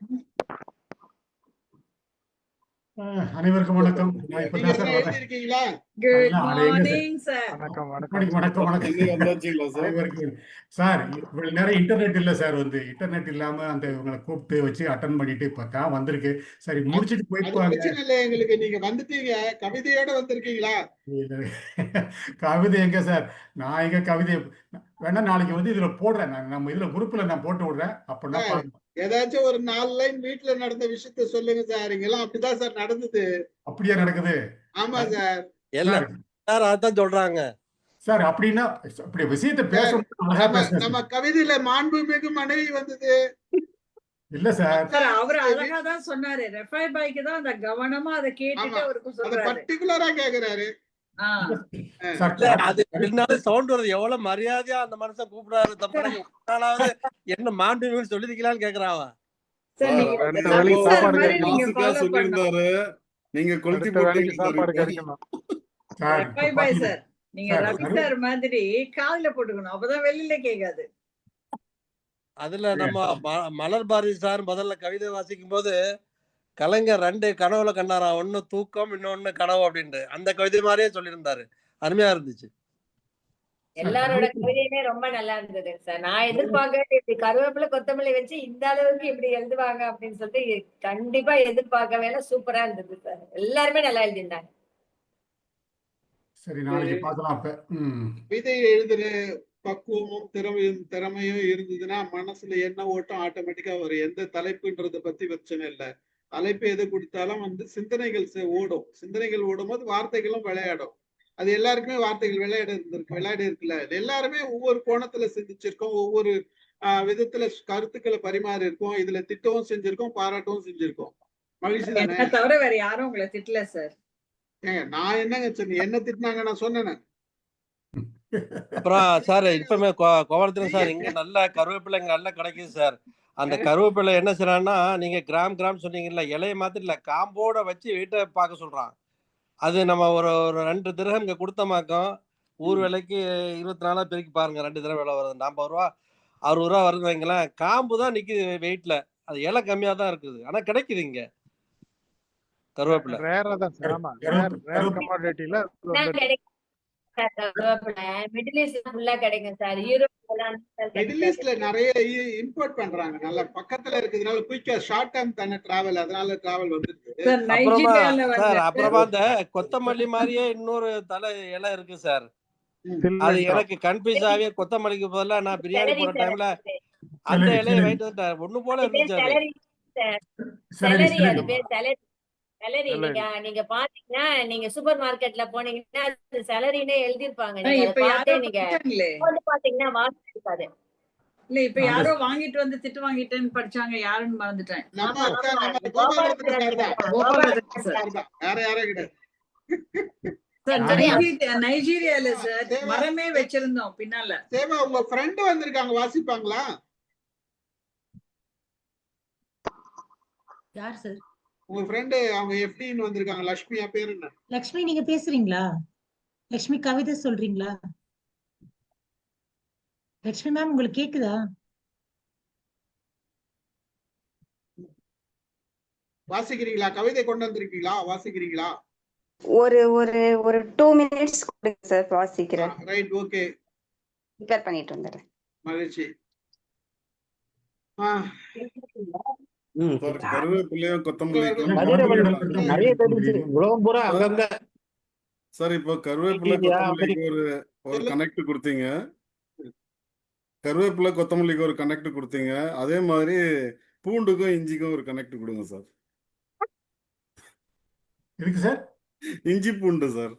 அனைவருக்கும் வணக்கம். இருக்கீங்களா? Good morning sir. வணக்கம் சார். இவ்வளவு நேரம் இன்டர்நெட் இல்ல சார், வந்து இன்டர்நெட் இல்லாம அந்த இவங்களை கூப்பிட்டு வச்சு அட்டன் பண்ணிட்டு இப்ப வந்திருக்கு. சரி முடிச்சிட்டு போயிருப்பாங்க. எங்களுக்கு நீங்க வந்துட்டீங்க, கவிதையோட வந்திருக்கீங்களா? கவிதை எங்க சார், நான் எங்க கவிதை வேணா நாளைக்கு வந்து இதுல போடுறேன். நம்ம இதுல குரூப்ல நான் போட்டு விடுறேன். அப்படின்னா ஏதாச்சும் ஒரு 4 லைன் வீட்டுல நடந்த விஷயத்த சொல்லுங்க சார். இங்கெல்லாம் அப்படிதான் சார் நடந்தது. அப்படியே நடக்குது. ஆமா சார், எல்லாரும் அதான் சொல்றாங்க சார். அப்படின்னா அப்படி விஷயத்த பேசணும். நம்ம கவிதையில மாண்புமிகு மனைவி வந்தது இல்ல சார். அவர் அழகா தான் சொன்னாரு. ரெஃபை பைக்கு தான் அந்த கவனமா அதை கேட்டுட்டு அவருக்கு சொல்றாரு, பர்டிகுலரா கேக்குறாரு. அது பின்னால சவுண்ட் வருது. எவ்வளவு மரியாதையா அந்த மனுஷன் கூப்பிடாரு. தப்பாவது என்ன மாண்புமிகுன்னு சொல்லிருக்கலாம்னு கேக்குறாவா? நீங்க கொளுத்தி சாப்பாடு கிடைக்கணும். நீங்க ரவி சார் மாதிரி காதுல போட்டுக்கணும், அப்பதான் வெளியில கேட்காது. அதுல நம்ம மலர் பாரதி சார் முதல்ல கவிதை வாசிக்கும் போது கலைஞர் 2 கனவுல கண்டாராம், ஒண்ணு தூக்கம், இன்னொன்னு கனவு அப்படின்ட்டு. அந்த கவிதை மாதிரியே சொல்லியிருந்தாரு. அருமையா இருந்துச்சு. எல்லாரோட கவிதையுமே ரொம்ப நல்லா இருந்தது சார். நான் எதிர்பார்க்கவே இப்படி கருவேப்பிலை கொத்தமல்லி வச்சு இந்த அளவுக்கு இப்படி எழுதுவாங்க அப்படின்னு சொல்லிட்டு கண்டிப்பா எதிர்பார்க்கவே இல்லை. சூப்பரா இருந்தது சார். எல்லாருமே நல்லா எழுதியிருந்தாங்க. சரி, நாளைக்கு பார்க்கலாம். அப்ப கவிதை எழுதுற பக்குவமும் திறமையும் இருந்ததுன்னா மனசுல என்ன ஓட்டம் ஆட்டோமேட்டிக்கா வரும். எந்த தலைப்புன்றத பத்தி பிரச்சனை இல்லை. தலைப்பு எது கொடுத்தாலும் வந்து சிந்தனைகள் ஓடும். சிந்தனைகள் ஓடும் போது வார்த்தைகளும் விளையாடும். அது எல்லாருக்குமே வார்த்தைகள் விளையாடி இருக்குல்ல. எல்லாருமே ஒவ்வொரு கோணத்துல சிந்திச்சிருக்கோம், ஒவ்வொரு விதத்துல கருத்துக்களை பரிமாறி இருக்கோம். இதுல திட்டவும் செஞ்சிருக்கோம், பாராட்டவும் செஞ்சிருக்கோம். மகிழ்ச்சி தானே? என்ன தவிர வேற யாரும் உங்களை திட்டல சார். நான் என்னங்க சொன்னேன்? என்ன திட்டினாங்க? நான் சொன்னேன். அப்புறம் சார் இப்பவுமே கோவலத்தினம் சார் இங்க நல்ல கருவேப்பிலை இங்க நல்லா கிடைக்குது சார். அந்த கருவேப்பிலை என்ன செய்யறான்னா, நீங்க கிராம் சொன்னீங்கல்ல, இலைய மாத்திரம் இல்ல காம்போட வச்சு வீட்டை பார்க்க சொல்றான். அது நம்ம ஒரு 2 திரகம் இங்க கொடுத்தமாக்கோம். ஊர் விலைக்கு 24 பெருக்கி பாருங்க, 2 திரகம் விலை வருது. 50 ரூபா 60 ரூபா வருது வைங்களேன். காம்பு தான் நிக்குது வெயிட்ல. அது இலை கம்மியா தான் இருக்குது, ஆனா கிடைக்குது இங்க கருவேப்பிலை. ரேரா தான் சார். ஆமா, ரேர் கமாடிட்டில மிடில் ஈஸ்ட் ஃபுல்லா கிடைக்கும் சார். யூரோப் மிடில் ஈஸ்ட்ல நிறைய இம்போர்ட் பண்றாங்க. நல்ல பக்கத்துல இருக்கிறதுனால குயிக்கா ஷார்ட் டைம் தானே டிராவல், அதனால டிராவல் வந்துருக்கு. அப்புறமா அந்த கொத்தமல்லி மாதிரியே இன்னொரு தலை இலை இருக்கு சார். அது எனக்கு கன்ஃபியூஸ் ஆகி கொத்தமல்லிக்கு பதிலா நான் பிரியாணி போற டைம்ல அந்த இலையை வாங்கிட்டு வந்துட்டேன். ஒண்ணு போல இருந்துச்சு. செலரி நீங்க பாத்தீங்கன்னா, நீங்க சூப்பர் மார்க்கெட்ல போனீங்கன்னா செலரினே எழுதிருப்பாங்க. நீங்க பாத்தீங்கன்னா வாசனை இருக்காது. இல்ல இப்ப யாரோ வாங்கிட்டு வந்து திட்டு வாங்கிட்டேன்னு படிச்சாங்க. யாருன்னு மறந்துட்டேன். நைஜீரியால சார் மரமே வச்சிருந்தோம் பின்னால. சேவா, உங்க ஃப்ரெண்ட் வந்திருக்காங்க, வாசிப்பாங்களா? யார் சார்? உங்க ஃப்ரெண்ட், அவங்க எஃப்டின்னு வந்திருக்காங்க. லட்சுமியா பேர் என்ன? லட்சுமி, நீங்க பேசுறீங்களா? லட்சுமி கவிதை சொல்றீங்களா? லட்சுமி மேம், உங்களுக்கு கேக்குதா? வாசிக்கிறீங்களா? கவிதை கொண்டு வந்திருக்கீங்களா? வாசிக்கிறீங்களா? ஒரு ஒரு ஒரு 2 மினிட்ஸ் கொடுங்க சார், வாசிக்கிறேன். Right, okay. ப்ரிப்பேர் பண்ணிட்டு வந்துடுறேன். மகிழ்ச்சி. கருவேப்பிலையும் கொத்தமல்லிக்கும் சார், இப்போ கருவேப்பிலை கொத்தமல்லிக்கு ஒரு கனெக்ட் கொடுத்தீங்க. கருவேப்பிலை கொத்தமல்லிக்கு ஒரு கனெக்ட் கொடுத்தீங்க. அதே மாதிரி பூண்டுக்கும் இஞ்சிக்கும் ஒரு கனெக்ட் கொடுங்க சார். இருக்கு சார். இஞ்சி பூண்டு சார்.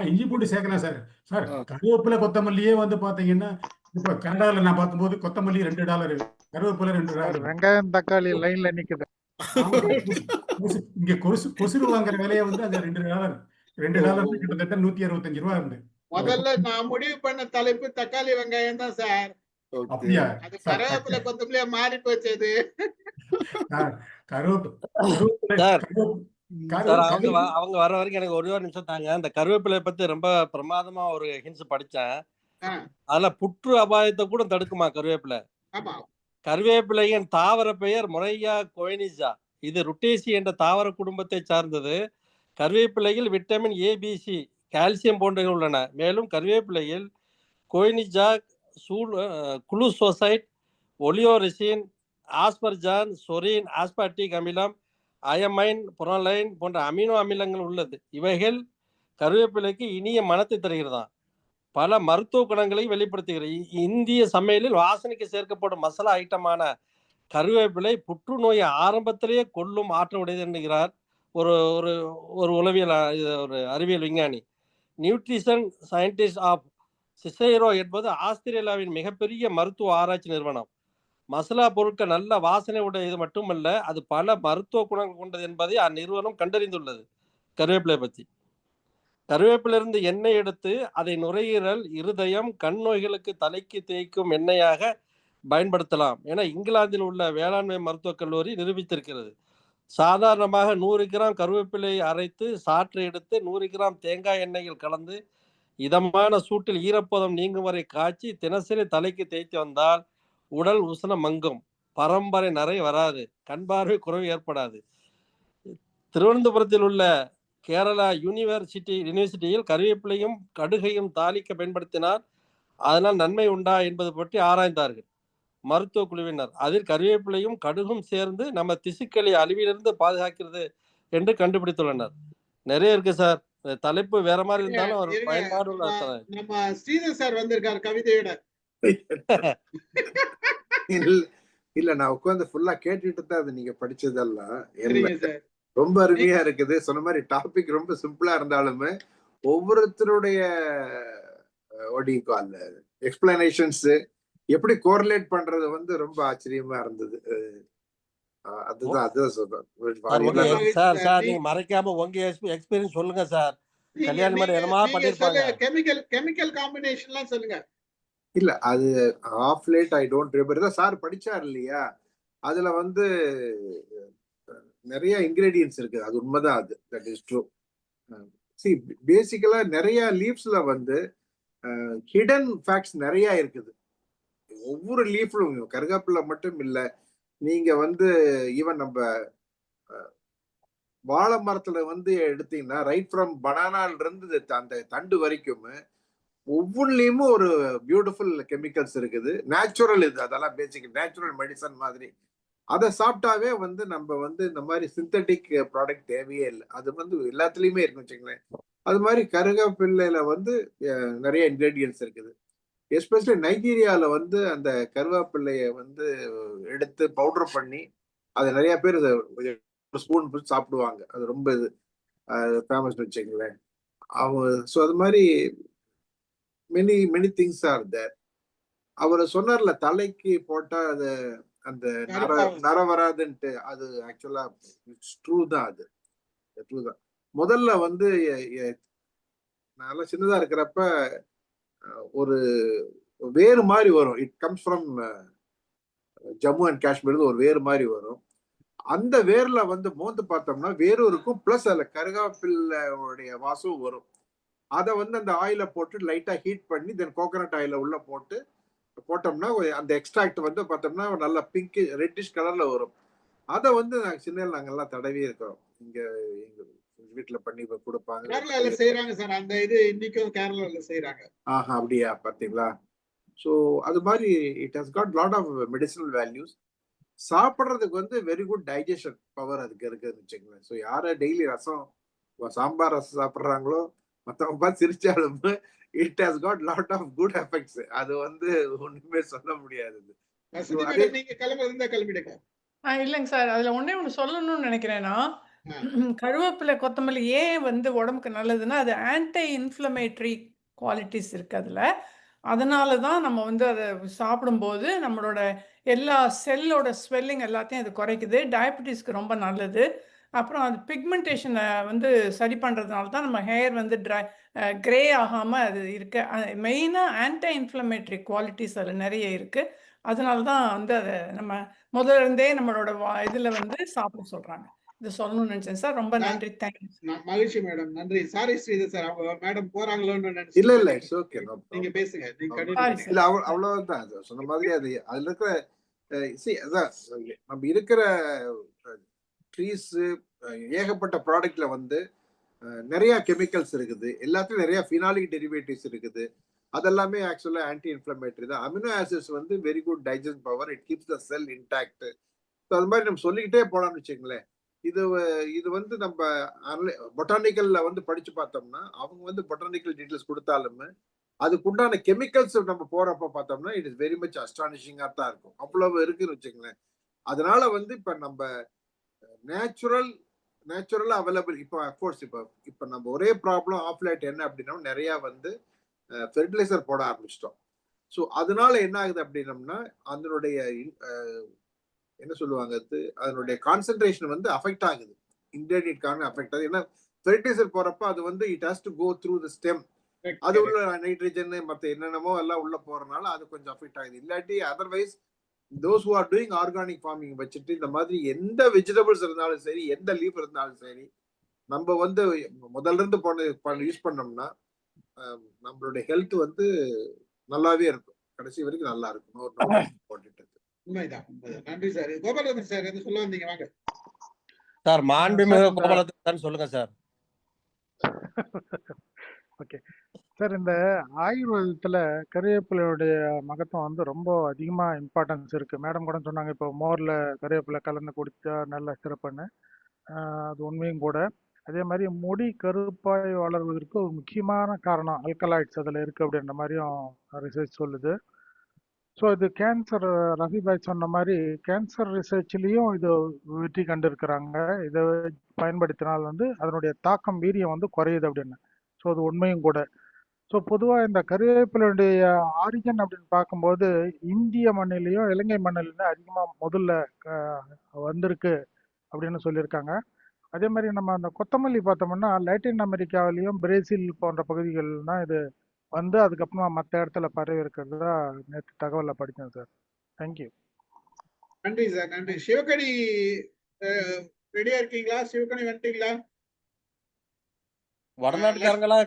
இஞ்சி பூண்டு சேர்க்கலாம் சார். சார் கருவேப்பிலை கொத்தமல்லியே வந்து பாத்தீங்கன்னா, இப்ப கனடால நான் பார்க்கும்போது கொத்தமல்லி $2, கருவேப்பிலை $2. வெங்காயம் தக்காளி லைன்ல நிக்குது. இங்க கொசுறு வாங்குற விலையை வந்து அது $2 கிட்டத்தட்ட 165 ரூபா இருந்து. முதல்ல நான் முடிவு பண்ண தலைப்பு தக்காளி வெங்காயம் தான் சார். அப்படியா? அது கருவேப்பிலை கொத்தமல்லியா மாறி போச்சு. அவங்க வர வரைக்கும் எனக்கு ஒரு நிமிஷம் தாங்க. அந்த கருவேப்பிலை பத்தி ரொம்ப பிரமாதமா ஒரு ஹின்ஸ் படிச்சேன். அதுல புற்று அபாயத்தை கூட தடுக்குமா கருவேப்பிலை. கருவேப்பிலையின் தாவர பெயர் மொரையா கொய்னிசா. இது ருட்டேசி என்ற தாவர குடும்பத்தை சார்ந்தது. கருவேப்பிலையில் விட்டமின் ABC, கால்சியம் போன்றவை உள்ளன. மேலும் கருவேப்பிலையில் கொய்னிசா, குளுசோசைட், ஒலியோரெசின், ஆஸ்பர்ஜான், சொரின், ஆஸ்பார்டிக் அமிலம், அயமைன், புரோலைன் போன்ற அமினோ அமிலங்கள் உள்ளது. இவைகள் கருவேப்பிலைக்கு இனிய மனத்தை தருகிறதாம். பல மருத்துவ குணங்களையும் வெளிப்படுத்துகிறது. இந்திய சமையலில் வாசனைக்கு சேர்க்கப்படும் மசாலா ஐட்டமான கருவேப்பிலை புற்றுநோயை ஆரம்பத்திலேயே கொல்லும் ஆற்றல் உடையது என்கிறார் ஒரு ஒரு ஒரு உளவியல் ஒரு அறிவியல் விஞ்ஞானி. நியூட்ரிஷன் சயின்டிஸ்ட் ஆஃப் சிசைரோ என்பது ஆஸ்திரேலியாவின் மிகப்பெரிய மருத்துவ ஆராய்ச்சி நிறுவனம். மசாலா பொருட்கள் நல்ல வாசனை உடையது மட்டுமல்ல, அது பல மருத்துவ குணங்கள் கொண்டது என்பதை அந்நிறுவனம் கண்டறிந்துள்ளது. கருவேப்பிலை பற்றி, கருவேப்பிலிருந்து எண்ணெய் எடுத்து அதை நுரையீரல், இருதயம், கண் நோய்களுக்கு தலைக்கு தேய்க்கும் எண்ணெயாக பயன்படுத்தலாம் என இங்கிலாந்தில் உள்ள வேளாண்மை மருத்துவக் கல்லூரி நிரூபித்திருக்கிறது. சாதாரணமாக 100 கிராம் கருவேப்பிலை அரைத்து சாற்று எடுத்து 100 கிராம் தேங்காய் எண்ணெயில் கலந்து இதமான சூட்டில் ஈரப்பதம் நீங்கும் வரை காய்ச்சி தினசரி தலைக்கு தேய்த்து வந்தால் உடல் உஷ்ணம் மங்கும், பரம்பரை நரை வராது, கண் பார்வை குறைவு ஏற்படாது. திருவனந்தபுரத்தில் உள்ள கேரளா யூனிவர்சிட்டியில் கருவேப்பிலையும் கடுகையும் தாளிக்க பயன்படுத்தினால் அதனால் நன்மை உண்டா என்பது பற்றி ஆராய்ந்தார்கள் மருத்துவ குழுவினர். அதில் கருவேப்பிலையும் கடுகும் சேர்ந்து நம்ம திசுக்களை அழிவிலிருந்து பாதுகாக்கிறது என்று கண்டுபிடித்துள்ளனர். நிறைய இருக்கு சார். தலைப்பு வேற மாதிரி இருந்தாலும் ஒரு பயன்பாடு உள்ள நம்ம ஸ்ரீதர் சார் வந்திருக்காரு கவிதையோட. இல்ல நான் உட்கார்ந்து ஃபுல்லா கேட்டுட்டு தான் அது நீங்க படிச்சதெல்லாம் ரொம்ப அருமையா இருக்குது. சொன்ன மாதிரி டாபிக் ரொம்ப சிம்பிளா இருந்தாலுமே ஒவ்வொருத்தருடைய எக்ஸ்பிளனேஷன்ஸ் எப்படி கோரிலேட் பண்றது வந்து ரொம்ப ஆச்சரியமா இருந்தது. அதுதான் சொல்றேன் சார். நீங்க மறைக்காம உங்க எக்ஸ்பீரியன்ஸ் சொல்லுங்க சார். கல்யாணம் மாதிரி என்னமா பண்ணிருப்பாங்க. கெமிக்கல் காம்பினேஷன்லாம் சொல்லுங்க. இல்ல அது of late I don't remember. Sir படிச்சார் இல்லையா, அதுல வந்து நிறைய இன்கிரீடியன்ஸ் இருக்கு. அது உண்மைதான். அது தட் இஸ் ட்ரூ. பேசிக்கலா நிறைய லீவ்ஸ்ல வந்து ஹிடன் ஃபேக்ட்ஸ் நிறைய இருக்குது. ஒவ்வொரு லீஃப்லும் கருவேப்பிலை மட்டும் இல்ல, நீங்க வந்து ஈவன் நம்ம வாழை மரத்துல வந்து எடுத்தீங்கன்னா ரைட் ஃப்ரம் பனானால இருந்து அந்த தண்டு வரைக்கும் ஒவ்வொன்றுலயும் ஒரு பியூட்டிஃபுல் கெமிக்கல்ஸ் இருக்குது. நேச்சுரல் இது, அதெல்லாம் பேசிக் நேச்சுரல் மெடிசன் மாதிரி. அதை சாப்பிட்டாவே வந்து நம்ம வந்து இந்த மாதிரி சிந்தட்டிக் ப்ராடக்ட் தேவையே இல்லை. அது வந்து எல்லாத்துலயுமே இருக்குன்னு வச்சுங்களேன். அது மாதிரி கருவேப்பிள்ளையில வந்து நிறைய இன்கிரீடியன்ஸ் இருக்குது. எஸ்பெஷலி நைஜீரியாவில் வந்து அந்த கருவேப்பிள்ளைய வந்து எடுத்து பவுடர் பண்ணி அதை நிறைய பேர் ஒரு ஸ்பூன் சாப்பிடுவாங்க. அது ரொம்ப இது ஃபேமஸ் வச்சுங்களேன். ஸோ அது மாதிரி மெனி திங்ஸ் ஆர் தேர். அவர் சொன்னார்ல தலைக்கு போட்டா அது அந்த நர வராதுன்ட்டு, அது ஆக்சுவலா ட்ரூ தான். அது ட்ரூ தான். முதல்ல வந்து நல்லா சின்னதா இருக்கிறப்ப ஒரு வேறு மாதிரி வரும். It comes from Jammu and Kashmir. ஒரு வேறு மாதிரி வரும். அந்த வேர்ல வந்து மோந்து பார்த்தோம்னா வேரும் இருக்கும், பிளஸ் அதுல கருவேப்பிள்ளையோடைய வாசம் வரும். அதை வந்து அந்த ஆயில போட்டு லைட்டா ஹீட் பண்ணி தென் கோகனட் ஆயில உள்ள போட்டோம்னா அந்த எக்ஸ்ட்ராக்ட் வந்து பார்த்தோம்னா நல்ல பிங்க் ரெட்டிஷ் கலர்ல வரும். அதை வந்து நாங்கெல்லாம் தடவி இருக்கிறோம். இங்க எங்க வீட்டுல பண்ணி கொடுப்பாங்க. கேரளால செய்யறாங்க சார். அந்த இது இன்னைக்கும் கேரளால செய்யறாங்க. அப்படியா, பாத்தீங்களா? ஸோ அது மாதிரி it has got lot of medicinal values. சாப்பிட்றதுக்கு வந்து வெரி குட் டைஜஷன் பவர் அதுக்கு இருக்குதுன்னு வச்சுக்கோங்களேன். ஸோ யாரை டெய்லி சாம்பார் ரசம் சாப்பிட்றாங்களோ மற்றவங்க பார்த்து சிரிச்சாலும் it has got lot of good effects. அது வந்து ஒண்ணுமே சொல்ல முடியாது. இல்லைங்க சார், அதுல ஒண்ணு சொல்லணும்னு நினைக்கிறேன்னா, கருவேப்பிலை கொத்தமல்லி ஏன் வந்து உடம்புக்கு நல்லதுன்னா, அது ஆன்டி இன்ஃப்ளமேட்டரி குவாலிட்டிஸ் இருக்கு அதுல. அதனால தான் நம்ம வந்து அதை சாப்பிடும்போது நம்மளோட எல்லா செல்லோட ஸ்வெல்லிங் எல்லாத்தையும் அது குறைக்குது. டயபெட்டிஸ்க்கு ரொம்ப நல்லது. அப்புறம் அது பிக்மெண்டேஷனை வந்து சரி பண்ணுறதுனால தான் நம்ம ஹேர் வந்து கிரே ஆகாமல் அது இருக்கு. மெயினாக ஆன்டி இன்ஃப்ளமேட்டரி குவாலிட்டிஸ் அதில் நிறைய இருக்குது. அதனால தான் வந்து அதை நம்ம முதல்ல இருந்தே நம்மளோட இதில் வந்து சாப்பிட சொல்கிறாங்க. இது சொல்லணும்னு நினைச்சேன் சார். ரொம்ப நன்றி. தேங்க்யூ. மகிழ்ச்சி மேடம். நன்றி. சாரி ஸ்ரீதர் சார், அவங்க மேடம் போறாங்களோன்னு நினைச்சேன். இல்ல இட்ஸ் ஓகே. நீங்க பேசுங்க. இல்ல அவ்வளவுதான் சொன்ன மாதிரி. அது அதுல இருக்கிற அதான் நம்ம இருக்கிற ட்ரீஸ் ஏகப்பட்ட ப்ராடக்ட்ல வந்து நிறைய கெமிக்கல்ஸ் இருக்குது. எல்லாத்துலயும் நிறைய ஃபினாலிக் டெரிவேட்டிவ்ஸ் இருக்குது. அதெல்லாமே ஆக்சுவலா ஆன்டி இன்ஃப்ளமேட்டரி தான். அமினோ ஆசிட்ஸ் வந்து very good digestion power. It keeps the sell intact. அது மாதிரி நம்ம சொல்லிக்கிட்டே போலாம்னு வச்சுங்களேன். இது வந்து நம்ம பொட்டானிக்கல்ல வந்து படிச்சு பார்த்தோம்னா அவங்க வந்து பொட்டானிக்கல் டீட்டெயில்ஸ் கொடுத்தாலுமே அதுக்குண்டான கெமிக்கல்ஸ் நம்ம போறப்ப பார்த்தோம்னா இட் இஸ் வெரி மச் அஸ்டானிஷிங்கா தான் இருக்கும். அவ்வளவு இருக்குன்னு வச்சுங்களேன். அதனால வந்து இப்ப நம்ம நேச்சுரலா அவைலபிள். இப்போ அஃப்கோர்ஸ் இப்ப நம்ம ஒரே ப்ராப்ளம் ஆஃப் லைட் என்ன அப்படின்னா நிறைய வந்து ஃபெர்டிலைசர் போட ஆரம்பிச்சிட்டோம். ஸோ அதனால என்ன ஆகுது அப்படின்னம்னா அதனுடைய என்ன சொல்லுவாங்க, அதனுடைய கான்சென்ட்ரேஷன் வந்து அஃபெக்ட் ஆகுது. இன்டர்நெட் அஃபெக்ட் ஆகுது. ஏன்னா ஃபெர்டிலைசர் போறப்ப அது வந்து it has to go through the stem. அது உள்ள நைட்ரஜன் மற்ற என்னென்னமோ எல்லாம் உள்ள போறதுனால அது கொஞ்சம் அஃபெக்ட் ஆகுது. இல்லாட்டி otherwise those who are doing organic farming வச்சுட்டு இந்த மாதிரி எந்த வெஜிடபிள்ஸ் இருந்தாலும் சரி, எந்த லீஃப் இருந்தாலும் சரி, நம்ம வந்து முதல்ல இருந்து யூஸ் பண்ணோம்னா நம்மளுடைய ஹெல்த் வந்து நல்லாவே இருக்கும், கடைசி வரைக்கும் நல்லா இருக்கும். உண்மைதான். நன்றி சார். கோபாலன் சார் எது சொல்ல வந்தீங்க? வாங்க சார். மாண்புமிகு கோபாலன் சொல்லுங்க சார். ஓகே சார், இந்த ஆயுர்வேதத்துல கருவேப்பிலையுடைய மகத்துவம் வந்து ரொம்ப அதிகமா இம்பார்ட்டன்ஸ் இருக்கு. மேடம் கூட சொன்னாங்க, இப்போ மோர்ல கருவேப்பிலை கலந்து குடிச்சா நல்ல சிறப்புன்னு. அது உண்மையும் கூட. அதே மாதிரி முடி கருப்பாய் வளர்வதற்கு ஒரு முக்கியமான காரணம் அல்கலாய்ட்ஸ் அதில் இருக்கு அப்படின்ற மாதிரியும் ரிசர்ச் சொல்லுது. ஸோ இது கேன்சர், ரஃபிபாய் சொன்ன மாதிரி கேன்சர் ரிசர்ச்லேயும் இது வெற்றி கண்டிருக்கிறாங்க. இதை பயன்படுத்தினால் வந்து அதனுடைய தாக்கம் வீரியம் வந்து குறையுது அப்படின்னு. ஸோ அது உண்மையும் கூட. ஸோ பொதுவாக இந்த கருவேப்பிலையுடைய ஆரிஜன் அப்படின்னு பார்க்கும்போது இந்திய மண்ணிலையும் இலங்கை மண்ணிலையும் அதிகமாக முதல்ல வந்திருக்கு அப்படின்னு சொல்லியிருக்காங்க. அதே மாதிரி நம்ம அந்த கொத்தமல்லி பார்த்தோம்னா லாட்டின் அமெரிக்காவிலையும் பிரேசில் போன்ற பகுதிகள் தான் இது வந்து அதுக்கப்புறமா மற்ற இடத்துல பரவி இருக்கிறதா நேற்று தகவலில் படித்தேன் சார். தேங்க்யூ. நன்றி சார். நன்றி. சிவகணி ரெடியா இருக்கீங்களா? சிவகணி வந்துட்டீங்களா? வடநாட்டுக்காரங்களா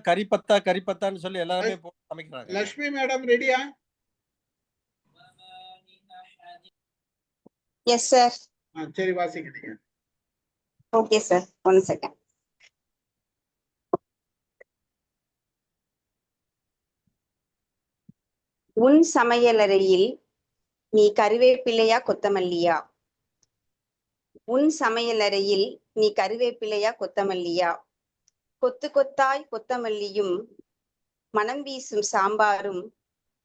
கரிப்பத்தான்னு சொல்லி எல்லாருமே போட்டு சமைக்கிறாங்க. லட்சுமி மேடம் ரெடியா? Yes sir. சரி, வாசிக்கிறீங்க. Okay sir, 1 second. உன் சமையலறையில் நீ கருவேப்பிலையா கொத்தமல்லியா? உன் சமையலறையில் நீ கருவேப்பிலையா கொத்தமல்லியா? கொத்து கொத்தாய் கொத்தமல்லியும் மனம் வீசும் சாம்பாரும்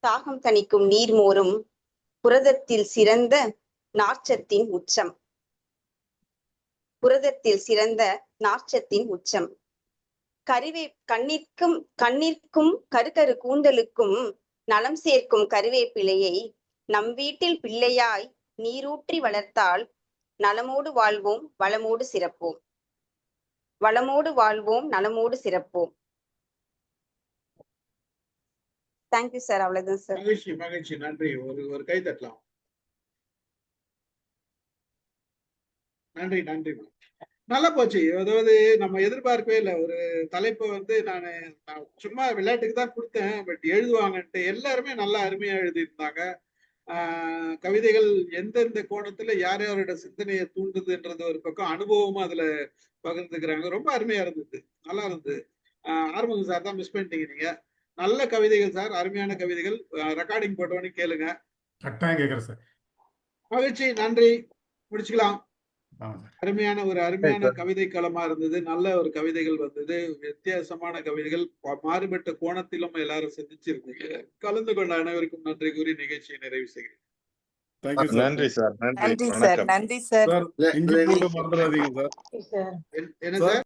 தாகம் தணிக்கும் நீர்மோரும் புரதத்தில் சிறந்த நார்ச்சத்தின் உச்சம். புரதத்தில் சிறந்த நார்ச்சத்தின் உச்சம். கண்ணிற்கும் கருகரு கூந்தலுக்கும் நலம் சேர்க்கும் கருவேப்பிலையை நம் வீட்டில் பிள்ளையாய் நீரூற்றி வளர்த்தால் நலமோடு வாழ்வோம், வளமோடு சிறப்போம். வளமோடு வாழ்வோம், நலமோடு சிறப்போம். Thank you sir. அவ்வளவுதான் சார். மகிழ்ச்சி மகிழ்ச்சி. நன்றி. ஒரு கை தட்டலாம். நன்றி நன்றி. நல்லா போச்சு. அதாவது நம்ம எதிர்பார்க்கவே இல்லை. ஒரு தலைப்பை வந்து நான் சும்மா விளையாட்டுக்கு தான் கொடுத்தேன், பட் எழுதுவாங்கன்ட்டு எல்லாருமே நல்லா அருமையா எழுதியிருந்தாங்க. கவிதைகள் எந்தெந்த கோணத்துல யார் யாரோட சிந்தனையை தூண்டுதுன்றது ஒரு பக்கம், அனுபவமா அதுல பகிர்ந்துக்கிறாங்க. ரொம்ப அருமையா இருந்தது, நல்லா இருந்தது. ஆறுமுகம் சார் தான் மிஸ் பண்ணிட்டீங்க நீங்க. நல்ல கவிதைகள் சார், அருமையான கவிதைகள். ரெக்கார்டிங் போட்டோன்னு கேளுங்க. கட்டாயம் கேட்குறேன் சார். மகிழ்ச்சி. நன்றி. முடிச்சுக்கலாம். அருமையான கவிதை களமா இருந்தது. நல்ல ஒரு கவிதைகள் வந்தது, வித்தியாசமான கவிதைகள், மாறுபட்ட கோணத்திலும் எல்லாரும் சிந்திச்சிருந்தீங்க. கலந்து கொண்ட அனைவருக்கும் நன்றி கூறி நிகழ்ச்சியை நிறைவு செய்கிறேன். நன்றி சார். நன்றி சார். நன்றி சார். மறந்துடாதீங்க சார். என்ன சார்?